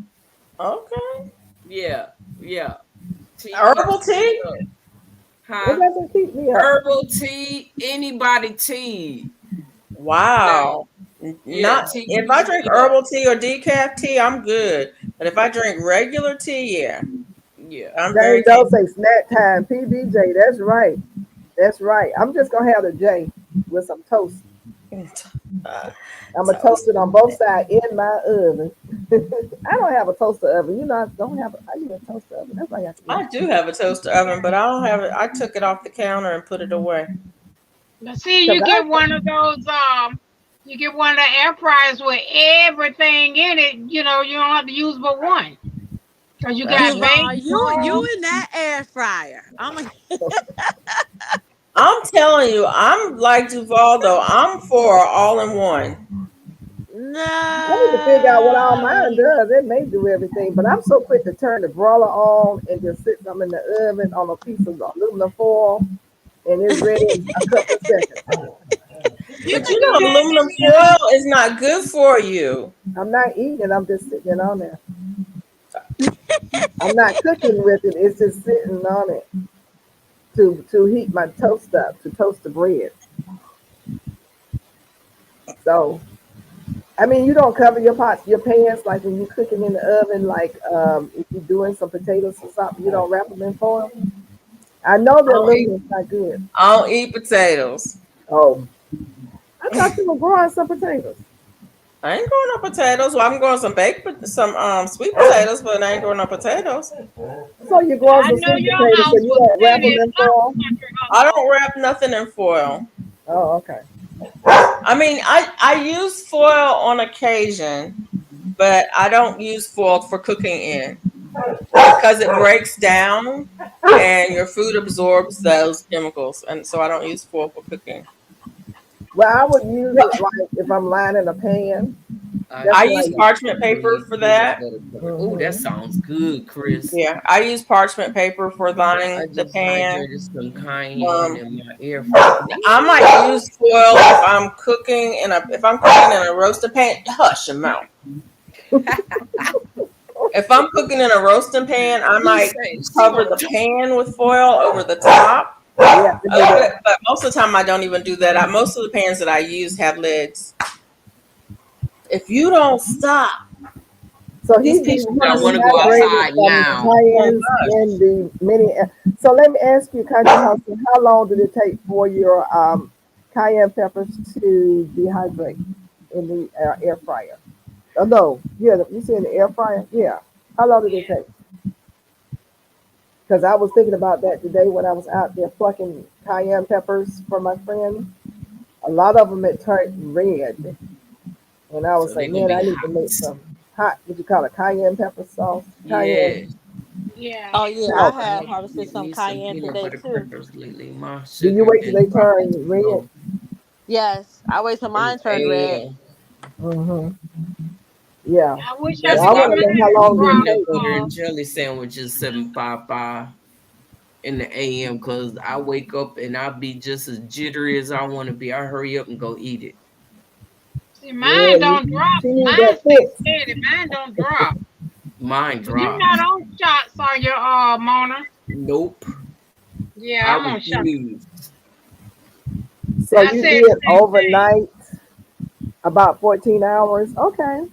Okay. Yeah, yeah. Tea Herbal keeps me tea. up. It Huh? doesn't keep me up. Herbal tea, anybody tea. Now, Wow. yeah, Not tea if I keeps drink me up. herbal tea or decaf tea, I'm good. But if I drink regular tea, yeah, Yeah. I'm Jane very Doe say capable. snack time. PBJ, that's right. That's right. I'm just gonna have the J with some toast. Uh, I'm gonna toast toast. it on both sides in my oven. I don't have a toaster oven. You know, I don't have. I need a toaster oven. That's why I got to get I it. do have a toaster oven, but I don't have it. I took it off the counter and put it away. But see, Cause you get one of those, you get one of the air fryers with everything in it. You know, you don't have to use but one. Cause you That's got right. Duval, baked you beans. in that air fryer. I'm like, I'm telling you, I'm like Duval though. I'm for all in one. I need to figure out what all mine no. does. It may do everything, but I'm so quick to turn the broiler on and just sit them in the oven on a piece of aluminum foil, and it's ready in a couple of seconds. You But can you do know, that, aluminum Danielle. foil is not good for you. I'm not eating it. I'm just sitting it on there. I'm not cooking with it. It's just sitting on it to heat my toast up, to toast the bread. So I mean, you don't cover your pots, your pans, like when you're cooking in the oven, like if you're doing some potatoes or something, you don't wrap them in foil. I know I the don't eat. aluminum's not good. I don't eat potatoes. Oh, I thought you were growing some potatoes. I ain't growing no potatoes. Well, I'm growing some some sweet potatoes, but I ain't growing no potatoes. So you're growing I some know sweet your potatoes, so house you was don't wrap them setting in up, foil? country I hustle. don't wrap nothing in foil. Oh, okay. I mean, I use foil on occasion, but I don't use foil for cooking in because it breaks down and your food absorbs those chemicals, and so I don't use foil for cooking. Well, I would use it like if I'm lining a pan. I That's I what I use use use. parchment paper sweet for peanut that. butter cup. Oh, that Hmm. sounds good, Chris. Yeah, I use parchment paper for I lining the just pan. hydrated some cayenne Um, in my air fryer. I might use foil if I'm cooking in a roasting pan. Hush your mouth. If I'm cooking in a roasting pan, I He might said she cover gonna the pan with foil over the top. Yeah, I do that. But most of the time, I don't even do that. Most of the pans that I use have lids. If you don't stop, So he these people I gonna want to see go us. dehydrated outside some now. Oh cayennes gosh. in the mini. So let me ask you, Country Hustle, how long did it take for your cayenne peppers to dehydrate in the air fryer? Oh, no, yeah, you see in the air fryer? Yeah. How long did it take? Because I was thinking about that today when I was out there plucking cayenne peppers for my friend. A lot of them had turned red. And I was So they like, gonna man, be I need to hot. make some hot, what you call it, cayenne pepper sauce? Yeah. Cayenne Yeah. Oh yeah, I powder. have I harvested get some me some cayenne peanut today butter too. crackers lately. My Do you sugar wait till been they dropping turn red? low Yes, I wait till in mine the turn red. AM. Mm-hmm. Yeah. I wish I Well, That's could I get why want to know how mine long it peanut dropped. takes. butter and jelly sandwiches 755 in the AM because I wake up and I be just as jittery as I want to be. I hurry up and go eat it. See, Yeah, mine don't drop. she need Mine that stay fix. steady. Mine don't drop. Mine But you're not drops. on shots, are you, Mona? Nope. Yeah, I I'm on shots. refuse. So I you said the did same thing. overnight about 14 hours. Okay.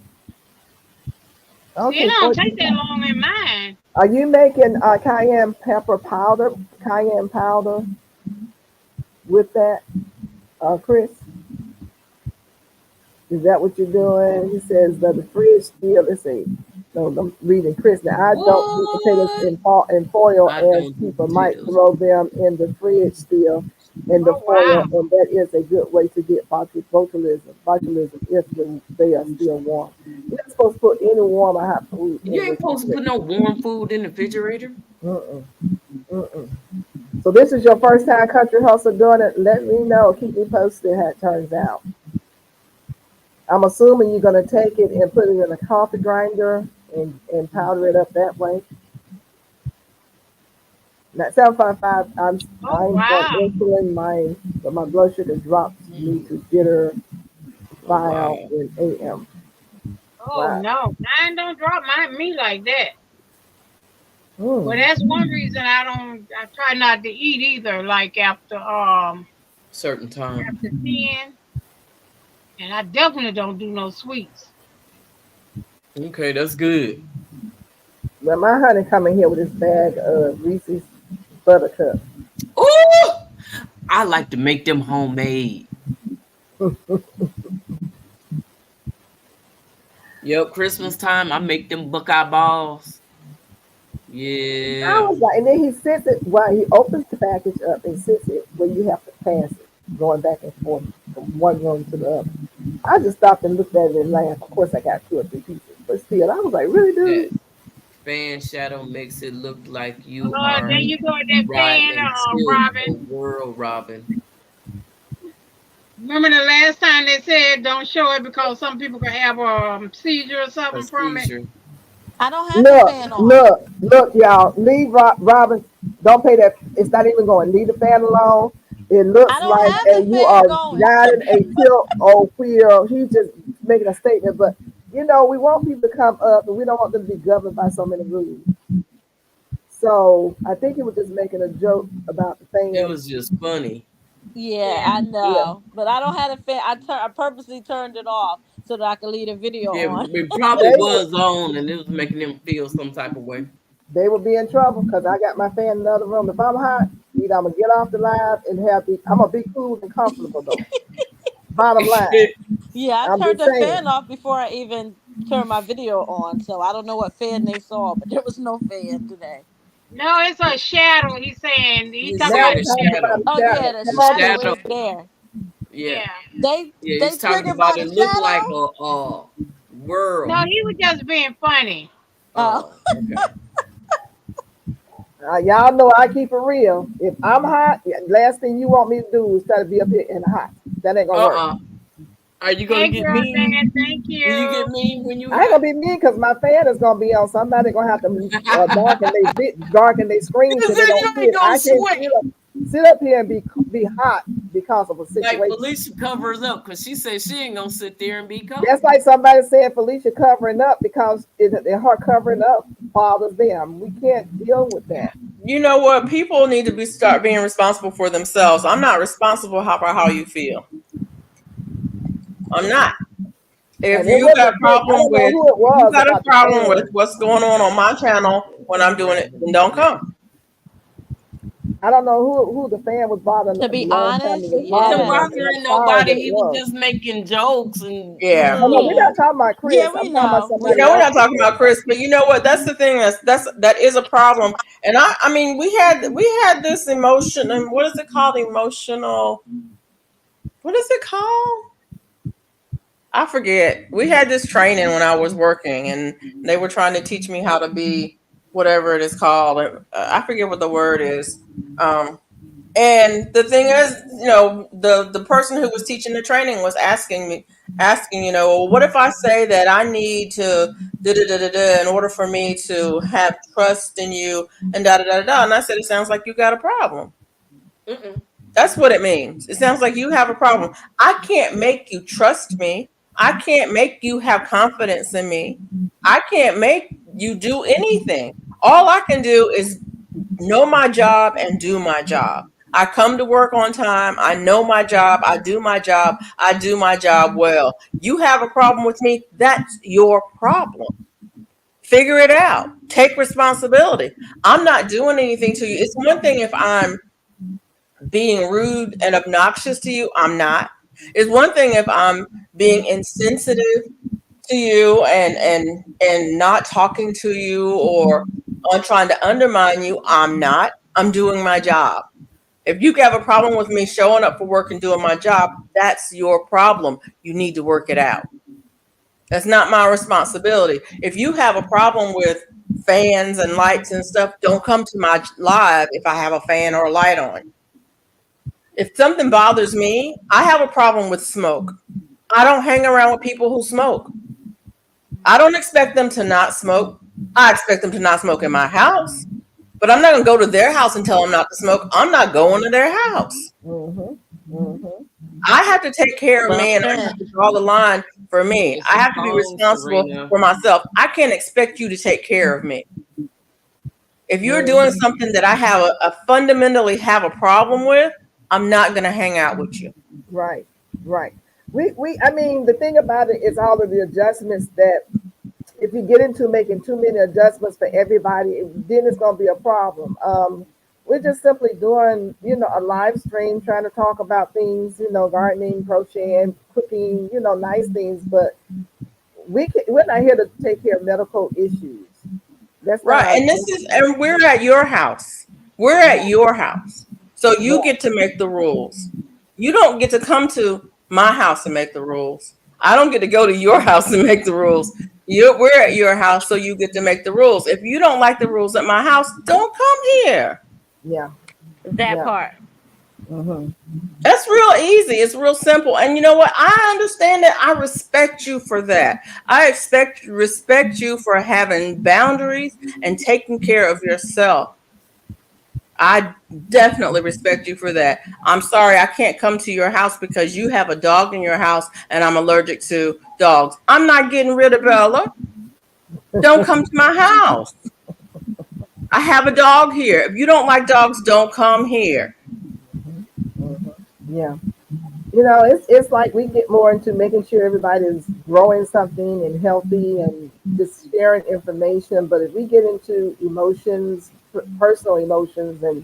See, it Okay, don't take 14 that hours. long in mine. Are you making cayenne pepper powder, cayenne powder with that, Chris? Is that what you're doing? He says that the fridge still, let's see. No, I'm reading Chris. Now, I don't keep potatoes What? in foil I as don't do people might potatoes. throw them in the fridge still in the Oh foil, wow. and that is a good way to get botulism if they are still warm. You're not supposed to put any warm or hot food You in ain't supposed to put refrigerator. no warm food in the refrigerator. Mm-mm, mm-mm. So this is your first time country hustle doing it. Let me know. Keep me posted how it turns out. I'm assuming you're gonna take it and put it in a coffee grinder and powder it up that way. Now 755, Oh I'm on wow. insulin, but my blood sugar drops me to jitter Oh file wow. in AM. Oh Wow. no, mine don't drop me like that. Well, Mm. that's one reason I don't. I try not to eat either. Like Certain time. after 10, and I definitely don't do no sweets. Okay, that's good. Well, my honey coming here with this bag of Reese's Buttercup. Oh, I like to make them homemade. Yep, Christmas time, I make them Buckeye balls. I Yeah. was like, and then he sits it while he opens the package up and sits it where you have to pass it, going back and forth from one room to the other. I just stopped and looked at it and laughed. Of course, I got 2 or 3 pieces, but still, I was like, really, That dude? fan shadow makes it look like you There are you go, that riding pan, and tilt a Robin. whirl, Robin. Remember the last time they said don't show it because some people could have a seizure or A something from it. seizure. I don't have the Look, fan on. look, y'all. Leave Robin. Don't pay that. It's not even going. Leave the fan alone. It I looks don't like have the you are fan going. riding a tilt or wheel. He's just making a statement, but we want people to come up, and we don't want them to be governed by so many rules. So I think he was just making a joke about the It fan. was just funny. Yeah, Yeah. I Yeah, know, but I don't have the fan. I purposely turned it off so that I could leave the video Yeah, on. it probably they would was on and it was making them feel some type of way. they would be in trouble because I got my fan in the other room. If I'm hot, either I'm gonna get off the live and I'm gonna be cool and comfortable though. Bottom line, Yeah, I I'm turned just the fan saying. off before I even turned my video on, so I don't know what fan they saw, but there was no fan today. No, it's a shadow. He's saying he He's talking Now about saying we're the a talking shadow. about shadow. the Oh shadow. yeah, the Come The on, shadow shadow. is there. Yeah. Yeah. Yeah, They he's talking triggered by about the it look like shadow. a whirl. No, he was just being funny. Oh, Oh, okay. y'all know I keep it real. If I'm hot, last thing you want me to do is try to be up here in the hot. That ain't gonna work. Uh-uh. Are you gonna Hey, get girl, mean? Dad, thank Do you get you. mean when you I ain't hot? gonna be mean because my fan is gonna be on. Somebody gonna have to darken they screen Because so they then don't you see ain't it. gonna I can't sweat. sit up here and be hot because of a Like situation. Felicia covers up because she said she ain't gonna sit there and be That's cold. like somebody saying Felicia covering up because her covering up bothers them. We can't deal with that. You know what? People need to start being responsible for themselves. I'm not responsible for how you feel. I'm not. If And it you got wasn't a Chris. I problem don't know with who it if you was got a about the problem with fan. what's going on my channel when I'm doing it, then don't come. I don't know who the fan was bothering To the be last time honest, it was He wasn't bothering yeah. us, and I'm bothering sorry nobody. that it He was was. just making jokes and Yeah. Oh no, we're not talking about Yeah, Chris. we I'm talking about know. We somebody know we're else. not talking about Chris, but you know what? That's the thing. That is a problem. And I mean, we had this emotion, and what is it called? Emotional. What is it called? I forget. We had this training when I was working, and they were trying to teach me how to be whatever it is called. I forget what the word is. Um, And the thing is, the person who was teaching the training was asking, well, what if I say that I need to da da da da da in order for me to have trust in you and da da da da. And I said, it sounds like you got a problem. Mm-mm. That's what it means. It sounds like you have a problem. I can't make you trust me. I can't make you have confidence in me. I can't make you do anything. All I can do is know my job and do my job. I come to work on time. I know my job. I do my job. I do my job well. You have a problem with me. That's your problem. Figure it out. Take responsibility. I'm not doing anything to you. It's one thing if I'm being rude and obnoxious to you. I'm not. It's one thing if I'm being insensitive to you and not talking to you or on trying to undermine you. I'm not. I'm doing my job. If you have a problem with me showing up for work and doing my job, that's your problem. You need to work it out. That's not my responsibility. If you have a problem with fans and lights and stuff, don't come to my live if I have a fan or a light on. If something bothers me, I have a problem with smoke. I don't hang around with people who smoke. I don't expect them to not smoke. I expect them to not smoke in my house. But I'm not going to go to their house and tell them not to smoke. I'm not going to their house. Mm-hmm. Mm-hmm. I have to take care of Well me and I said. have to draw the line for me. It's I a have to be phone, responsible Serena. for myself. I can't expect you to take care of me. If you're doing something that I have a fundamentally have a problem with, I'm not going to hang out with you. Right, right. I mean, the thing about it is all of the adjustments that if you get into making too many adjustments for everybody, then it's going to be a problem. We're just simply doing, a live stream, trying to talk about things, gardening, crocheting, cooking, nice things. But we're not here to take care of medical issues. That's not Right. our. And we're at your house. We're at your house. So you Right, get to make the rules. You don't get to come to my house and make the rules. I don't get to go to your house and make the rules. We're at your house, so you get to make the rules. If you don't like the rules at my house, don't come here. yeah, That yeah. part. Mm-hmm. That's real easy. It's real simple. And you know what? I understand that. I respect you for that. Respect you for having boundaries and taking care of yourself. I definitely respect you for that. I'm sorry I can't come to your house because you have a dog in your house and I'm allergic to dogs. I'm not getting rid of Bella. Don't come to my house. I have a dog here. If you don't like dogs, don't come here. Mm-hmm. Yeah. It's like we get more into making sure everybody's growing something and healthy and just sharing information. But if we get into emotions, personal emotions, and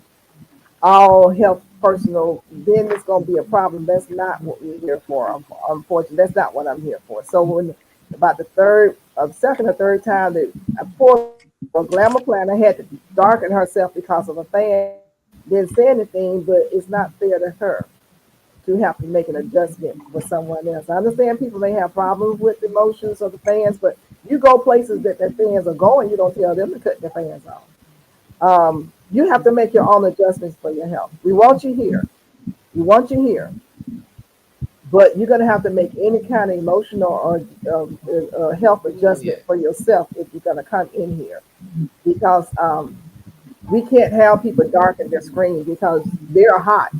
all health personal, then it's going to be a problem. That's not what we're here for. Unfortunately, that's not what I'm here for. So when about the second or third time that I poured a glamour planner had to darken herself because of a fan, didn't say anything, but it's not fair to her to have to make an adjustment for someone else. I understand people may have problems with emotions of the fans, but you go places that their fans are going, you don't tell them to cut their fans off. You have to make your own adjustments for your health. We want you here. We want you here. But you're going to have to make any kind of emotional or health adjustment for yourself if you're going to come in here. Because we can't have people darken their screen because they're hot.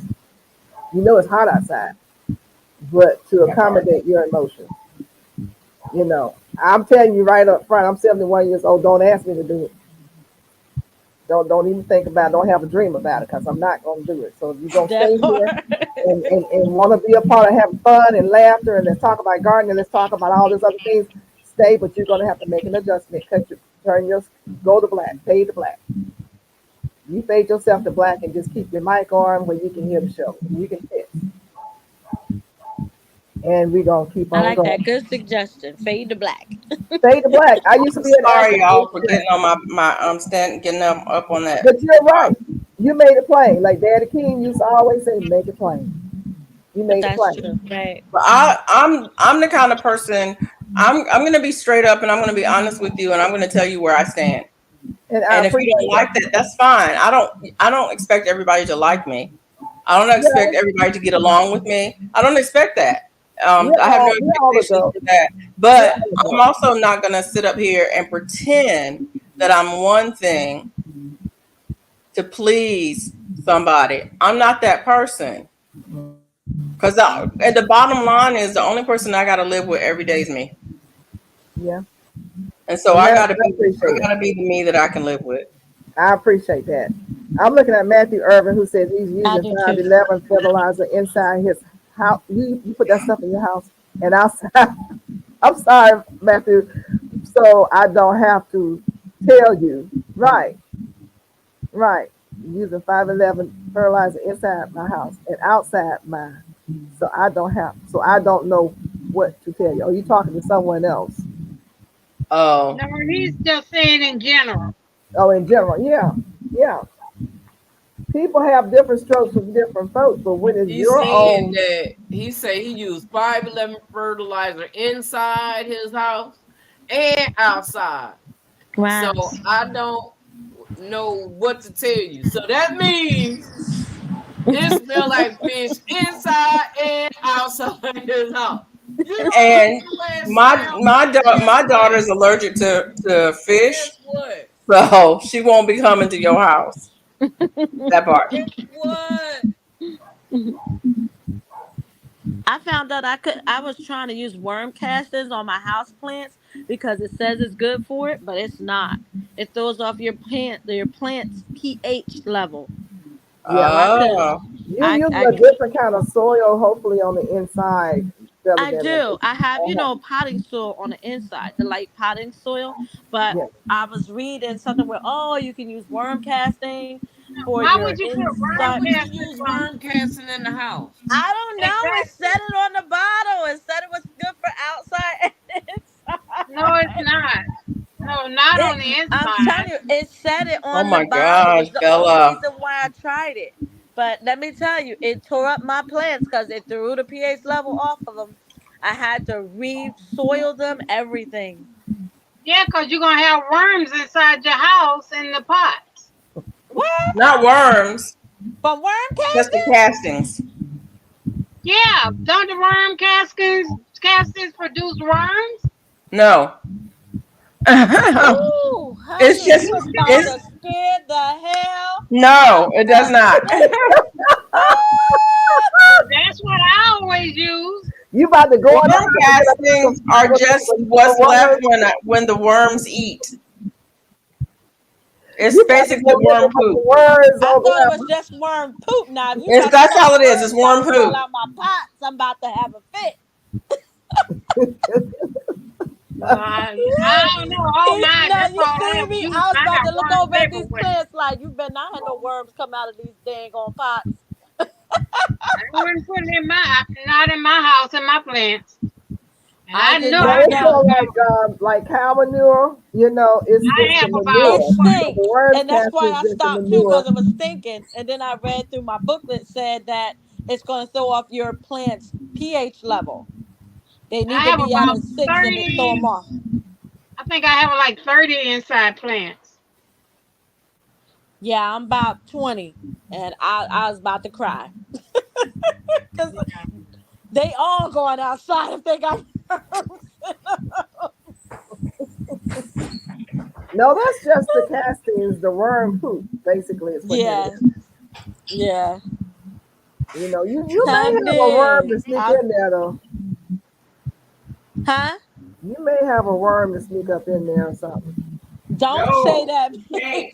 It's hot outside. But to accommodate your emotions, I'm telling you right up front, I'm 71 years old. Don't ask me to do it. Don't even think about it. Don't have a dream about it because I'm not going to do it. So if you're going to That stay here part. and want to be a part of having fun and laughter and let's talk about gardening, let's talk about all these other things, stay, but you're going to have to make an adjustment. Go to black, fade to black. You fade yourself to black and just keep your mic on where you can hear the show. You can hit. And we're gonna keep I on like that. going. Good suggestion. Fade to black. Fade to black. I used to be an Sorry, actor. y'all, for getting on my stand, getting up on that. But you're right. You made it plain. Like Daddy King used to always say, make it plain. You But made it that's plain. true, right? But I'm the kind of person. I'm gonna be straight up and I'm gonna be honest with you and I'm gonna tell you where I stand. And I And if you don't appreciate like that. that, that's fine. I don't expect everybody to like me. I don't expect Yeah, everybody to get along with me. I don't expect that. I have no we're all expectations adults. for that. We're But all I'm adults. also not gonna sit up here and pretend that I'm one thing to please somebody. I'm not that person. Because at the bottom line is the only person I got to live with every day is me. Yeah. And so And I that, got to I be appreciate it. the me that I can live with. I appreciate that. I'm looking at Matthew Irvin, who says he's I using do too. 511 fertilizer inside his house. You put that stuff in your house and outside. I'm sorry, Matthew. So I don't have to tell you. Right, right. Using 511 fertilizer inside my house and outside mine. So I don't know what to tell you. Are you talking to someone else? Oh, No, he's just saying in general. Oh, in general, yeah, yeah. People have different strokes with different folks, but when it's He's your saying own, that he used 511 fertilizer inside his house and outside. So Wow. I don't know what to tell you. So that means it smells like fish inside and outside his house. You don't know and the way it smells. Guess my what? daughter's allergic to fish, Guess what? so she won't be coming to your house. That part. What? I found out I was trying to use worm castings on my house plants because it says it's good for it, but it's not. It throws off your plant's pH level. yeah, So I could Oh, you're I using I a different kind of soil, hopefully on the inside, rather I than on do. the. I have, Uh-huh. potting soil on the inside, the light potting soil. But Yeah, I was reading something where, oh, you can use worm casting for Why your would you put Why worm inside. would you casting use from? worm casting in the house? I don't know. It said Exactly. it on the bottle. It said it was good for outside and No, it's inside. not. No, not on the I'm inside. telling you, it said it oh on the my bottle. gosh, It's the only Bella. reason why I tried it. But let me tell you, it tore up my plants because it threw the pH level off of them. I had to re-soil them, everything. Yeah, because you're going to have worms inside your house in the pots. What? Not worms, From worm just the casting? castings. Yeah, don't the worm castings produce worms? No. Ooh, It's honey, just you about it's to scare the hell no, out it does of not. me. That's what I always use. you about to go in the Worm house and get a piece castings are just of what's left worms. when the worms eat. It's You about to basically go worm looking for poop. some worms I over thought it there. was just worm poop. Now, if you It's talking that's about all it is. It's worms about worm to fall poop. out my pots, I'm about to have a fit. I don't know. All mine, Now that's you all I see ever me. use. I was I about to got look worms over at these everywhere. plants like you better not have no worms come out of these dang on pots. I wouldn't put it in not in my house, in my plants. And I I did know No, I not it's got more know. like cow manure. You know, it's I the have about It manure. The stinks, worms and that's cast why is I just the stopped too manure. because it was stinking. And then I read through my booklet said that it's going to throw off your plant's pH level. They need I to have be at about a 6 and it throw 30. them off. I think I have like 30 inside plants. Yeah, I'm about 20, and I was about to cry because they all going outside if they got worms. No, that's just the castings, the worm poop, basically, is what that Yeah, is. yeah. You know, you may have a worm Honey, to sneak in there though. huh? You may have a worm to sneak up in there or something. Don't say No, that, you please. can't.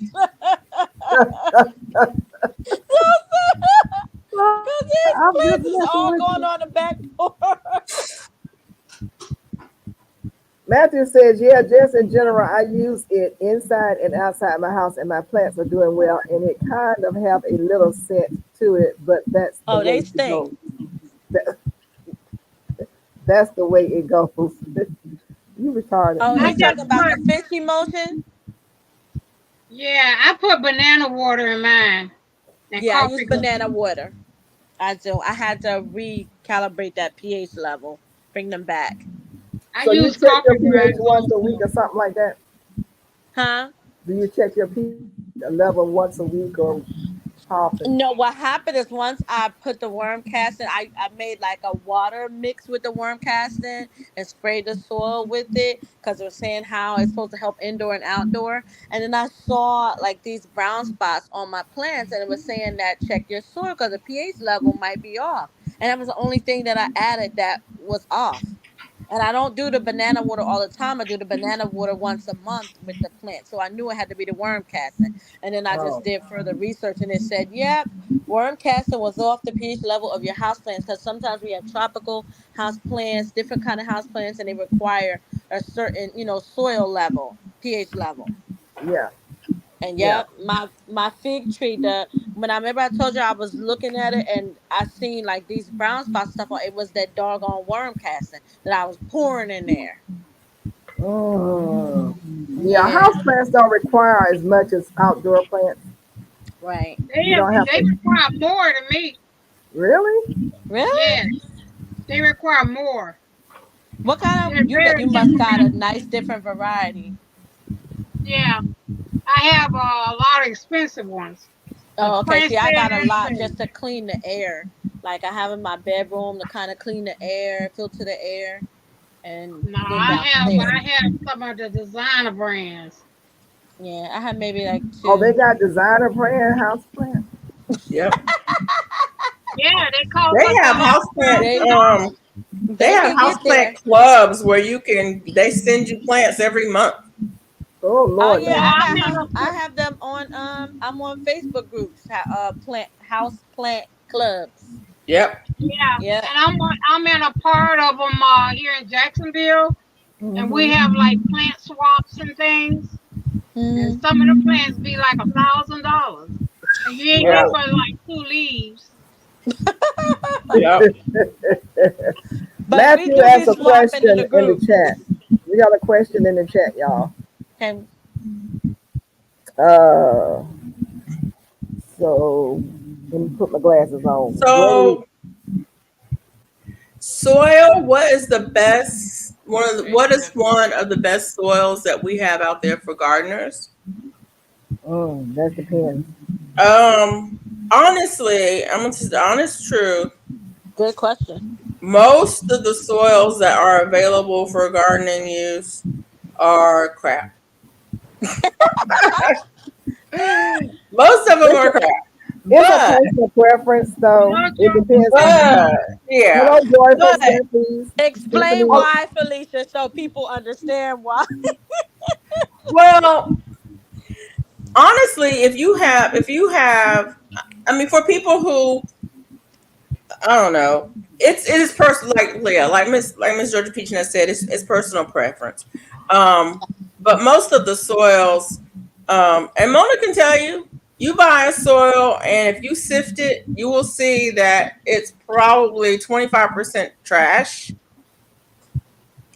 Don't say that. Well, Because these I'm just plants is messing all with going you. on the back porch. Matthew says, yeah, just in general, I use it inside and outside my house, and my plants are doing well, and it kind of have a little scent to it, but that's the Oh, way they it stink. goes. That- That's the way it goes. You retarded. Oh, I he's just talking about the put, fish emotion. yeah, I put banana water in mine and Yeah, I use coffee banana grounds. water. I do. I had to recalibrate that pH level, bring them back. I So you use check your coffee pH grounds once a week also. or something like that? Huh? Do you check your pH level once a week or how often? No, what happened is once I put the worm casting, I made like a water mix with the worm casting and sprayed the soil with it because it was saying how it's supposed to help indoor and outdoor. And then I saw like these brown spots on my plants and it was saying that check your soil because the pH level might be off. And that was the only thing that I added that was off. And I don't do the banana water all the time. I do the banana water once a month with the plant. So I knew it had to be the worm casting. And then I just Oh, did further research and it said, yep, worm casting was off the pH level of your house plants because sometimes we have tropical house plants, different kind of house plants, and they require a certain, soil level, pH level. yeah, And yeah. yep, my fig tree. The when I remember I told you I was looking at it and I seen like these brown spot stuff on it was that doggone worm casting that I was pouring in there. Mm. Yeah, Yeah, house plants don't require as much as outdoor plants. right. You don't have They to. require more than me. Really? Really? Yes, they require more. What kind They're of very you must got a temperamental. nice different variety. Yeah, I have a lot of expensive ones. The Oh, okay. See, I got a lot princess. just to clean the air. Like I have in my bedroom to kind of clean the air, filter the air, and No, then I downstairs. have some of the designer brands. Yeah, I have maybe like Oh, they two. got designer brand house plants. Yep. Yeah, they cost They up to have like houseplant They $1,000. they they have can get houseplant there. clubs where they send you plants every month. Oh Oh Lord, yeah, Yeah, no. I I'm got in house. a I have them on. I'm on Facebook groups. Plant house plant clubs. Yep. yeah, Yeah. and I'm in a part of them here in Jacksonville, and we Hmm. have like plant swaps and things. And Hmm. some of the plants be like $1,000, and you ain't get Right. but like two leaves. Yep. But we Matthew do be asked a swapping in question the in the group. chat. We got a question in the chat, y'all. Okay. Uh, so let me put my glasses on. So soil, what is one of the best soils that we have out there for gardeners? That depends. Honestly, I'm gonna tell the honest truth. Good question. Most of the soils that are available for gardening use are crap. Most of them It's are a, crap. it's a But personal preference, You though. know, It Joe? depends on. but yeah. Hello, joyful But Stephanie. Explain Stephanie. oh, why, Felicia, so people understand why. well, honestly, if you have I mean for people who I don't know. It is personal, like Leah, like Miss Georgia Peachin has said. It's personal preference. Um, but most of the soils, and Mona can tell you, you buy a soil, and if you sift it, you will see that it's probably 25% trash,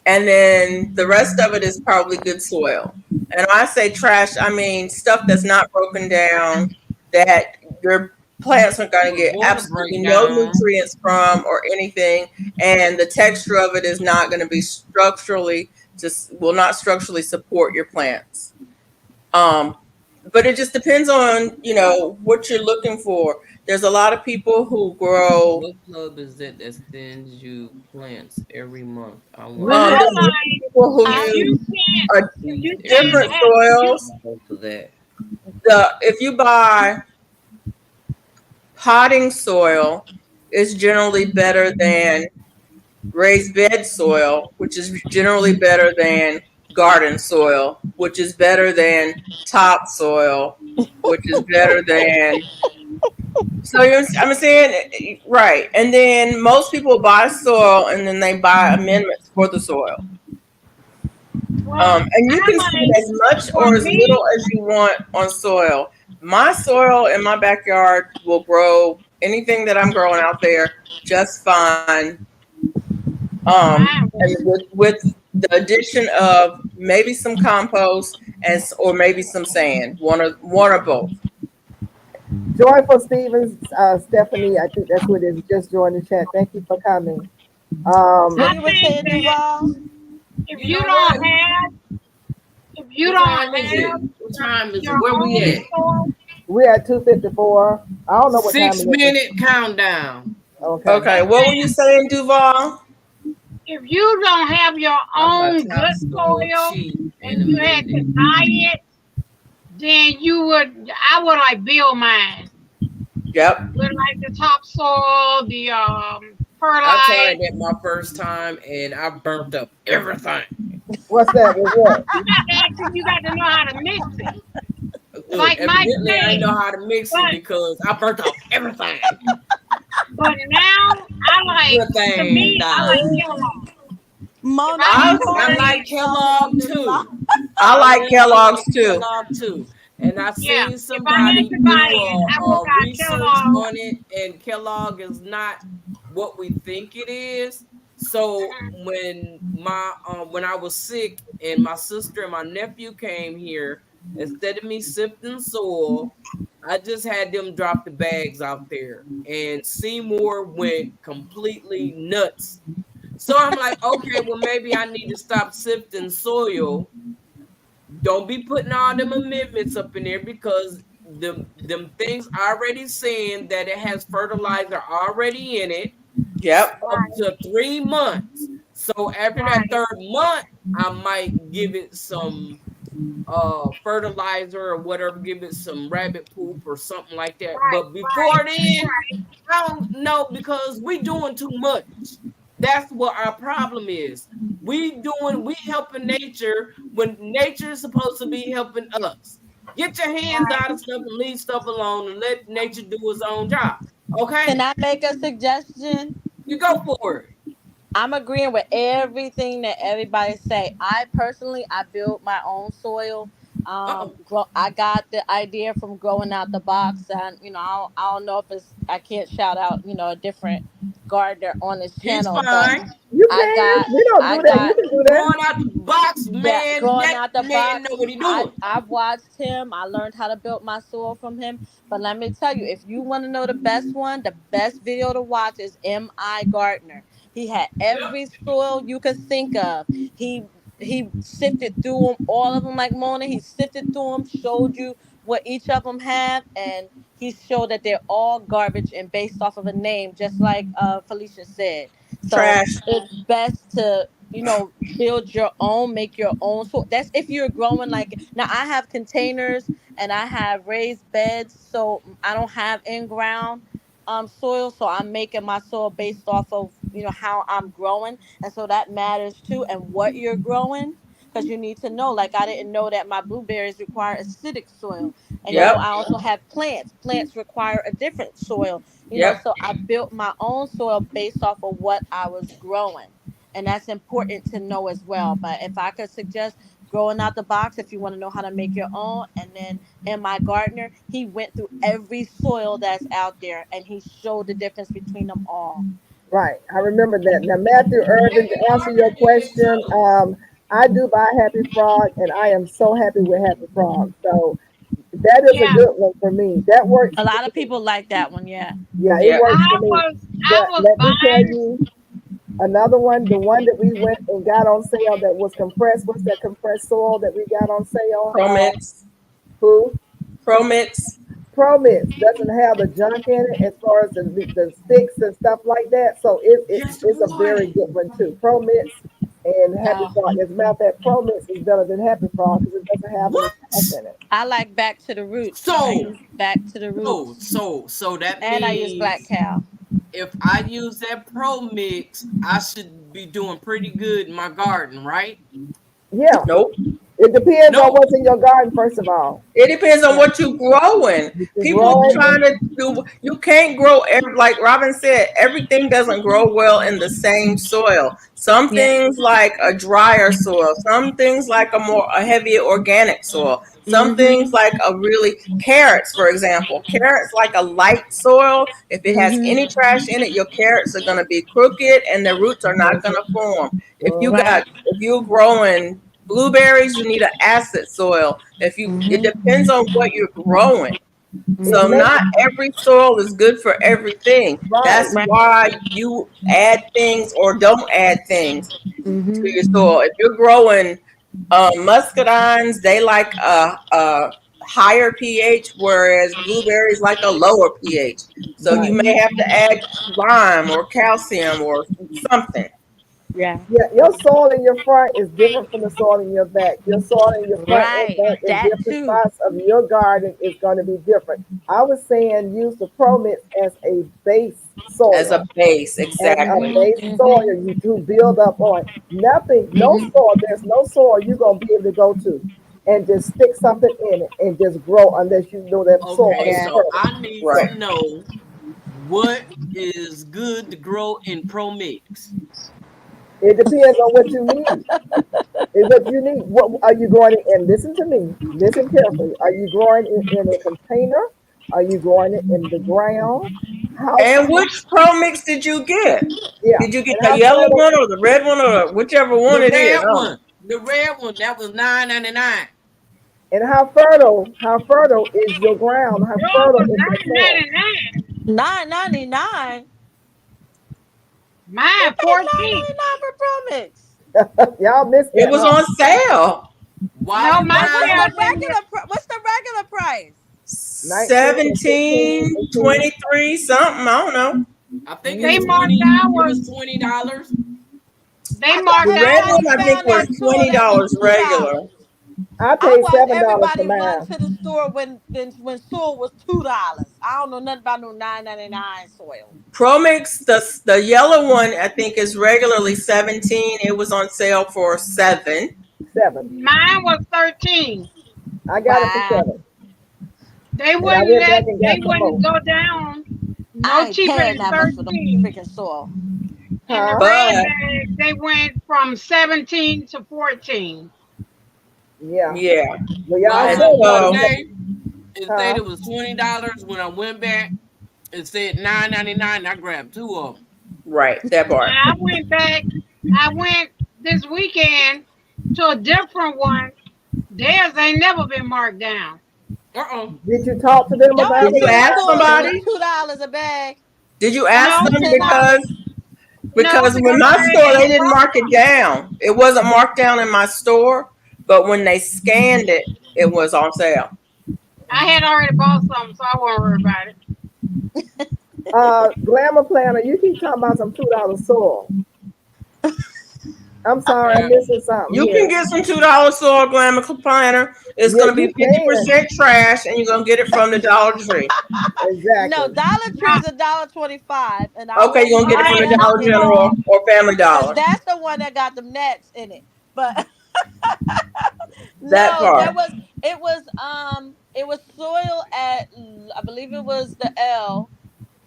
and then the rest of it is probably good soil. And when I say trash, I mean stuff that's not broken down, that your plants are going to get Water absolutely no breakdown. nutrients from or anything, and the texture of it is not going to be structurally just will not structurally support your plants. Um, but it just depends on what you're looking for. There's a lot of people who grow. What club is that sends you plants every month? I Well, want When to you that's There's go, a lot of like people who I if use you can't, if seeds you every can't different month. have, if you soils. Both of that. If you buy potting soil, is generally better than raised bed soil, which is generally better than garden soil, which is better than topsoil, which is better than. I'm saying right, and then most people buy soil and then they buy amendments for the soil. Well, And you I can seed like as much for or as me. little as you want on soil. My soil in my backyard will grow anything that I'm growing out there just fine. Mine And with the addition of maybe some compost or maybe some sand, one or both. Joyful Stevens, Stephanie, I think that's what it is. Just joined the chat. Thank you for coming. What I Um, you were think saying, that Duval? if You you know don't what? have if you What don't time is have it? What time is it? your Where we own at? soil, we're at 2:54. I don't know what time Six it is. minute countdown. Okay. Okay, what were you saying, Duval? if you don't have your I'm about own to have good some more soil cheese in and a you had to minute. buy it, then I would like build mine Yep. with like the topsoil, the I tried perlite. that my first time and I burnt up everything. What's that? With what? You got to know how to mix it. Look, Like Mike evidently I said, know how to mix it but because I burnt off everything. now Good to thing me, I died. like Kellogg. If Mona, I I can I, told I her find, like to tell me Kellogg something about. too. I I like really Kellogg's like too. Kellogg too. And I yeah, seen if I had somebody to do buy it, I would a buy research Kellogg. on it, and Kellogg is not what we think it is. So when I was sick and my sister and my nephew came here, instead of me sifting soil, I just had them drop the bags out there, and Seymour went completely nuts. So I'm like, okay, well maybe I need to stop sifting soil. Don't be putting all them amendments up in there because them things already saying that it has fertilizer already in it Yep. up Right, to 3 months. So after that right, third month, I might give it some fertilizer or whatever, give it some rabbit poop or something like that. right, But before right, then, right. I don't know because we doing too much. That's what our problem is. We helping nature when nature is supposed to be helping us. Get your hands Right. out of stuff and leave stuff alone and let nature do its own job. Okay? Can I make a suggestion? You go for it. I'm agreeing with everything that everybody say. I personally, I built my own soil. Uh-oh. I got the idea from growing out the box, and I don't know if it's. I can't shout out, a different gardener on this He's channel, but fine. You I can. got, We don't I do that. You got can do that. Growing out the box, that man. growing That out the man box. know what he I doing. I've watched him. I learned how to build my soil from him. But let me tell you, if you want to know the best one, the best video to watch is M.I. Gardner. He had Yep. every soil you could think of. He sifted through them, all of them, like Mona. He sifted through them, showed you what each of them have, and he showed that they're all garbage and based off of a name, just like Felicia said. So Trash. it's best to build your own, make your own soil. That's if you're growing. Like now I have containers and I have raised beds, so I don't have in-ground soil, so I'm making my soil based off of how I'm growing, and so that matters too, and what you're growing, because you need to know. Like I didn't know that my blueberries require acidic soil, and Yep. I also have plants require a different soil. Yep. So I built my own soil based off of what I was growing, and that's important to know as well. But if I could suggest growing out the box, if you want to know how to make your own, and then in my gardener, he went through every soil that's out there and he showed the difference between them all. Right. I remember that. Now, Matthew Irvin, to answer your question, I do buy Happy Frog, and I am so happy with Happy Frog. So that is a Yeah, good one for me. That works A for lot of me. people like that one, yeah. Yeah, it Yep. works I for me. was I But was let me tell buying. you another one, the one that we went and got on sale that was compressed. What's that compressed soil that we got on sale? Promix. Who? Promix. ProMix doesn't have the junk in it as far as the sticks and stuff like that. So Yes, it's a very boy. good one too. ProMix and Happy Oh, Frog. As a matter of fact, ProMix is better than Happy Frog because it doesn't have any What? stuff in it. I like Back to the Roots. I So, use Back to the Roots, so that and I use Black means Cow. if I use that Pro Mix, I should be doing pretty good in my garden, right? Yeah, Nope. it It depends No. on what's in your garden, first of all. It depends on what you're growing. You're People growing. trying to do, you can't grow like Robin said, everything doesn't grow well in the same soil. Some Yeah. things like a drier soil, some things like a heavy organic soil, some things like carrots, for example. Carrots like a light soil. If it has any trash in it, your carrots are going to be crooked and the roots are not going to form. Right. If you're growing blueberries, you need an acid soil. It depends on what you're growing. So It may, not every soil is good for everything. right. That's why you add things or don't add things to your soil. If you're growing muscadines, they like a higher pH, whereas blueberries like a lower pH. So you may have to add lime or calcium or something. Yeah. Yeah, your soil in your front is different from the soil in your back. Your soil in your front and Right. back in That different too. spots of your garden is going to be different. I was saying use the Pro Mix as a base soil. As a base, As a exactly. base soil you to build up on. Nothing, no soil, there's no soil you're going to be able to go to and just stick something in it and just grow unless you know that soil Okay, is so fertile. I need Right. to know what is good to grow in Pro Mix. It depends on what you need. It's what you need. What are you growing it in? Listen to me. Listen carefully. Are you growing it in a container? Are you growing it in the ground? How And which Pro Mix did you get? yeah. Did you get And the how yellow fertile one or the red one or whichever one The it is? red one. The red one, that was $9.99. and how fertile is your ground? How Yours fertile was is your soil? $9.99. $9.99. Who Mine paid 14. $9.99 for Pro Mix? Y'all missed It that, was huh? on sale. Why No, did my But what's mine? sale the didn't get. what's the regular price? 19, 15, 17, 18. 23, something. I don't know. I think it They was Mhm. marked 20. It ours. was $20. They I thought marked The red one ours. I everybody think found was that soil that was $20 regular. $2. I I paid watched $7 for everybody run mine. to the store when soil was $2. I don't know nothing about no $9.99 soil. Pro Mix, the yellow one I think is regularly 17. It was on sale for 7. 7. Mine was 13. I got it for Wow. 7. And I went back and They got some more. wouldn't go down no I ain't cheaper paying than that much for them 13. freaking soil. And the Huh? red But bag, they went from 17 to 14. Yeah. yeah. Well, y'all Well, And said one about so day it said huh? it was $20. When I went back, it said $9.99. I grabbed 2 of them. right, that part. Now I went this weekend to a different one. Theirs ain't never been marked down. Did you talk to them Y'all about Did ain't it you seen or the ask not? stores that was somebody? $2 a bag. Did you No, ask Or them $10. no, because when because my they store they ain't didn't marked mark it them. down. It wasn't marked down in my store, but when they scanned it, it was on sale. I had already bought some, so I won't worry about it. Glamour Planner, you keep talking about some $2 soil. I'm sorry, I'm Yeah. missing something You can here. get some $2 soil glamour planner. It's Yeah, gonna be you can. 50% trash, and you're gonna get it from the Dollar Tree. No, Exactly. Dollar Tree Now, is $1.25, and I Okay, you're always gonna get it buy from okay, the that Dollar General soil or Family because Dollar. that's the one that got the nets in it. But That no, part. it was soil at I believe it was the L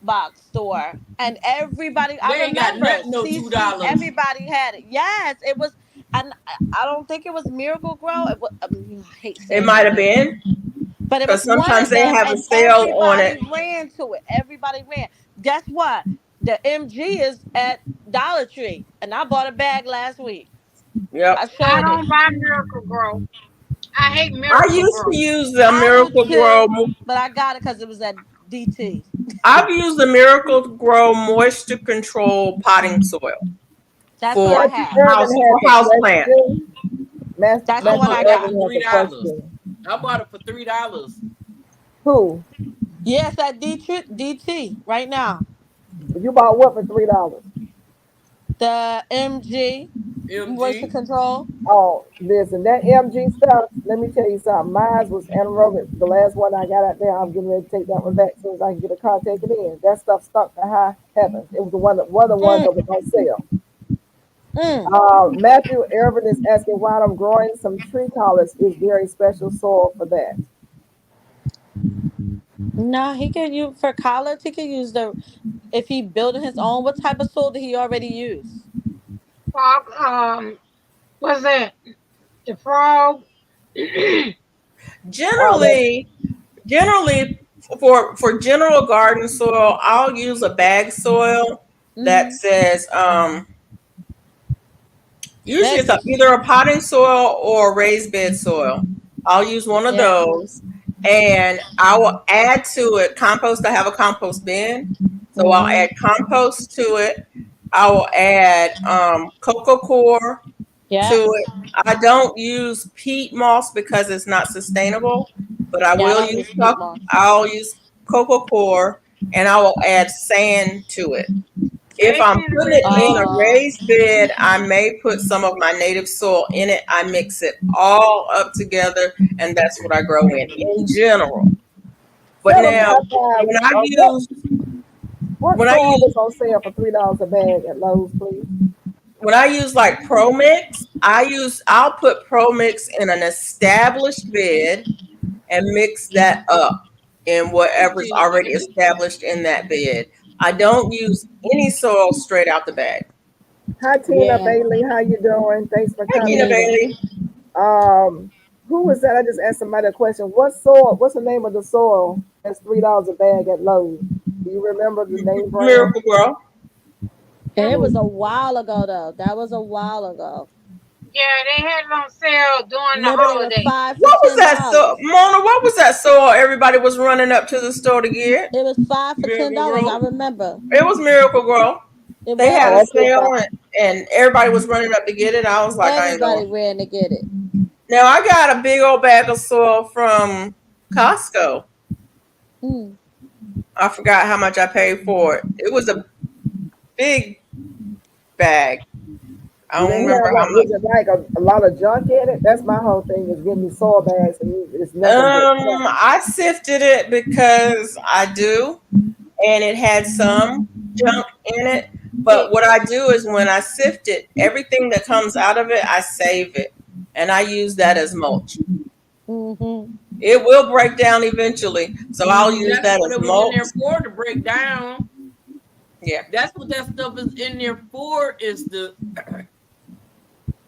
box store, and everybody They I ain't got remember nothing no CC, $2. everybody had it. Yes, it was, and I don't think it was Miracle Grow. I hate It saying might their have name, been but it was because one sometimes of they them, have a and sale on everybody it. ran to it. Everybody ran. Guess what? The MG is at Dollar Tree, and I bought a bag last week. Yep. I I showed it. don't buy Miracle Grow. I hate I Miracle used to Grow. use the I do Miracle Grow. too, but I got it because it was at DT. I've used the Miracle Grow moisture control potting soil That's what for I Matthew have. Irvin has a house plants. question. That's the I one Matthew I bought that for got. Irvin has a $3. question. I bought it for $3. Who? Yes, at DT right now. You bought what for $3? The MG moisture MG. control. Oh, listen, that MG stuff, let me tell you something. Mine was anaerobic. The last one I got out there, I'm getting ready to take that one back as soon as I can get a car taken in. That stuff stuck to high heavens. It was the one of the ones Mm, that was on sale. Matthew Irvin is asking why I'm growing some tree collards. Is there a special soil for that? No, he can use for collards. He can use the if he building his own. What type of soil did he already use? Frog, what's that? The frog. That Generally, for general garden soil, I'll use a bag soil that Mm-hmm. says usually it's Bag. either a potting soil or raised bed soil. I'll use one of Yeah. those, and I will add to it compost. I have a compost bin, so I'll Mm-hmm. add compost to it. I will add cocoa core to Yeah. it. I don't use peat moss because it's not sustainable, but I Yeah. I will don't use use peat moss. I'll use cocoa core, and I will add sand to it. If Hey, I'm Tina putting it in a Marie. raised bed, I may put some of my native soil in it. I mix it all up together, and that's what I grow in general. But tell them now, Popeye, when I what use what when I soil use was on sale for $3 a bag at Lowe's, please? when I use like Pro Mix, I'll put Pro Mix in an established bed and mix that up in Hey, whatever's Tina already Bailey. established in that bed. I don't use any soil straight out the bag. Hi Tina Yeah. Bailey, how you doing? Thanks for Hey, coming Tina Good. in. Bailey. Who was that? I just asked somebody a question. What soil? What's the name of the soil that's $3 a bag at Lowe's? Do you remember the name brand? Miracle Girl. And it was Hmm. a while ago though. That was a while ago. Yeah, they had it on sale during the Remember they was holiday. 5 for What was ten that so dollars. Mona? What was that soil everybody was running up to the store to get? It was 5 for $10. I Miracle remember. It was Miracle Girl. It They had a Oh, was. okay, sale fine. and everybody was running up to get it. I was like, I ain't Everybody going. ran to get it. Now I got a big old bag of soil from Costco. Mm. I forgot how much I paid for it. It was a big bag. I Do don't they remember have how much. is it like a lot of junk in it? That's my whole thing is getting these soil bags and it's nothing but junk. I sifted it because I do, and it had some junk in it. But what I do is when I sift it, everything that comes out of it, I save it, and I use that as mulch. Mm-hmm. It will break down eventually, so I'll Mm-hmm. use That's that what as it was in mulch. there for to break down. Yeah. That's what that stuff is in there for. Is the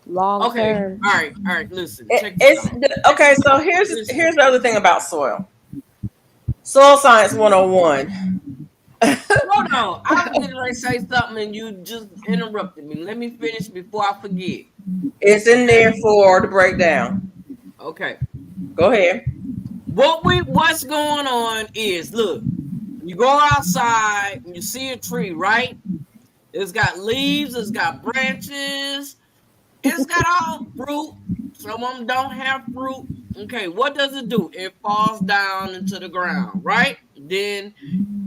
Long okay? term. All right. Listen, It, check this it's out. okay. So Listen, here's the other thing about soil. Soil Science 101. hold on. I was getting ready to say something and you just interrupted me. Let me finish before I forget. It's in Okay. there for the breakdown. Okay. Go ahead. What's going on is look, you go outside and you see a tree, right? It's got leaves, it's got branches, it's got all fruit. Some of them don't have fruit. Okay, what does it do? It falls down into the ground, right? Then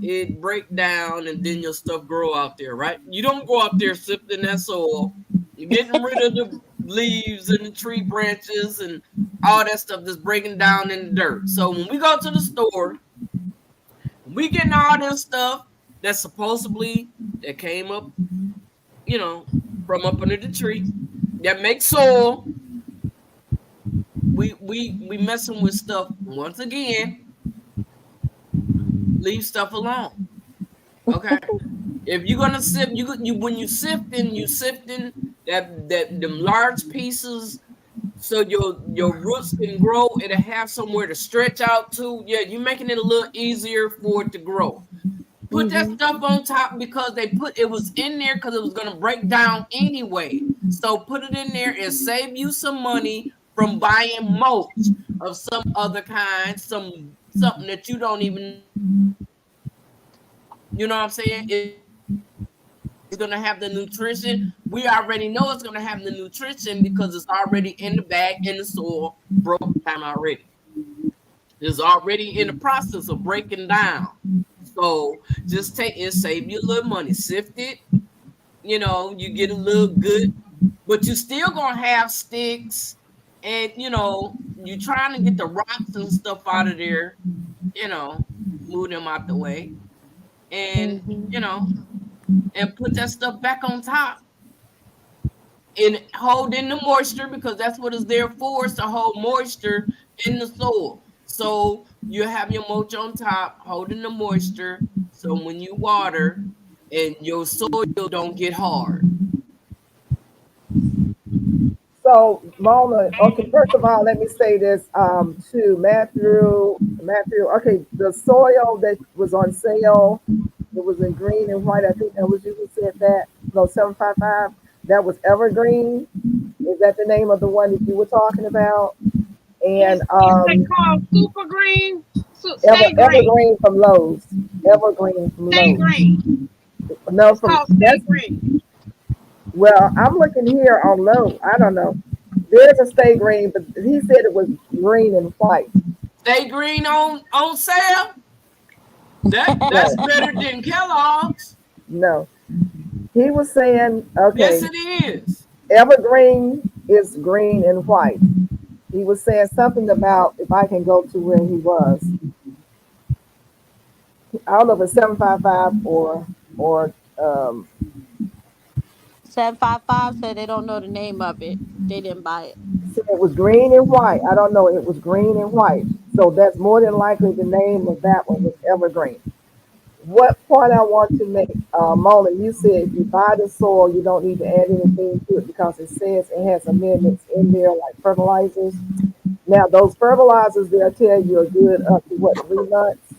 it break down and then your stuff grow out there, right? You don't go out there sifting that soil. You're getting rid of the leaves and the tree branches and all that stuff that's breaking down in the dirt. So when we go to the store, we getting all this stuff that supposedly that came up, from up under the tree that makes soil. We messing with stuff once again. Leave stuff alone. Okay. If you're gonna sift, you when you sifting that them large pieces so your roots can grow. It'll have somewhere to stretch out to. Yeah, you're making it a little easier for it to grow. Put that Mm-hmm. stuff on top because they put it was in there because it was gonna break down anyway. So put it in there and save you some money from buying mulch of some other kind, something that you don't even what I'm saying? It's gonna have the nutrition. We already know it's gonna have the nutrition because it's already in the bag in the soil, broke down already. It's already in the process of breaking down. So just take it, save you a little money, sift it. You get a little good, but you still gonna have sticks, and you trying to get the rocks and stuff out of there. Move them out the way, and Mm-hmm. and put that stuff back on top. and hold in the moisture, because that's what it's there for, is to hold moisture in the soil. So you have your mulch on top, holding the moisture. So when you water, and your soil don't get hard. So, Mona, okay, first of all, let me say this to Matthew, okay, the soil that was on sale, it was in green and white. I think that was you who said that. No, 755. That was Evergreen. Is that the name of the one that you were talking about? And It's they call super green, stay green, Evergreen from Lowe's. Evergreen from stay Lowe's. green. No, It's from called stay that's green. well, I'm looking here on Lowe's. I don't know. There's a stay green, but he said it was green and white. Stay green on sale. That's No, better than Kellogg's. no. He was saying, Yes, okay, it is. Evergreen is green and white. He was saying something about if I can go to where he was. I don't know if it's 755 or 755 said they don't know the name of it. They didn't buy it. said it was green and white. I don't know. It was green and white. So that's more than likely the name of that one was Evergreen. What point I want to make, Mona, you said if you buy the soil, you don't need to add anything to it because it says it has amendments in there like fertilizers. Now, those fertilizers, they'll tell you are good up to what, 3 months?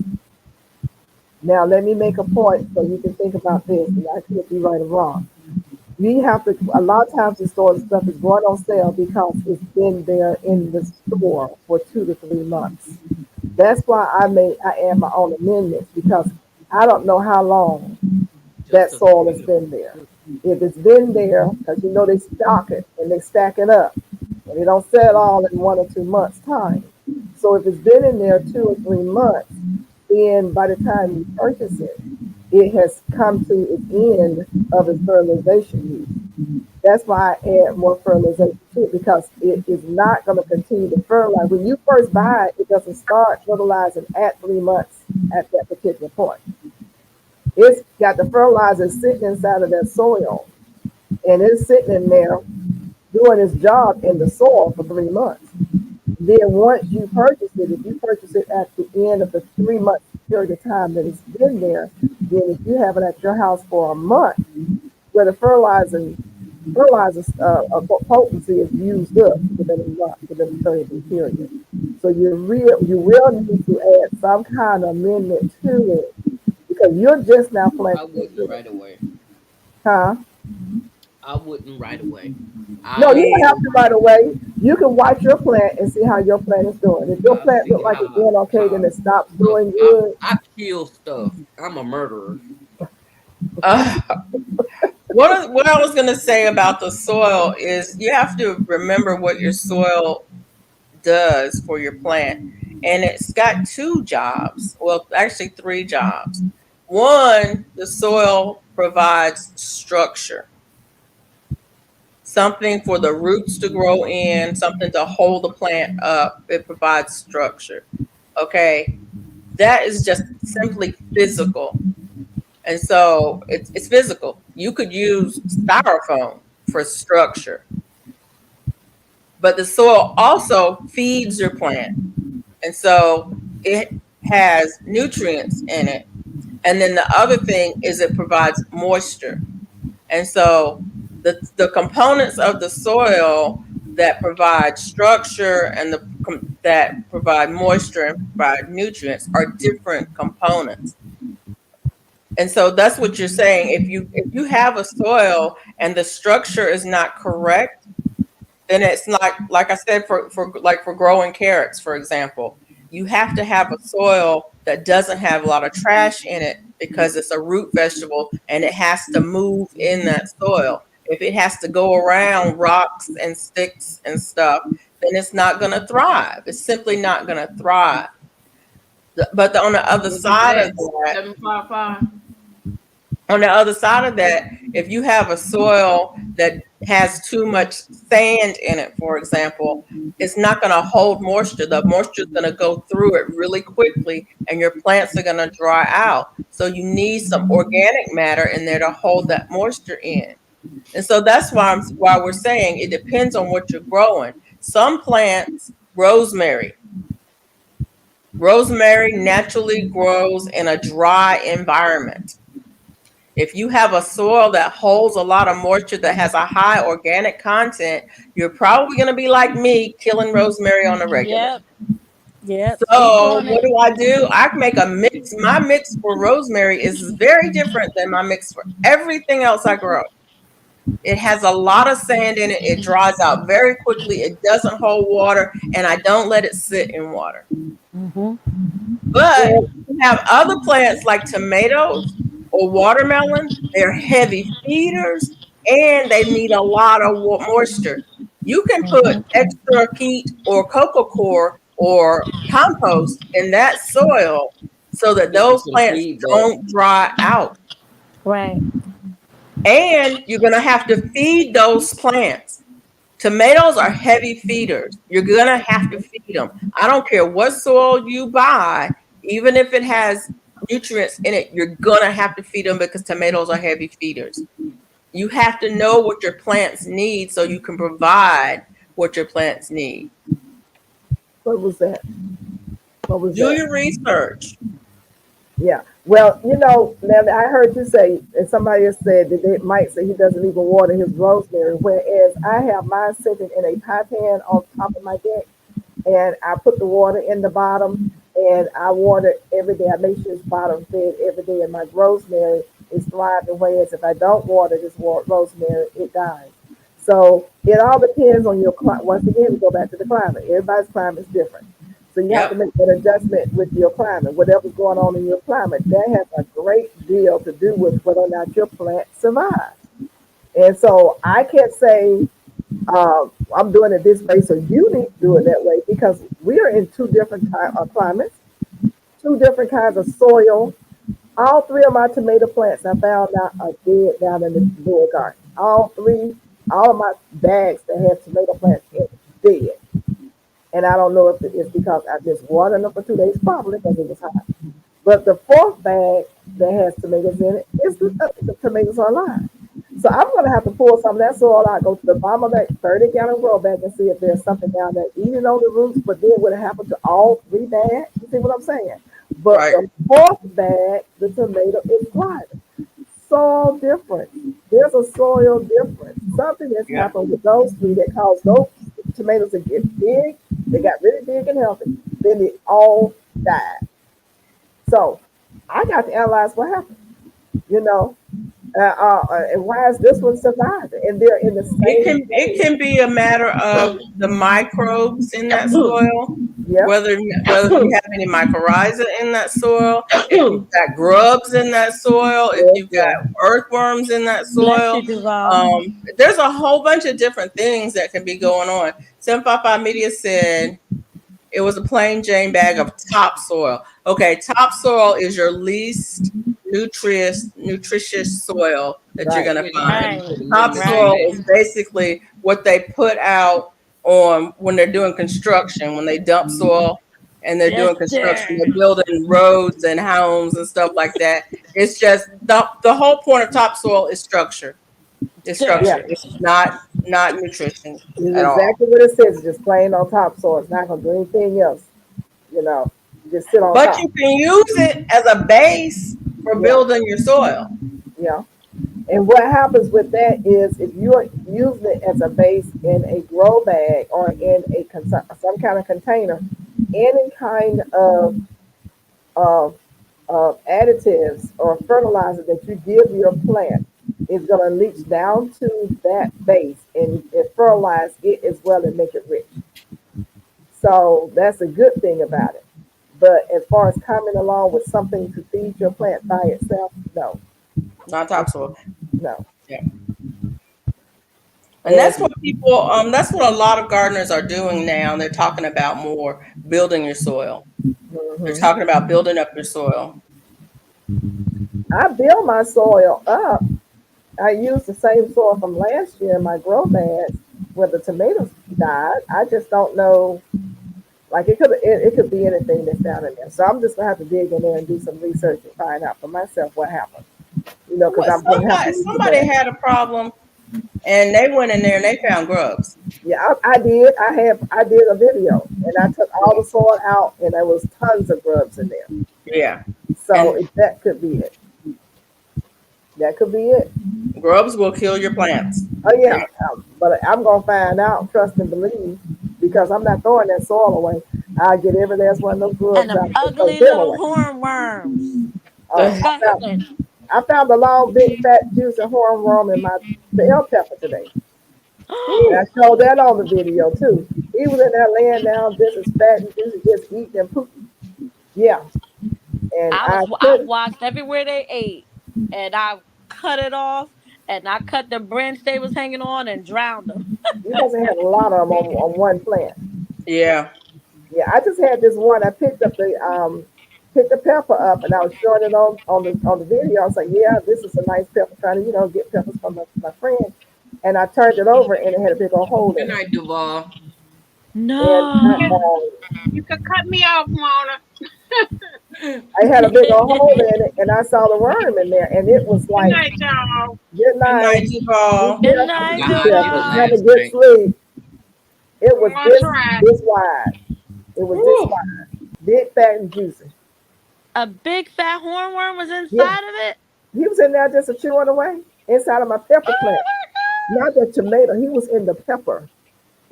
Now, let me make a point so you can think about this, and I could be right or wrong. We have to, a lot of times the store stuff is going on sale because it's been there in the store for 2 to 3 months. That's why I add my own amendments because I don't know how long that Just a soil has few. been there. If it's been there, because you know they stock it and they stack it up, and they don't sell it all in 1 or 2 months time. So if it's been in there 2 or 3 months, then by the time you purchase it, it has come to its end of its fertilization use. That's why I add more fertilization to it because it is not going to continue to fertilize. When you first buy it, it doesn't start fertilizing at 3 months at that particular point. It's got the fertilizer sitting inside of that soil and it's sitting in there doing its job in the soil for 3 months. Then once you purchase it, if you purchase it at the end of the 3 month period of time that it's been there, then if you have it at your house for a month, where the fertilizer potency is used up within a month, within a 30-day period. So you will need to add some kind of amendment to it because you're just now I planting wouldn't into it. right away. Huh? I wouldn't right away. No, you I don't have to right away. You can watch your plant and see how your plant is doing. If your I plant see look like it's doing okay, then it stops cause doing good. I kill stuff. I'm a murderer. Uh, what I was going to say about the soil is you have to remember what your soil does for your plant. And it's got two jobs. Well, actually, three jobs. One, the soil provides structure, something for the roots to grow in, something to hold the plant up. It provides structure. Okay. That is just simply physical. And so it's physical. You could use styrofoam for structure, but the soil also feeds your plant. And so it has nutrients in it. And then the other thing is it provides moisture. And so the components of the soil that provide structure and that provide moisture and provide nutrients are different components. And so that's what you're saying. If you have a soil and the structure is not correct, then it's like I said for growing carrots, for example, you have to have a soil that doesn't have a lot of trash in it because it's a root vegetable and it has to move in that soil. If it has to go around rocks and sticks and stuff, then it's not going to thrive. It's simply not going to thrive. But on the other What is side of that? that, 755. on the other side of that, if you have a soil that has too much sand in it, for example, it's not going to hold moisture. The moisture is going to go through it really quickly and your plants are going to dry out. So you need some organic matter in there to hold that moisture in. And so that's why we're saying it depends on what you're growing. Some plants, rosemary naturally grows in a dry environment. If you have a soil that holds a lot of moisture, that has a high organic content, you're probably going to be like me, killing rosemary on a regular. Yep. Yep. Keep So doing what it. do I do? I make a mix. My mix for rosemary is very different than my mix for everything else I grow. It has a lot of sand in it. It dries out very quickly. It doesn't hold water, and I don't let it sit in water. Mm-hmm. But you have other plants like tomatoes or watermelon. They're heavy feeders, and they need a lot of moisture. You can put extra peat or coco coir or compost in that soil so that Give them those some plants feedback. don't dry out. Right. And you're going to have to feed those plants. Tomatoes are heavy feeders. You're going to have to feed them. I don't care what soil you buy, even if it has nutrients in it, you're going to have to feed them because tomatoes are heavy feeders. You have to know what your plants need so you can provide what your plants need. What was that? What was Do that? your research. Yeah. Well, now I heard you say, and somebody has said that they might say he doesn't even water his rosemary, whereas I have mine sitting in a pie pan on top of my deck, and I put the water in the bottom, and I water it every day. I make sure it's bottom fed every day, and my rosemary is thriving. Whereas if I don't water this rosemary, it dies. So it all depends on your climate. Once again, we go back to the climate. Everybody's climate is different. So you have to Yep. make that adjustment with your climate. Whatever's going on in your climate, that has a great deal to do with whether or not your plant survives. And so I can't say I'm doing it this way, so you need to do it that way because we are in two different climates, two different kinds of soil. All three of my tomato plants I found out are dead down in the door garden. All three, all of my bags that have tomato plants in dead. And I don't know if it's because I just watered them for 2 days, probably because it was hot. But the fourth bag that has tomatoes in it is the tomatoes are alive. So I'm going to have to pull some of that soil out, go to the bottom of that 30-gallon grow bag and see if there's something down there eating on the roots. But then what happened to all three bags? You see what I'm saying? But Right. the fourth bag, the tomato is thriving. Soil difference. There's a soil difference. Something has happened with those three that caused those tomatoes to get big. They got really big and healthy. Then they all died. So I got to analyze what happened, you know, and why is this one surviving? And they're in the same. It can be a matter of the microbes in that soil, Yeah, whether you have any mycorrhiza in that soil, if you've got grubs in that soil, if you've got earthworms in that Bless soil. you, Duval. There's a whole bunch of different things that can be going on. 755 Media said it was a plain Jane bag of topsoil. Okay, topsoil is your least nutritious soil that you're right. gonna find. Right. Topsoil Right. is basically what they put out on when they're doing construction, when they dump soil and they're Yes, doing construction, sir. they're building roads and homes and stuff like that. It's just the whole point of topsoil is structure. It's Sure. Yeah, structure. It's not nutrition it's at all. exactly what it says. It's just plain on top, so it's not gonna do anything else. You know, just sit on But top. you can use it as a base for building your soil. Yeah. And what happens with that is if you're using it as a base in a grow bag or in a some kind of container, any kind of additives or fertilizer that you give your plant is going to leach down to that base and fertilize it as well and make it rich. So that's a good thing about it. But as far as coming along with something to feed your plant by itself, no, Not topsoil. no. Yeah. And that's what people that's what a lot of gardeners are doing now. They're talking about more building your soil. They're talking about building up your soil. I build my soil up. I used the same soil from last year in my grow bags where the tomatoes died. I just don't know. Like it could be anything that's down in there. So I'm just gonna have to dig in there and do some research and find out for myself what happened. You know, because I'm gonna have to. Somebody had a problem and they went in there and they found grubs. Yeah, I did a video, and I took all the soil out, and there was tons of grubs in there. Yeah, So and that could be it. That could be it. grubs will kill your plants. Oh yeah, but I'm gonna find out, trust and believe, because I'm not throwing that soil away. I'll get every last one of those And grubs them out and throw ugly them little away. hornworms. Uh, I found Disgusting. I found the long, big, fat, juicy hornworm in my bell pepper today, and I showed that on the video too. He was in there laying down, just as fat and juicy, just eating and pooping. Yeah, and I watched everywhere they ate, and I cut it off, and I cut the branch they was hanging on and drowned them. you must have had a lot of them on one plant. Yeah, Yeah, I just had this one. I picked the pepper up, and I was showing it on the video. I was like, yeah, this is a nice pepper. Trying to get peppers from my friend, and I turned it over, and it had a big old hole Good in it. night, Duval. And You No. can, you can cut me off, Mona. I had a big old hole in it, and I saw the worm in there, and it was Good like, night, y'all. good good night, night, Duval. be Good careful, night, Forgot be how I did it careful, have Duval. a last good night. sleep. It was I'm gonna try. this wide. It was this Woo. wide, big, fat, and juicy. A big fat hornworm was Yeah, inside of it. he was in there just a chewing away inside of my pepper plant. Not the tomato. He was in the pepper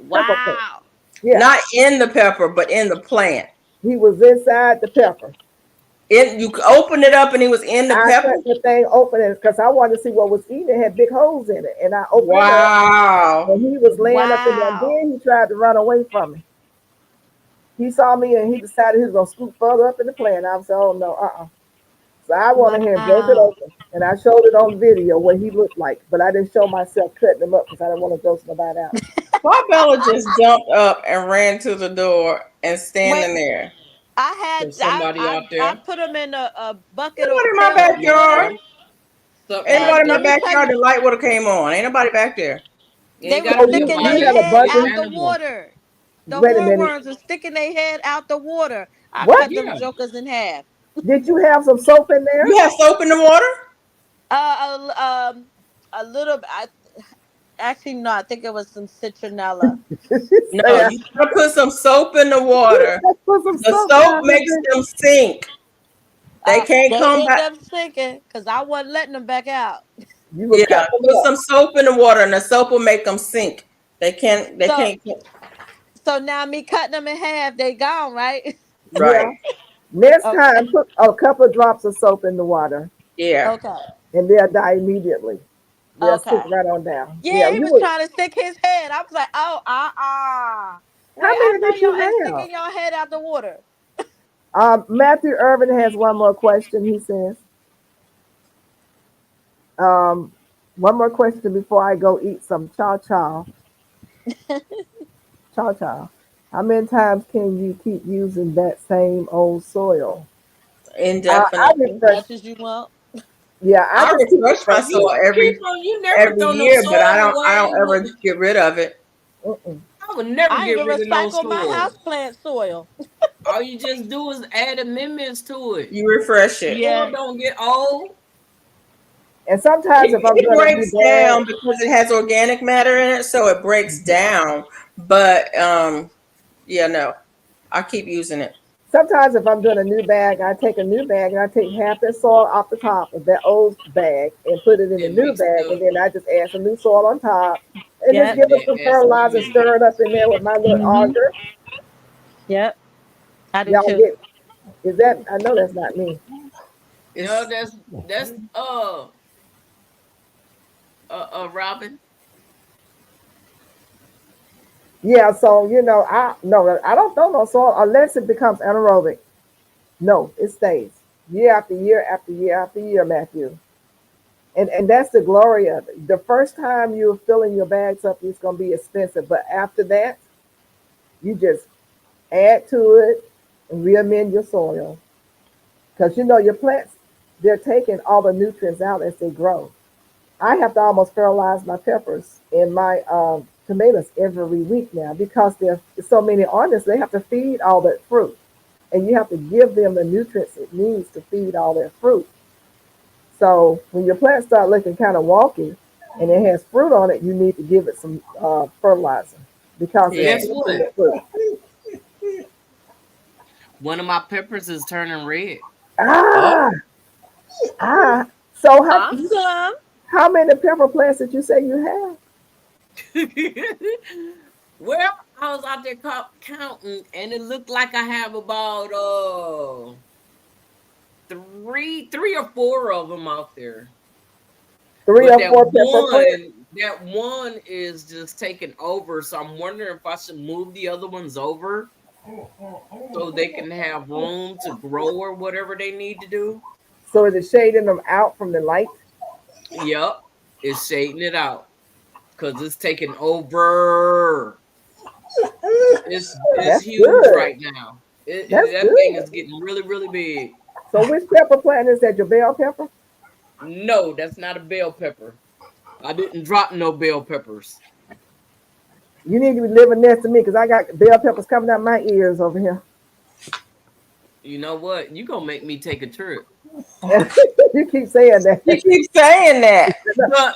plant. Wow. Yeah, Not in the pepper, but in the plant. he was inside the pepper. You opened it up and he was in the I pepper. cut the thing open because I wanted to see what was eating. It had big holes in it, and I opened it up, Wow. and he was laying up in there. Wow. Then he tried to run away from me. He saw me, and he decided he was gonna scoot further up in the plant. I said, "Oh no, So I went ahead and broke it Wow. open, and I showed it on video what he looked like, but I didn't show myself cutting him up because I didn't want to gross nobody out. Why Bella just jumped up and ran to the door and Wait, standing there? There's somebody out I there. put them in a bucket of Anybody in my cold backyard? water. Something And out Anybody in my let me there. tell backyard? you, The light would have came on. Ain't nobody back there. You they ain't were gotta So be a sticking you their light. had a head Just bunch an of out the animal. water. The wait a minute. hornworms are sticking their head out the water. I What cut them Yeah. jokers in half. did you have some soap in there? You have soap in the water? Uh, uh um, a little. Actually no. I think it was some citronella. No, Say, you gotta put some soap in the water. let's put some The soap soap down makes there. them sink. They can't They come end back. up sinking because I wasn't letting them back out. You were Yeah, cutting them put up. some soap in the water, and the soap will make them sink. They can't. They So can't. so now me cutting them in half, they gone, right? Yeah. Right. Next Okay. time, put a couple of drops of soap in the water, Yeah. Okay. and they'll die immediately. They'll sink Okay. right on down. Yeah, Yeah, he you was would. trying to stick his head. I was like, oh, How Wait, I many know did y'all you ain't have? sticking your head out the water. Matthew Irvin has one more question. He says, um, one more question before I go eat some chow chow. Chow chow. How many times can you keep using that same old soil? I Indefinitely. As refresh. much as you want. Yeah, I I just keep refresh my refreshing. soil You never every throw no year, but soil I don't away. ever get rid of it. Mm-mm. I would never I get even rid of no recycle my soil. houseplant soil. All you just do is add amendments to it. You refresh it. Yeah. Soil don't get old. And sometimes if I'm It doing a new breaks bag, down because it has organic matter in it, so it breaks down. But yeah, no, I keep using it. sometimes if I'm doing a new bag, I take a new bag and I take half that soil off the top of that old bag and put it in the Then new mix it bag, up. and then I just add some new soil on top and just Yep. give it Then some add some fertilizer, stir it amendments. up in there with my little Mm-hmm. auger. Yep. I do Y'all too. get, is that, I know that's not me. No, It's that's Robin. Yeah, so I don't throw no soil unless it becomes anaerobic. No, it stays year after year after year after year, Matthew. And that's the glory of it. The first time you're filling your bags up, it's gonna be expensive, but after that, you just add to it and re-amend your soil. Because your plants, they're taking all the nutrients out as they grow. I have to almost fertilize my peppers and my tomatoes every week now because there's so many on this. They have to feed all that fruit, and you have to give them the nutrients it needs to feed all that fruit. So when your plants start looking kind of wonky, and it has fruit on it, you need to give it some fertilizer because it's Guess Yes. still in what? the fruit. One of my peppers is turning red. Ah, Oh, ah. So Awesome. how many pepper plants did you say you have? Well, I was out there counting, and it looked like I have about three or four of them out there. Three But or four pepper plants. that one is just taking over. So I'm wondering if I should move the other ones over so they can have room to grow or whatever they need to do. So is it shading them out from the light? Yep, it's shading it out because it's taking over. It's That's huge good. right now. That's That thing good. is getting really really big. So which pepper plant is that? Your bell pepper? No, that's not a bell pepper. I didn't drop no bell peppers. You need to be living next to me because I got bell peppers coming out my ears over here. You know what? You gonna make me take a trip. You keep saying that. you keep saying that.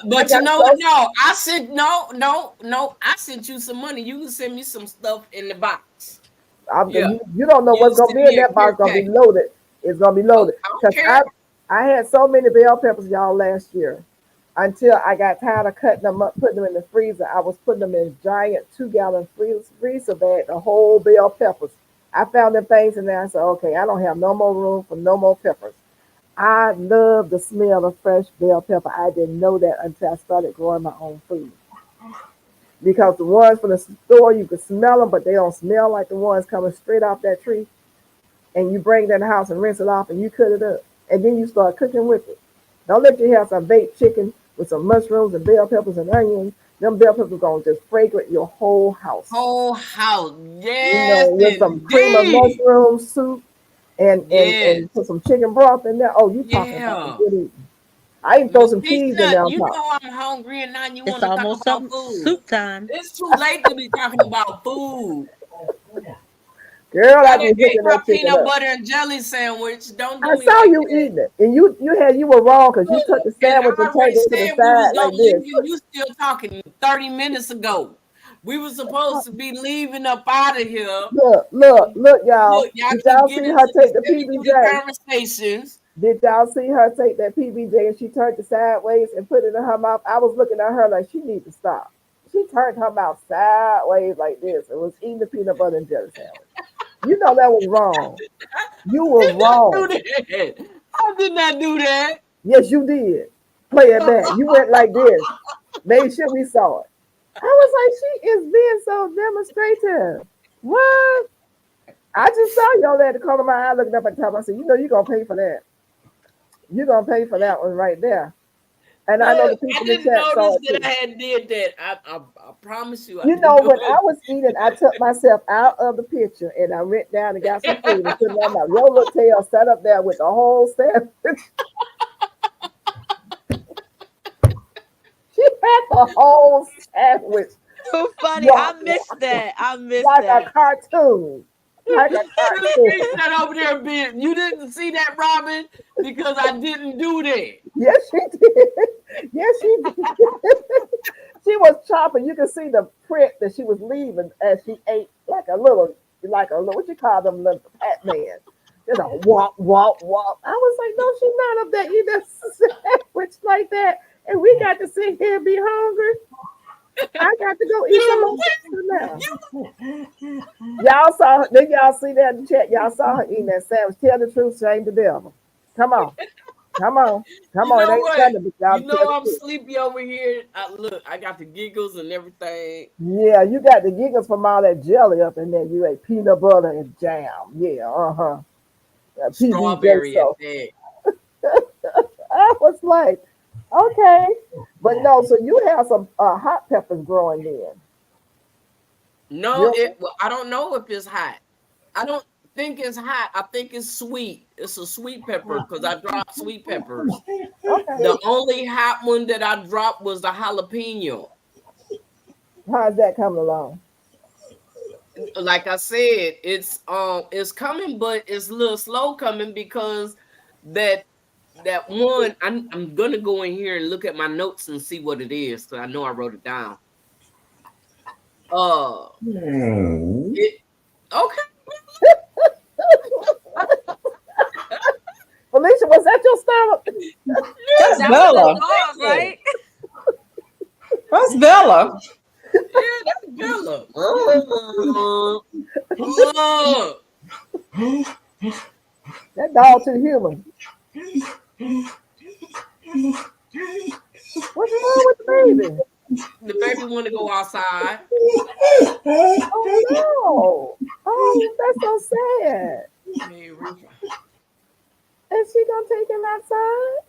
But you got know what? so No, I sent no. I sent you some money. You can send me some stuff in the box. Yeah, you don't know you what's gonna send be in me a that clear box. Gonna be pack. loaded. It's gonna be Oh, loaded. I don't Cause care. I had so many bell peppers, y'all, last year until I got tired of cutting them up, putting them in the freezer. I was putting them in giant 2-gallon freezer bag, the whole bell peppers. I found them things in there. I said, okay, I don't have no more room for no more peppers. I love the smell of fresh bell pepper. I didn't know that until I started growing my own food. Because the ones from the store, you can smell them, but they don't smell like the ones coming straight off that tree. And you bring it in the house and rinse it off and you cut it up. And then you start cooking with it. Don't let you have some baked chicken with some mushrooms and bell peppers and onions. Them bell peppers gonna just fragrant your whole house. Whole house. You know, Yes, with some cream of indeed. mushroom soup Yes. and put some chicken broth in there. Oh, you talking about some Yeah. good eating. I even throw Miss some cheese in Peanut, there on you top. know I'm hungry and now you It's want to talk almost about some food. soup time. It's too late to be talking about food. Girl, I I done be ate hooking my that chicken peanut up. butter and jelly sandwich. Don't do I me saw like you that. eating it, and you were wrong because you took Look, the and sandwich I and already turned it to the said we was side gonna like leave this. you. You still talking 30 minutes ago. We were supposed to be leaving up out of here. Look, y'all. Look, y'all Did keep y'all getting see her into take these the heavy duty PBJ? conversations. Did y'all see her take that PBJ and she turned it sideways and put it in her mouth? I was looking at her like she needs to stop. She turned her mouth sideways like this and was eating the peanut butter and jelly sandwich. You know that was wrong. You were Did not do wrong. that. I did not do that. Yes, you did. Play it back. You went like this. Made sure we saw it. I was like, she is being so demonstrative. What? I just saw y'all at the corner of my eye looking up at the top. I said, you know, you're going to pay for that. You're going to pay for that one right there. And I know the Look, I people in the didn't chat saw notice it that I too. had did that. I promise you I You didn't know, know when I was eating, I took myself out of the picture and I went down and got some food and put it in my mouth. Your little tail sat up there with the whole sandwich. She had the whole sandwich So funny. I walk, missed that. I missed like a that. cartoon. Like a Miss cartoon. Peanut over there being. You didn't see that, Robin, because I didn't do that. Yes, she did. Yes, she did. She was chopping. You can see the print that she was leaving as she ate like a little, what you call them, little Pac-Man. Just a walk, walk, walk. I was like, no, she's not up there eating a sandwich like that. And we got to sit here and be hungry. I got to go eat some You, more pizza now. you, Y'all saw her. Did y'all see that in the chat? Y'all saw her eating that sandwich. Tell the truth, shame the devil. Come on. Come on. Come you on. It know ain't what? Sunday, but y'all You tell know the I'm truth. sleepy over here. Look, I got the giggles and everything. Yeah, you got the giggles from all that jelly up in there. You ate peanut butter and jam. Yeah, uh-huh. PBJ Strawberry at so that. I was like, okay. But no, so you have some hot peppers growing then. No, You well, I don't know if it's hot. I don't think it's hot. I think it's sweet. It's a sweet pepper because I dropped sweet peppers. okay. The only hot one that I dropped was the jalapeno. How's that coming along? Like I said, it's coming, but it's a little slow coming because that that one, I'm gonna go in here and look at my notes and see what it is, because I know I wrote it down. It, okay. Felicia, was that your stomach? That's That was the Bella. dog, right? That's Bella. Yeah, that's Bella. That dog too human. What's wrong with the baby? The baby want to go outside. Oh no! Oh, that's so sad. Is she gonna take him outside?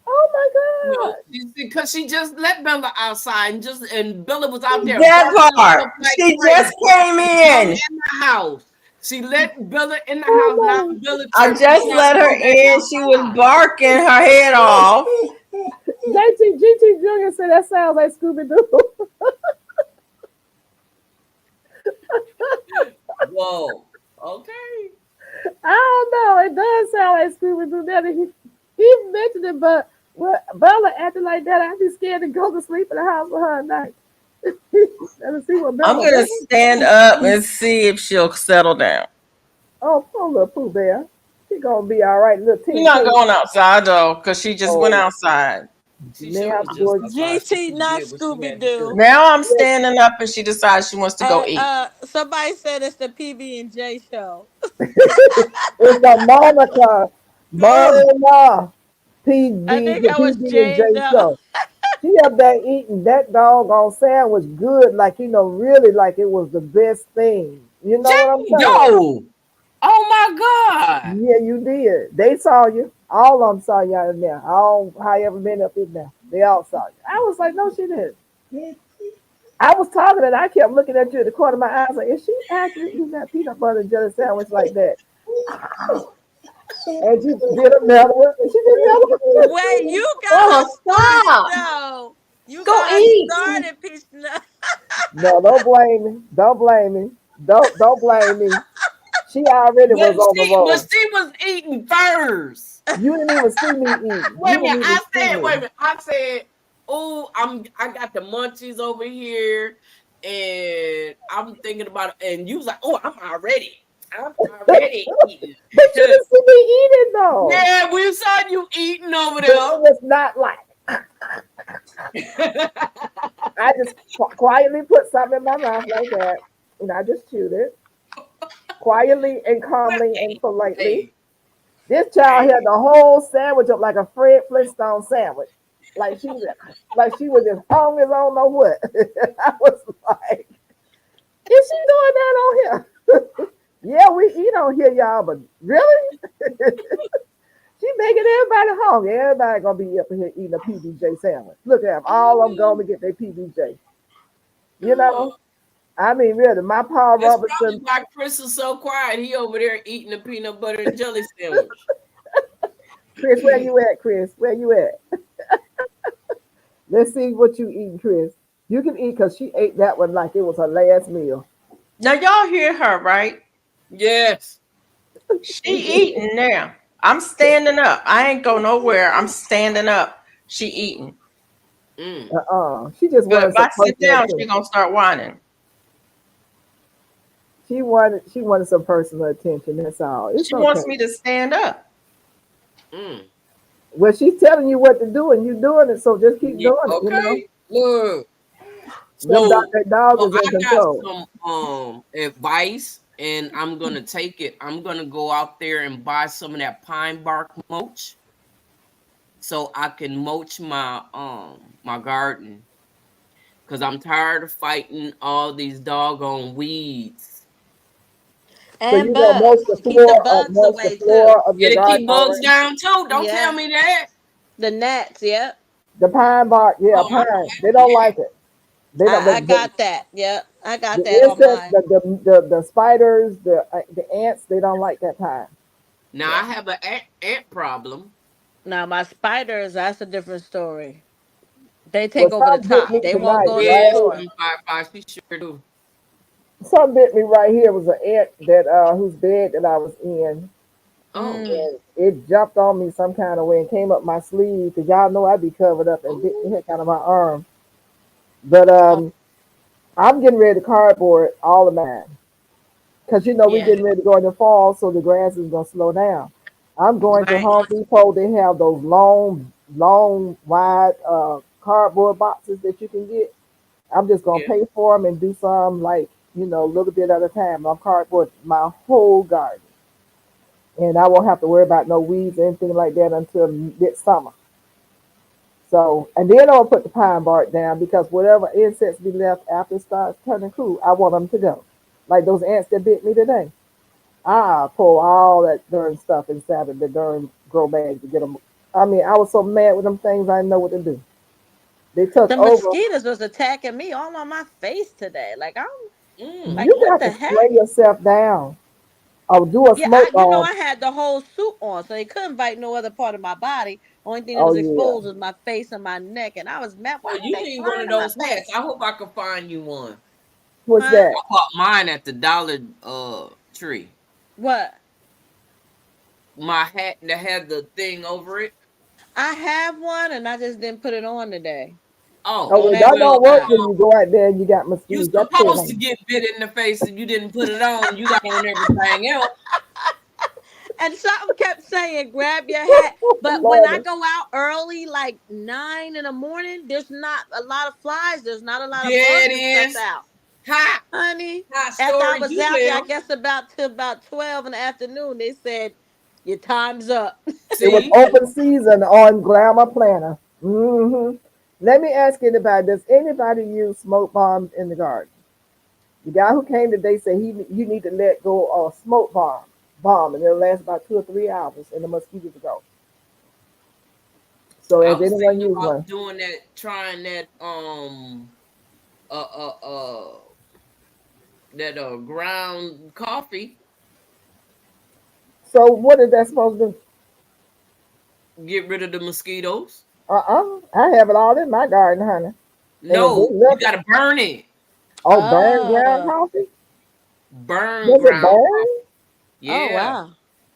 Oh my No, God! because she just let Bella outside and Bella was out there That barking part. up like She crazy. just came Bella in. in the house. She let Bella in the Oh house. Now my! Bella I turned just around let and her go back in. She was outside. barking her head off. GT Junior said that sounds like Scooby Doo. Whoa. Okay. I don't know. It does sound like Scooby Doo. That he mentioned it, but when Bella acting like that, I'd be scared to go to sleep in the house with her at night. Let see what I'm Bella gonna does. stand up and see if she'll settle down. Oh, poor little Pooh Bear. She gonna be all right. Little She's Tink not K. going outside though, because she just went Oh, outside. She sure now was just boy. outside. She GT, just not did what she Scooby had to do. Doo. Now I'm standing up and she decides she wants to go And eat. somebody said it's the PB and J show. It's the Ugh. Mama, I PB, think the that was PB and J James. show. She up there eating that doggone sandwich good, like really like it was the best thing. You know what I'm saying? Yo. Oh my God. Yeah, you did. They saw you. All of them saw you out in there. All however many up in there. They all saw you. I was like, no, she didn't. I was talking and I kept looking at you at the corner of my eyes like, is she actually eating that peanut butter and jelly sandwich like that? And she did another one. And she did another one. Wait, you got her Oh, started stop. though. You Go got her eat. started, Peach Nut. No, don't blame me. Don't blame me. Don't blame me. She already But was on the road. she was eating first. You didn't even see me eat. Wait You a minute. didn't even see Wait a me. minute. I said, oh, I got the munchies over here. And I'm thinking about it. And you was like, oh, I'm already eating. But you didn't see me eating though. Yeah, we saw you eating over But it there. was not like I just quietly put something in my mouth like that, and I just chewed it quietly and calmly and politely. Hey, This child hey. had the whole sandwich up like a Fred Flintstone sandwich, like she was as hungry as I don't know what. I was like, is she doing that on here? Yeah, we eat on here, y'all, but really? She making everybody hungry. Everybody gonna be up in here eating a PBJ sandwich. Look at them. All of them going to get their PBJ. You know? I mean, really, my Paul That's probably Robertson. why Chris is so quiet. He over there eating a peanut butter and jelly sandwich. Chris, where you at, Chris? Where you at? Let's see what you eating, Chris. You can eat because she ate that one like it was her last meal. Now y'all hear her, right? Yes. She eating now. I'm standing up. I ain't go nowhere. I'm standing up. She eating. She just But wanted if I some sit personal down, she attention. gonna start whining. She wanted some personal attention. That's all. It's She okay. wants me to stand up. Well, she's telling you what to do, and you're doing it. So just keep doing it. You know, Okay. Look. that dog So is in I got control. some advice, and I'm gonna take it. I'm gonna go out there and buy some of that pine bark mulch, so I can mulch my garden, because I'm tired of fighting all these doggone weeds. So And you gonna bugs. Keep the bugs mulch the away too. floor of Yeah, your to keep garden bugs already. down too. Don't tell Yeah. me that. The gnats, yep. The pine bark, yeah, Oh, pine. They don't like it. They don't. I The, got that. Yep. I got the that on insects, mine. the spiders, the ants, they don't like that pine. now I Yeah. have an ant problem. Now my spiders, that's a different story. They Well, take over the some bit top. me They won't tonight, go in the Yeah, right? floor. some fireflies. She sure do. Some bit me right here was an ant that whose bed that I was in. Oh, and it jumped on me some kind of way and came up my sleeve because y'all know I be covered up and bit the heck out of my arm. But Oh, I'm getting ready to cardboard all of mine because we're yeah. getting ready to go in the fall, so the grass is gonna slow down. I'm going to Right. Home Depot. They have those long, wide cardboard boxes that you can get. I'm just gonna yeah. pay for them and do some like a little bit at a time. I'm cardboard my whole garden, and I won't have to worry about no weeds or anything like that until mid summer. So, and then I'll put the pine bark down because whatever insects be left after it starts turning cool, I want them to go. Like those ants that bit me today. I pull all that darn stuff inside of the darn grow bag to get them. I mean, I was so mad with them things, I didn't know what to do. They took The over. mosquitoes was attacking me all on my face today. Like I'm Mm. like, You what got the to heck? spray yourself down or do a Yeah, smoke bomb. I had the whole suit on, so they couldn't bite no other part of my body. Only thing that Oh, was yeah. exposed was my face and my neck, and I was mad. Why Well, did you they need one flying of in my those hats. face? I hope I can find you one. What's Huh? that? I bought mine at the Dollar Tree. What? My hat that had the thing over it. I have one, and I just didn't put it on today. Oh, Oh, Don't well, ask that me well, don't work why. when you go out there and you got you mosquitoes. That's it. supposed to get bit in the face and you didn't put it on. You got on everything else. And something kept saying, "Grab your hat." But when I Lord. go out early, like 9 in the morning, there's not a lot of flies. There's not a lot of Yeah, bugs it and stuff is. out. Hot, Honey, hot after I story was you out there, I tell. guess about 12 in the afternoon, they said, "Your time's up." It was See? open season on Glamour Planner. Let me ask anybody, does anybody use smoke bombs in the garden? The guy who came today said you need to let go of smoke bomb, and it'll last about 2 or 3 hours, and the mosquitoes will go. So I has was anyone thinking used about one? doing that, trying that uh uh uh ground coffee, So what is that supposed to do? get rid of the mosquitoes. I have it all in my garden, honey. And if they No, you left, gotta burn it. oh, burn ground Oh, coffee? Burn Does it ground burn? coffee. oh Yeah, wow.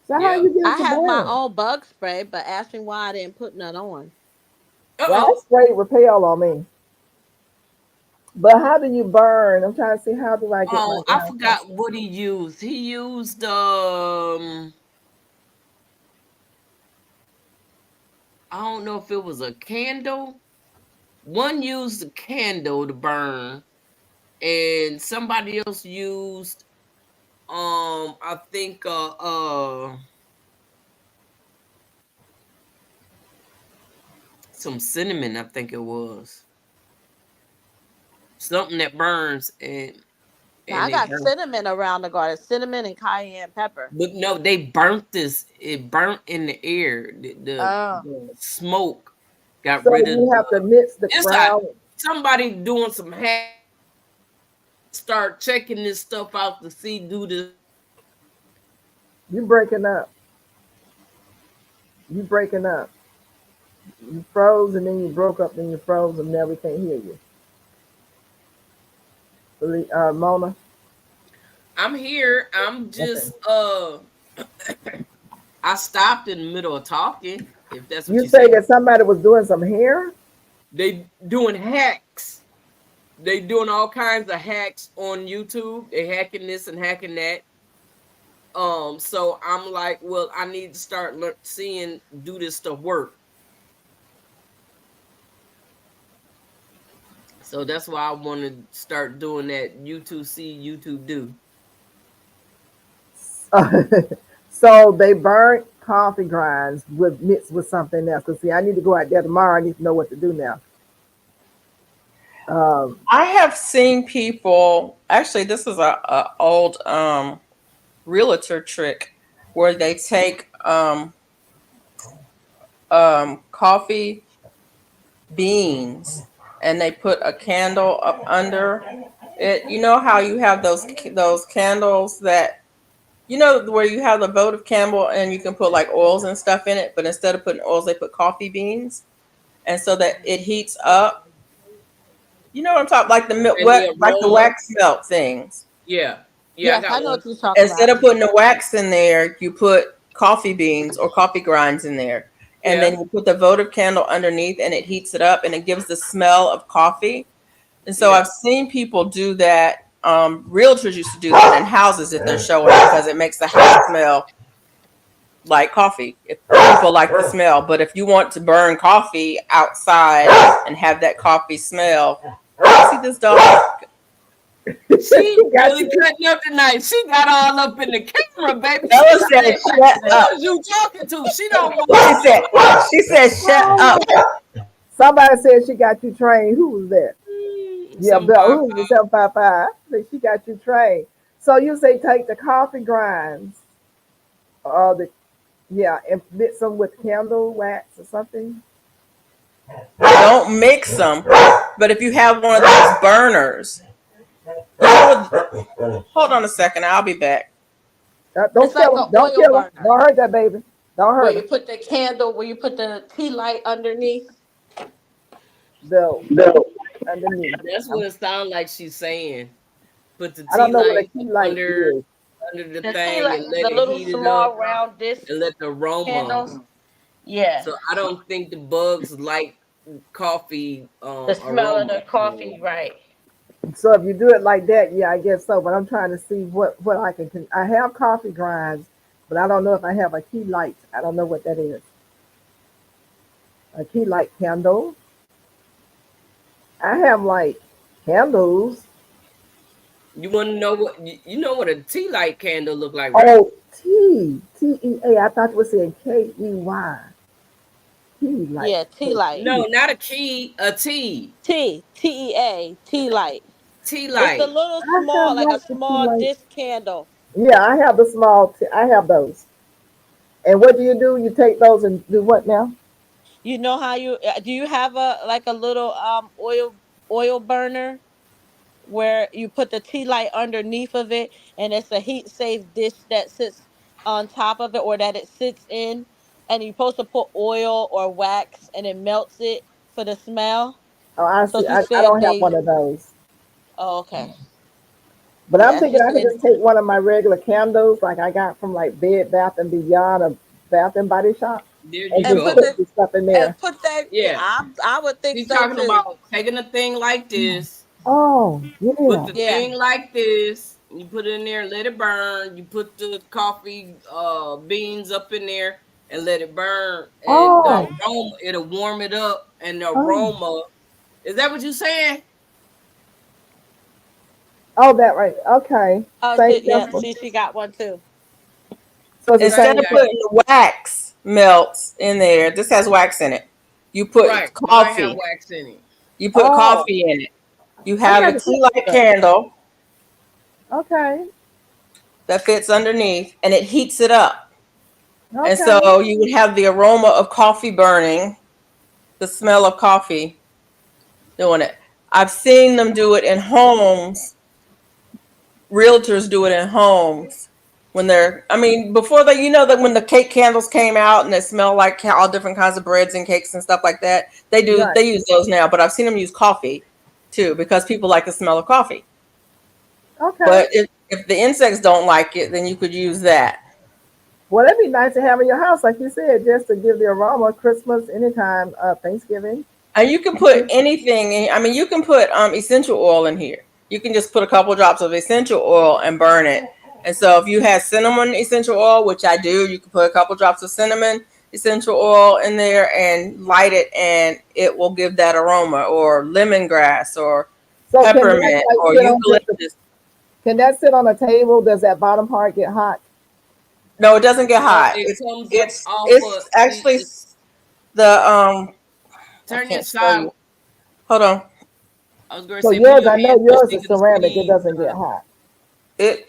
So how yeah. you get it I to have my burn? own bug spray, but ask me why I didn't put none on. Well, I Uh-oh. sprayed repel on me. But how do you burn? I'm trying to see how do I get my Oh, I ground forgot coffee. what he used. He used I don't know if it was a candle. One used a candle to burn, and somebody else used I think some cinnamon, I think it was. Something that burns Now I and it got burnt. cinnamon around the garden, cinnamon and cayenne pepper. But no, they burnt this. It burnt in the air. Oh, The smoke got So rid of you the. have to mix the It's like ground. somebody doing some hack. Start checking this stuff out to see do this. You breaking up. You breaking up. You froze and then you broke up and you froze and now we can't hear you. Mona. I'm here. I'm Okay. just I stopped in the middle of talking. If that's what You you say said, that somebody was doing some hair? they doing hacks. They doing all kinds of hacks on YouTube. They hacking this and hacking that. So I'm like, well, I need to start seeing do this stuff work. So that's why I want to start doing that. YouTube see, YouTube do. So they burnt coffee grinds with mixed with something else. Cause see, I need to go out there tomorrow. I need to know what to do now. Um, I have seen people, actually, this is a old realtor trick where they take coffee beans and they put a candle up under it. You know how you have those candles that where you have the votive candle and you can put like oils and stuff in it, but instead of putting oils, they put coffee beans, and so that it heats up. You know what I'm talking like the milk, And the like the aroma, wax melt things. yeah, yeah, I yes, got I know one. what you're talking Instead about. of putting the wax in there, you put coffee beans or coffee grinds in there. And Yeah. then you put the votive candle underneath and it heats it up and it gives the smell of coffee. And so Yeah. I've seen people do that. Realtors used to do that in houses if they're showing because it makes the house smell like coffee. If people like the smell, but if you want to burn coffee outside and have that coffee smell, see this dog? She got really you. cutting up tonight. She got all up in the camera, baby. Bella said, "Shut up." Who's you talking to? She don't want. She said, "Shut up." Somebody said she got you trained. Who was that? Yeah, Some Bell. Who was the Wi-Fi. 755? That she got you trained. So you say take the coffee grinds, and mix them with candle wax or something. Don't mix them, but if you have one of those burners, hold on a second, I'll be back. Don't It's like kill an them. Don't oil kill them. burner Don't hurt that baby. Don't where hurt you her. put the candle, where you put the tea light underneath. The underneath. That's what it sounds like she's saying. Put the I don't tea know what a light key light under is. the The tea thing light, and let the it little heat it small up round disc and let the aroma. candles. Yeah, So I don't think the bugs like coffee the smell of aroma. the coffee, right? So if you do it like that, yeah, I guess so. But I'm trying to see what I can. I have coffee grinds, but I don't know if I have a key light. I don't know what that is. A key light candle. I have like candles. You want to know what you know what a tea light candle look like, right? Oh, Tea. I thought you were saying KEY. Tea light. Yeah, tea light. No, not a key, a tea. TEA, tea light. Tea It's the light. little I small, have like a like the tea small light. disc candle. Yeah, I have the small. I have those. And what do? You take those and do what now? You know how you do you have a little oil burner where you put the tea light underneath of it and it's a heat safe dish that sits on top of it or that it sits in and you're supposed to put oil or wax and it melts it for the smell. Oh, I So see. she's I saying don't have they one of those. oh okay. But I'm Yeah, thinking she's I could saying just take one of my regular candles, like I got from like Bed Bath and Beyond or Bath and Body Shop, There and you and just put go. put the the stuff in and there. put that yeah, Yeah. I would think She's so talking too. about taking a thing like this, Oh, put yeah. the Yeah. thing like this, you put it in there, let it burn. You put the coffee beans up in there and let it burn. And the Oh, aroma, it'll warm it up and the oh, aroma. Is that what you saying? oh, that right. Okay. Oh Same shit, yeah, principle. she got one too. So it's the Okay, Instead same of got thing. it. putting the wax melts in there, this has wax in it. You Right. put Mine have coffee. wax in it. You put Oh, coffee in it. You I have got a to tea take light that. candle Okay. that fits underneath and it heats it up. And Okay. so you would have the aroma of coffee burning, the smell of coffee doing it. I've seen them do it in homes. Realtors do it in homes when they're, I mean, before they, you know, that when the cake candles came out and they smell like all different kinds of breads and cakes and stuff like that, Right. they use those now, but I've seen them use coffee too because people like the smell of coffee. Okay. But if the insects don't like it, then you could use that. Well, that'd be nice to have in your house, like you said, just to give the aroma. Christmas, anytime, Thanksgiving. And you can put anything in, I mean, you can put essential oil in here. You can just put a couple drops of essential oil and burn it. And so if you have cinnamon essential oil, which I do, you can put a couple drops of cinnamon essential oil in there and light it, and it will give that aroma, or lemongrass or So can that peppermint like or sit on just eucalyptus. can that sit on a table? Does that bottom part get hot? No, it doesn't get No, hot. it comes up It's off of. it's actually the I Turn your can't show side. you. Hold on. I was gonna So say, put yours, your I know hand yours is under the ceramic. It sleeve. doesn't get hot. It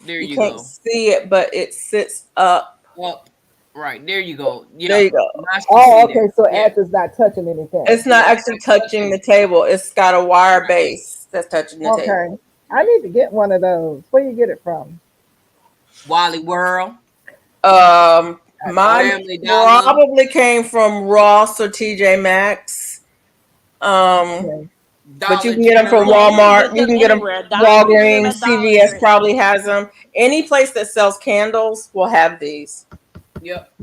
There you you can't go. see it, but it sits up. Up. Right. There you go. There Yeah. you go. Now she Oh, see okay. that. So Yeah. Ash is not touching anything. It's not Yeah. actually touching the table. It's got a wire Right. base that's touching the table. Okay. I need to get one of those. Where you get it from? Wally World, I Mine Family Dollar. probably came from Ross or TJ Maxx. okay. But you Dollar can get them from General. Yeah, you can Walmart. get You them can get them anywhere. You can get them Walgreens, at Dollar CVS Tree. probably has them. Any place that sells candles will have these. Yep.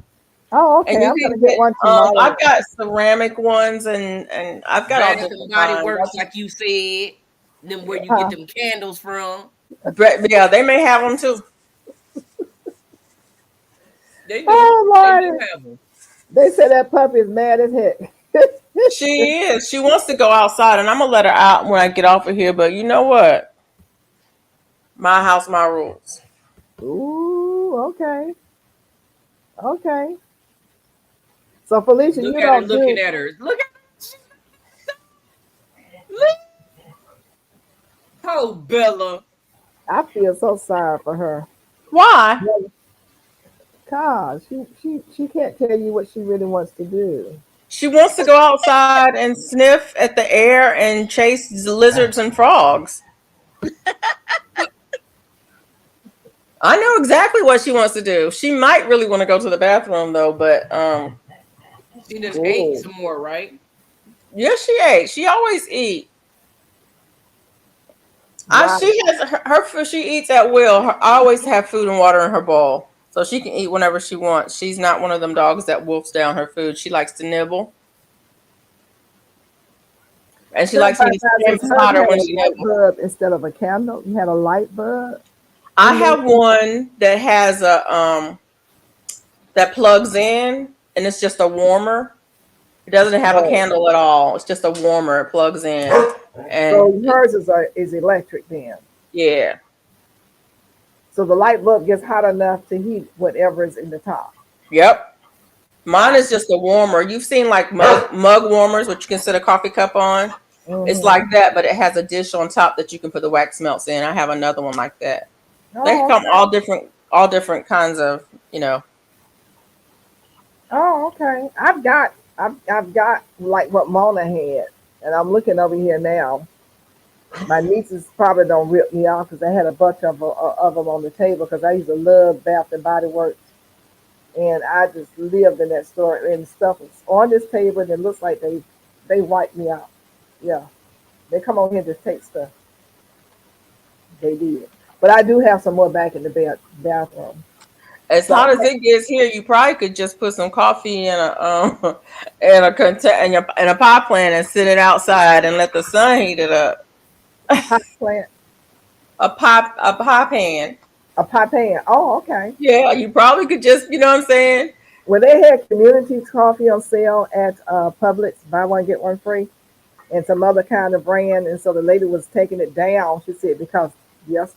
Oh, And okay. you I'm can gonna get get one tomorrow. I've got ceramic ones and I've got all Bath different and Body kinds. Works, like you said. Them where you get Huh. them candles from. But yeah, they may have them too. They do. Oh They do Lord, have them. they say that puppy is mad as heck. She is. She wants to go outside, and I'm gonna let her out when I get off of here. But you know what? My house, my rules. Ooh, okay, okay. So Felicia, Look you at her don't looking do. at her. Look at look. Oh, Bella. I feel so sorry for her. Why? Cause she can't tell you what she really wants to do. She wants to go outside and sniff at the air and chase lizards and frogs. I know exactly what she wants to do. She might really want to go to the bathroom though, but She just ate Ooh, some more, right? yeah, she ate. She always eat. wow. She has her food. She eats at will. I always have food and water in her bowl, so she can eat whenever she wants. She's not one of them dogs that wolfs down her food. She likes to nibble, and she likes me to stand Since Herb beside her had when a she light nibbles. bulb instead of a candle, you had a light bulb I in there. have one that has a that plugs in, and it's just a warmer. It doesn't have a Oh, candle at all. It's just a warmer. It plugs in, and so hers is electric then. yeah, So the light bulb gets hot enough to heat whatever is in the top. yep. Mine Wow. is just a warmer. You've seen like mug warmers, which you can set a coffee cup on. It's Hmm. like that, but it has a dish on top that you can put the wax melts in. I have another one like that. They Oh, come okay. all different kinds of, you know. Oh, okay. I've got like what Mona had, and I'm looking over here now. My nieces probably don't rip me off because I had a bunch of them on the table because I used to love Bath and Body Works, and I just lived in that store and stuff was on this table and it looks like they wiped me out. Yeah, they come on here and just take stuff. They did, but I do have some more back in the bathroom. As So hot as it gets here, you probably could just put some coffee in a in a in a pot plant and sit it outside and let the sun heat it up. pot plant, A pie pan. a pot pan. Oh, okay. Yeah, you probably could just, you know what I'm saying? Well, they had community coffee on sale at Publix, buy one get one free, and some other kind of brand. And so the lady was taking it down. She said because yes,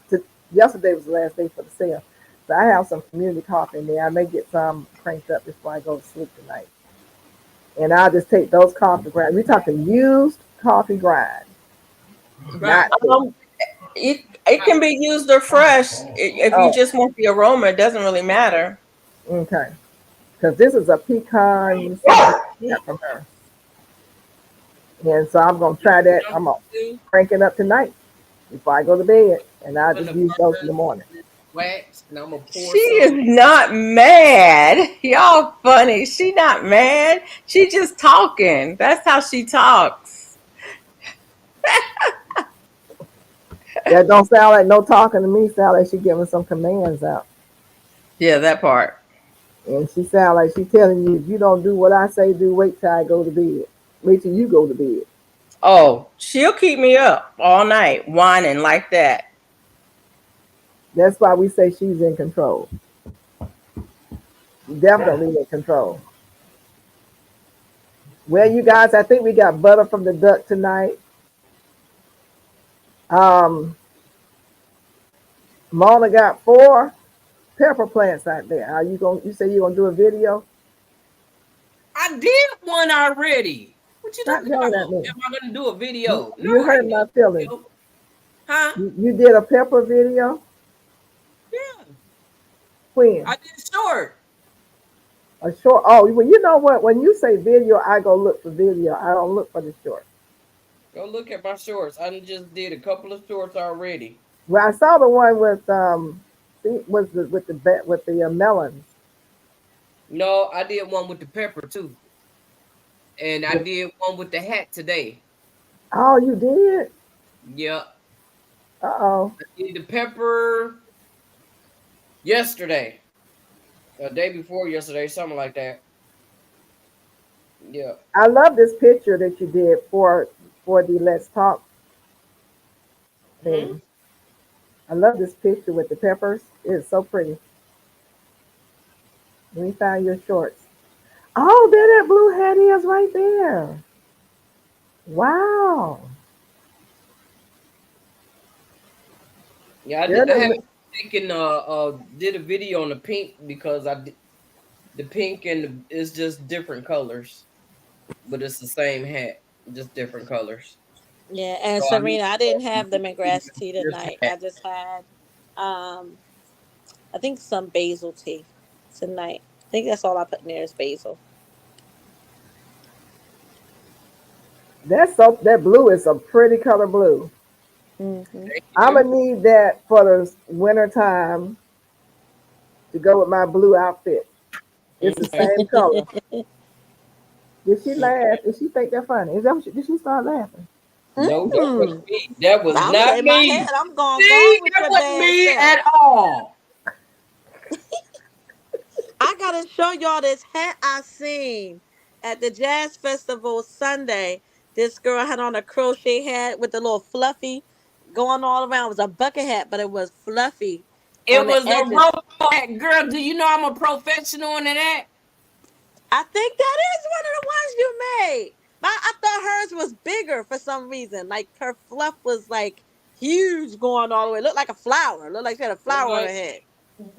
yesterday was the last day for the sale. So I have some community coffee in there. I may get some cranked up before I go to sleep tonight. And I'll just take those coffee grinds. We're talking used coffee grind, Right. not new. Um, it can be used or fresh. If you Oh, just want the aroma, it doesn't really matter. okay. Because this is a pecan something I got from her. And so I'm going to try that. I'm going to crank it up tonight before I go to bed. And I'll I'm just gonna use those in burn the morning. this wax and I'm gonna She pour is some. not mad. Y'all funny. She not mad. She just talking. That's how she talks. That don't sound like no talking to me. Sound like she giving some commands out. Yeah, that part. And she sound like she telling you, if you don't do what I say do, wait till I go to bed. Wait till you go to bed. Oh, she'll keep me up all night whining like that. That's why we say she's in control. Definitely in control. Well, you guys, I think we got butter from the duck tonight. Um, Mona got 4 pepper plants out there. Are you going? You say you gonna do a video? I did one already. What you Stop talking yelling about? at me. Am I gonna do a You, video? No, you I hurt ain't my doing a feelings. video. Huh? You did a pepper video Yeah. when I did short. a short. Oh, well, you know what? When you say video, I go look for video. I don't look for the short. Go look at my shorts. I just did a couple of shorts already. Well, I saw the one with was with the with the melons. No, I did one with the pepper too. And I did one with the hat today. Oh, you did? Yeah, Uh-oh. I did the pepper yesterday, a day before yesterday, something like that. Yeah. I love this picture that you did for the Let's Talk Hmm? thing. I love this picture with the peppers. It's so pretty. Let me find your shorts. Oh, there that blue hat is right there. Wow. Yeah, Girl, I that haven't taken did a video on the pink because I did the pink and it's just different colors, but it's the same hat, just different colors. Yeah, and So I need Serena, to I go didn't have lemongrass tea this tonight. hat. I just had, um, I think some basil tea tonight. I think that's all I put in there is basil. that blue is a pretty color blue. Hmm. Thank I'm you. gonna need that for the winter time to go with my blue outfit. It's the Okay. same color. Did she laugh? Okay. Did she think that funny? Is that what did she start laughing? No, that Mm. wasn't me. That was I'm not shaking my me. head. I'm going See, along with that your wasn't bad me self. at all. I gotta show y'all this hat I seen at the jazz festival Sunday. This girl had on a crochet hat with the little fluffy going all around. It was a bucket hat, but it was fluffy It on the was a edges. robot hat. Girl, do you know I'm a professional in that? I think that is one of the ones you made. I thought hers was bigger for some reason. Like her fluff was like huge going all the way. It looked like a flower. It looked like she had a flower on her Like, head.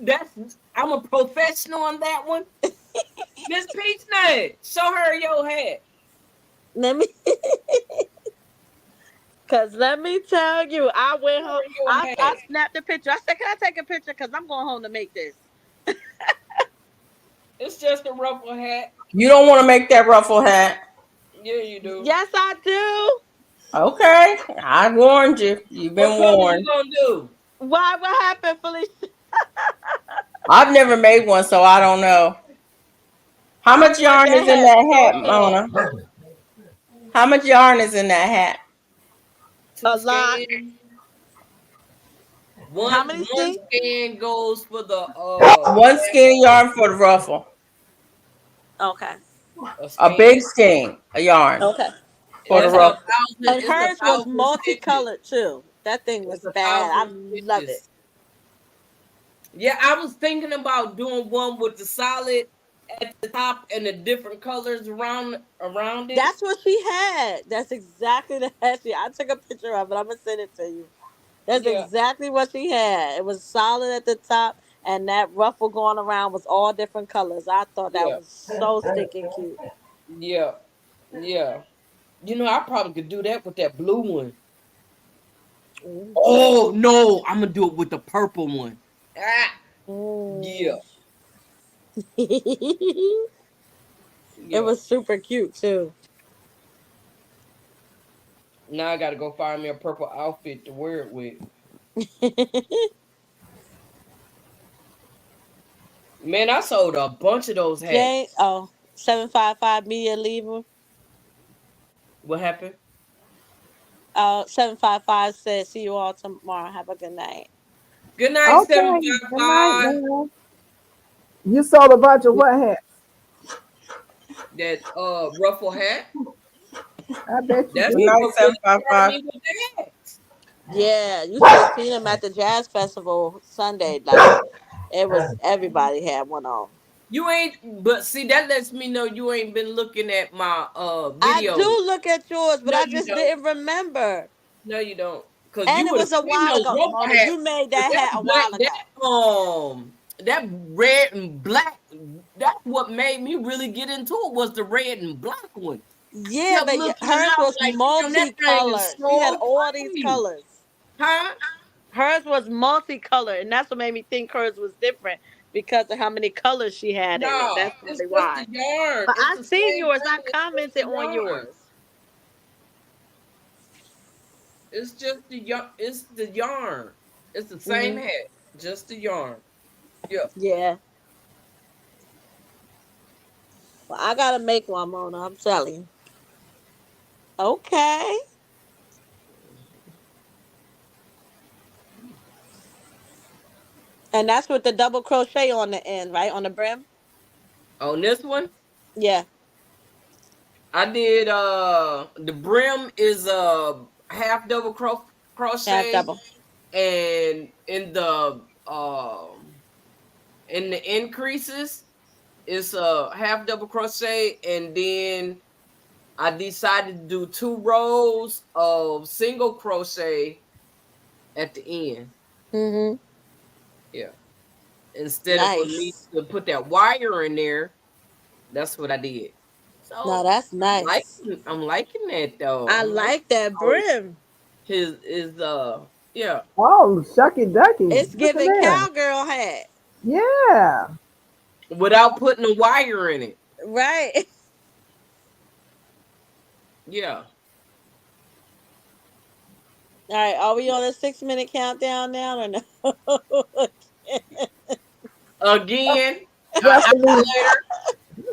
that's I'm a professional on that one. Miss Peach Nut, show her your hat. Let me Cause let me tell you, I went Show home. her your I hat. snapped a picture. I said, "Can I take a picture? Cause I'm going home to make this." It's just a ruffle hat. You don't want to make that ruffle hat. Yeah, you do. Yes, I do. Okay, I warned you. You've What been color you warned. gonna do? Why? What happened, Felicia? I've never made one, so I don't know. How I much want yarn is that in hat that so hat, bad. Mona? How much yarn is in that hat? Two A lot. skein. How One many one skein? skein goes for the One skein yarn for the ruffle. Okay. a A big skein. skein of yarn Okay. for the It's a Okay. ruffle. thousand. And It's a hers was thousand stitches. multicolored too. That thing It's was a bad. I thousand love it. stitches. Yeah, I was thinking about doing one with the solid at the top and the different colors around it. That's what she had. That's exactly the hat she. I took a picture of it. I'm gonna send it to you. That's Yeah, exactly what she had. It was solid at the top, and that ruffle going around was all different colors. I thought that yeah, was so stinking cute. yeah, yeah. You know, I probably could do that with that blue one. Mm. Oh no, I'm gonna do it with the purple one. Ah, yeah, Mm. It yeah. was super cute too. Now I gotta go find me a purple outfit to wear it with. Man, I sold a bunch of those Jane, hats. oh, 755 Media Lever. What happened? 755 says, "See you all tomorrow. Have a good night." Good night, Okay. Good night, 755. man. You sold a bunch of what hats? That ruffle hat. I bet you That's Good did. night, what really started 755. me with the hats. Yeah, you should have seen them at the jazz festival Sunday. Like it was, everybody had one on. You ain't, but see, that lets me know you ain't been looking at my I videos. do look at yours, but No, I you just don't. didn't remember. No, you don't. Cause And you it would have was a seen while those ago. ruffle Mona, hats. you made But that that hat a black, while ago. that red and black, that's what made me really get into it was the red and black one. Yeah, Kept but looking and hers I was was like, damn, that thing is multicolored. She had so all these pretty. colors. Huh? Hers was multicolored, and that's what made me think hers was different because of how many colors she had in it. No, That's it's probably just why. the yarn. But It's I the seen same yours. I color. It's just commented the on yarn. yours. It's just the yarn. It's the yarn. It's the same Hmm. hat, just the yarn. Yeah. Yeah. Well, I gotta make one, Mona. I'm telling you. Okay. And that's with the double crochet on the end, right? On the brim? On this one, Yeah. I did the brim is half double Half crochet, double. and in the increases it's a half double crochet, and then I decided to do 2 rows of single crochet at the end. Mm-hmm. Yeah. Instead of for me Nice. to put that wire in there, that's what I did. No, So that's nice. I'm liking that though. I I'm liking like that how brim. his is yeah. Oh, shucky ducky. It's Look at giving there. cowgirl hat. Yeah. Without putting a wire in it. Right. Yeah. All right. Are we on a 6-minute countdown now or no? Again, Destiny,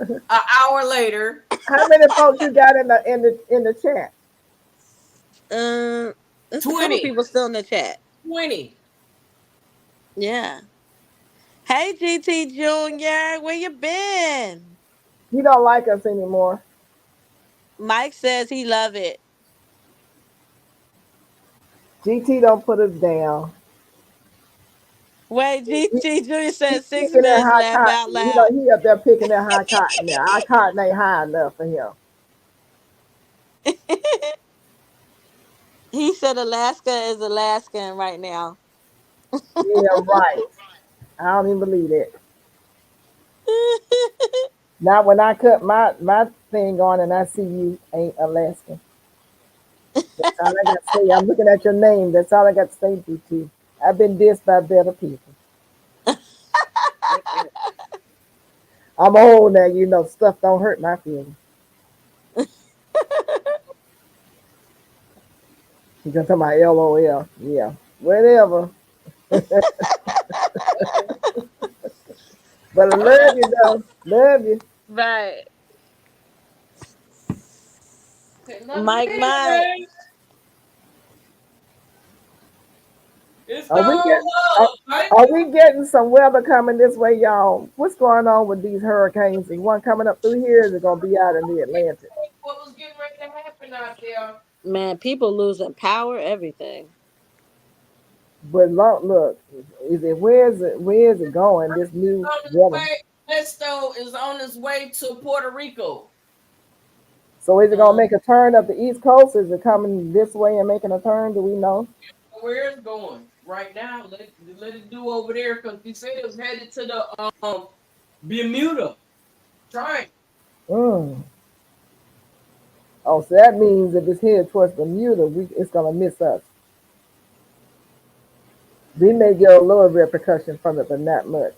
an hour later, how many folks you got in the chat? There's a couple 20. people still in the chat. 20. Yeah. Hey, GT Junior, where you been? You don't like us anymore. Mike says he love it. GT don't put us down. Wait, GT Junior He's says six picking that minutes. high Laugh out cotton. loud. He up there picking that high cotton now. Our cotton ain't high enough for him. He said Alaska is Alaskan right now. Yeah, right. I don't even believe it. Now when I cut my thing on and I see you ain't Alaskan. That's all I got to say. I'm looking at your name. That's all I got to say, GT. I've been dissed by better people. I'm old now, you know, stuff don't hurt my feelings. You gonna talk about LOL. Yeah. Whatever. But I love you though. Love you. Right. Love you Mike. anyway. It's Are we all getting are, love, right? are we getting some weather coming this way, y'all? What's going on with these hurricanes? Is one coming up through here? Is it gonna be out in the Atlantic? What was getting ready to happen out there? Man, people losing power, everything. But look, is it where is it going? This new On his weather. way, Nesto is on his way to Puerto Rico. So is it gonna make a turn up the East Coast? Is it coming this way and making a turn? Do we know? Where it's going right now? Let it do over there, because he said it was headed to the Bermuda. Try. Mm. Oh, so that means if it's headed towards Bermuda, it's gonna miss us. We may get a little repercussion from it, but not much.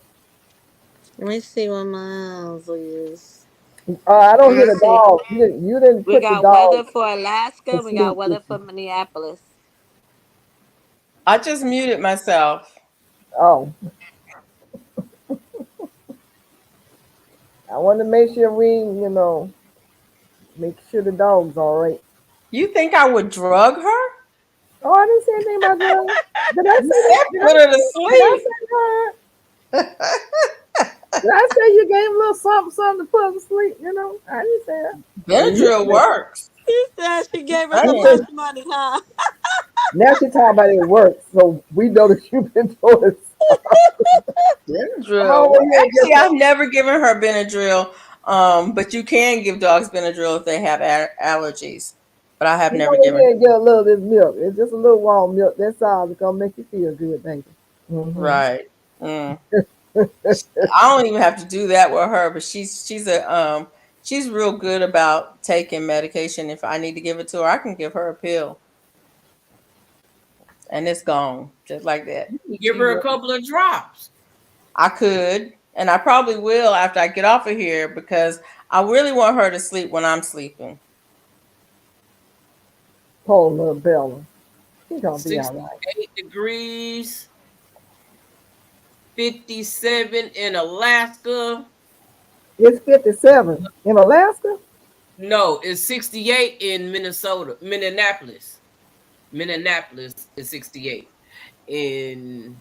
Let me see what miles is. I don't hear Let's the see. dog. You didn't We put the got weather dog for to Alaska. We got sleep. weather for Minneapolis. I just muted myself. Oh, I want to make sure make sure the dog's all right. You think I would drug her? Oh, I didn't say anything about drugs. Did I You say said that? Did put her to I sleep. say that? Did I say you gave a little something to put her to sleep? I didn't say that. Benadryl works. He said she gave her I some You am. hush said money, huh? now she talking about it works, so we know that you've been doing it. Come Benadryl. on Well, in here and actually, get I've never given her Benadryl. But you can give dogs Benadryl if they have allergies. But I have Come never on in given here her. and get a little of this milk. It's just a little warm milk. That's all. It's gonna make you feel good, baby. Hmm. Right. Mm. I don't even have to do that with her, but she's real good about taking medication. If I need to give it to her, I can give her a pill, and it's gone just like that. Give her a couple of drops. I could, and I probably will after I get off of here because I really want her to sleep when I'm sleeping. Poor little Bella. She's gonna be all right. 68 degrees, 57 in Alaska. It's 57 in Alaska. No, it's 68 in Minnesota, Minneapolis. Minneapolis is 68. In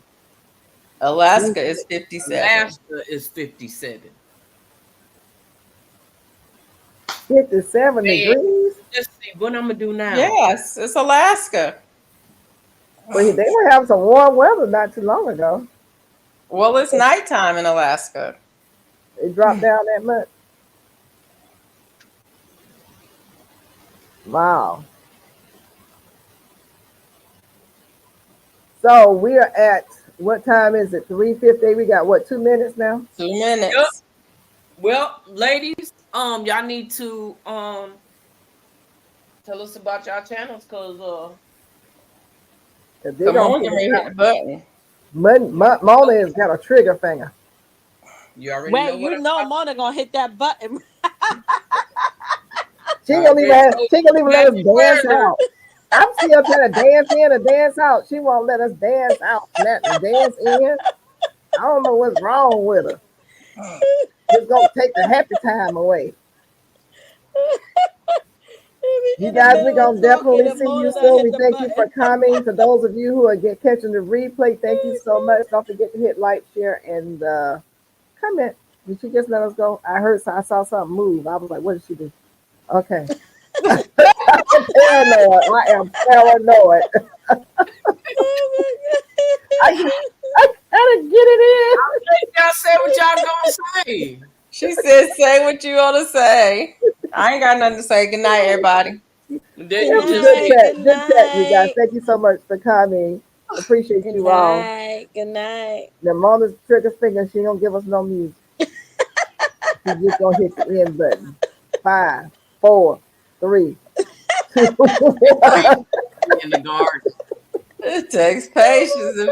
Alaska is 57. Alaska is 57. 57 Man. degrees. Let's see what I'm gonna do now. Yes, it's Alaska. Well, they were having some warm weather not too long ago. Well, it's nighttime in Alaska. It dropped down that much. Wow. So we are at, what time is it? 3:50. We got what, 2 minutes now? 2 minutes. Yep. Well, ladies, y'all need to tell us about y'all channels, cause They Come don't on, put get ready it to out. hit the button. Mona has got a trigger finger. you already Wait, know what you I'm know talking Mona gonna hit that button. She gonna even let us dance Weather. out. I'm still trying to dance in or dance out. She won't let us dance out, dance in. I don't know what's wrong with her. It's gonna take the happy time away. You guys, we're gonna definitely see you soon. We thank you for coming. For those of you who are catching the replay, thank you so much. Don't forget to hit like, share, and comment. Did she just let us go? I saw something move. I was like, what did she do? Okay. I'm paranoid. I am paranoid. I gotta get it in. Y'all say what y'all gonna say. She said, say what you want to say. I ain't got nothing to say. Good night, everybody. Then It you was a just good say, chat. Good chat, you guys. Thank you so much for coming. Appreciate Good you all. night. Good night. The Mona's trigger finger, she don't give us no music. She's just gonna hit the end button. 5, 4, 3, 2, 1. in the garden. It takes patience.